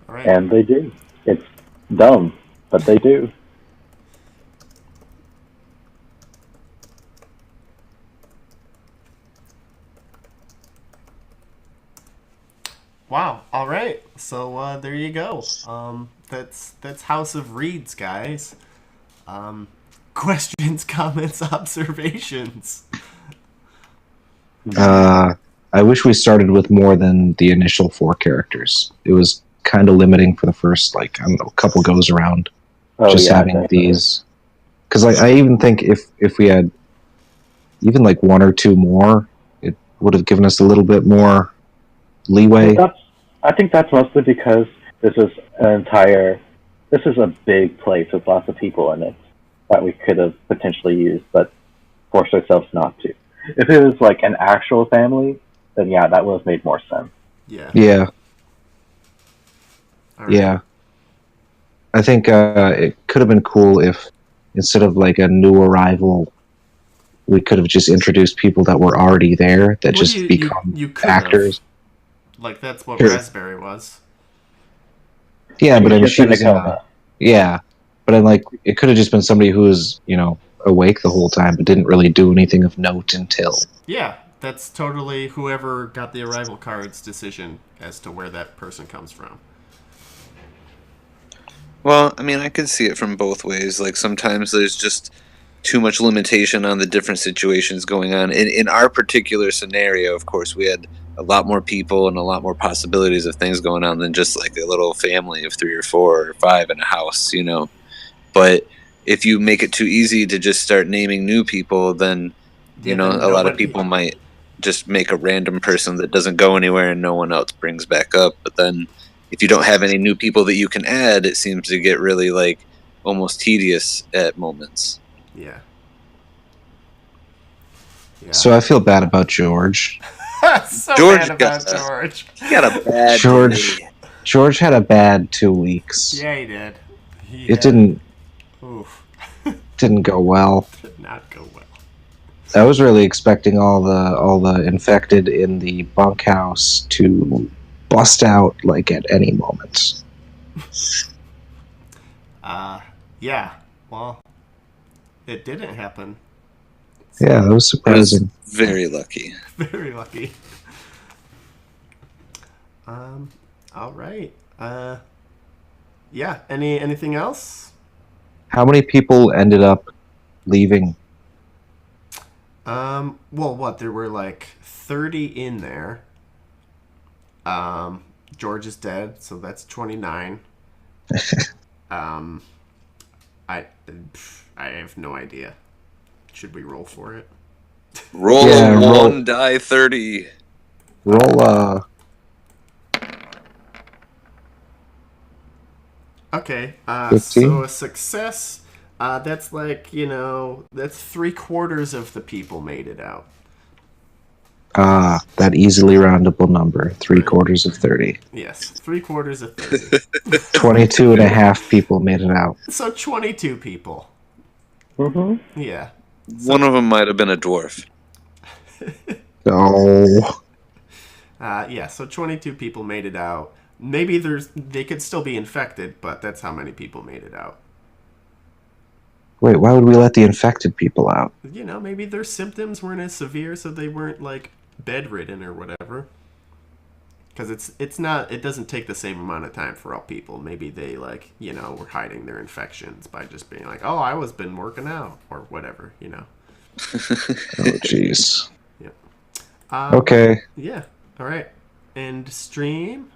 All right. And they do. It's dumb, but they do. Wow. All right. So there you go. That's House of Reeds, guys. Questions, comments, observations. I wish we started with more than the initial 4 characters. It was kind of limiting for the first, like, I don't know, couple goes around. Having definitely. these. Because I even think if we had even like 1 or 2 more, it would have given us a little bit more leeway. I think that's mostly because this is a big place with lots of people in it that we could have potentially used, but forced ourselves not to. If it was like an actual family, then yeah, that would have made more sense. Yeah. Yeah. All right. Yeah. I think it could have been cool if instead of like a new arrival, we could have just introduced people that were already there that just become you could actors. have. Like that's what Sure. Raspberry was. Yeah, but I mean, Just she in a was in coma. yeah, but I'm like, it could have just been somebody who was, awake the whole time, but didn't really do anything of note until. Yeah, that's totally whoever got the arrival card's decision as to where that person comes from. Well, I mean, I could see it from both ways. Like, sometimes there's just too much limitation on the different situations going on. In our particular scenario, of course, we had a lot more people and a lot more possibilities of things going on than just like a little family of 3 or 4 or 5 in a house, But if you make it too easy to just start naming new people, then, Yeah, a lot of people might just make a random person that doesn't go anywhere and no one else brings back up. But then if you don't have any new people that you can add, it seems to get really like almost tedious at moments. Yeah. So I feel bad about George. So George bad about George. He got a bad George. day. George had a bad 2 weeks. Yeah, he did. It didn't Oof. go well. Did not go well. I was really expecting all the infected in the bunkhouse to bust out like at any moment. Yeah. Well, it didn't happen. Yeah, that was surprising. Very lucky. Very lucky. All right. Yeah. Anything else? How many people ended up leaving? Well, what? There were like 30 in there. George is dead, so that's 29. I have no idea. Should we roll for it? Roll Yeah, roll. 1 die 30. Roll Okay. 15? So a success. That's like that's 3/4 of the people made it out. That easily roundable number, 3/4 of 30. Yes, 3/4 of 30. 22 and a half people made it out. So 22 people. Mm-hmm. Yeah. One of them might have been a dwarf. Oh. Yeah, so 22 people made it out. Maybe they could still be infected, but that's how many people made it out. Wait, why would we let the infected people out? You know, maybe their symptoms weren't as severe, so they weren't like bedridden or whatever. Because it doesn't take the same amount of time for all people. Maybe they like, you know, were hiding their infections by just being like, oh, I was been working out or whatever, you know. Oh, jeez. Yeah. Okay. Yeah. All right. And stream.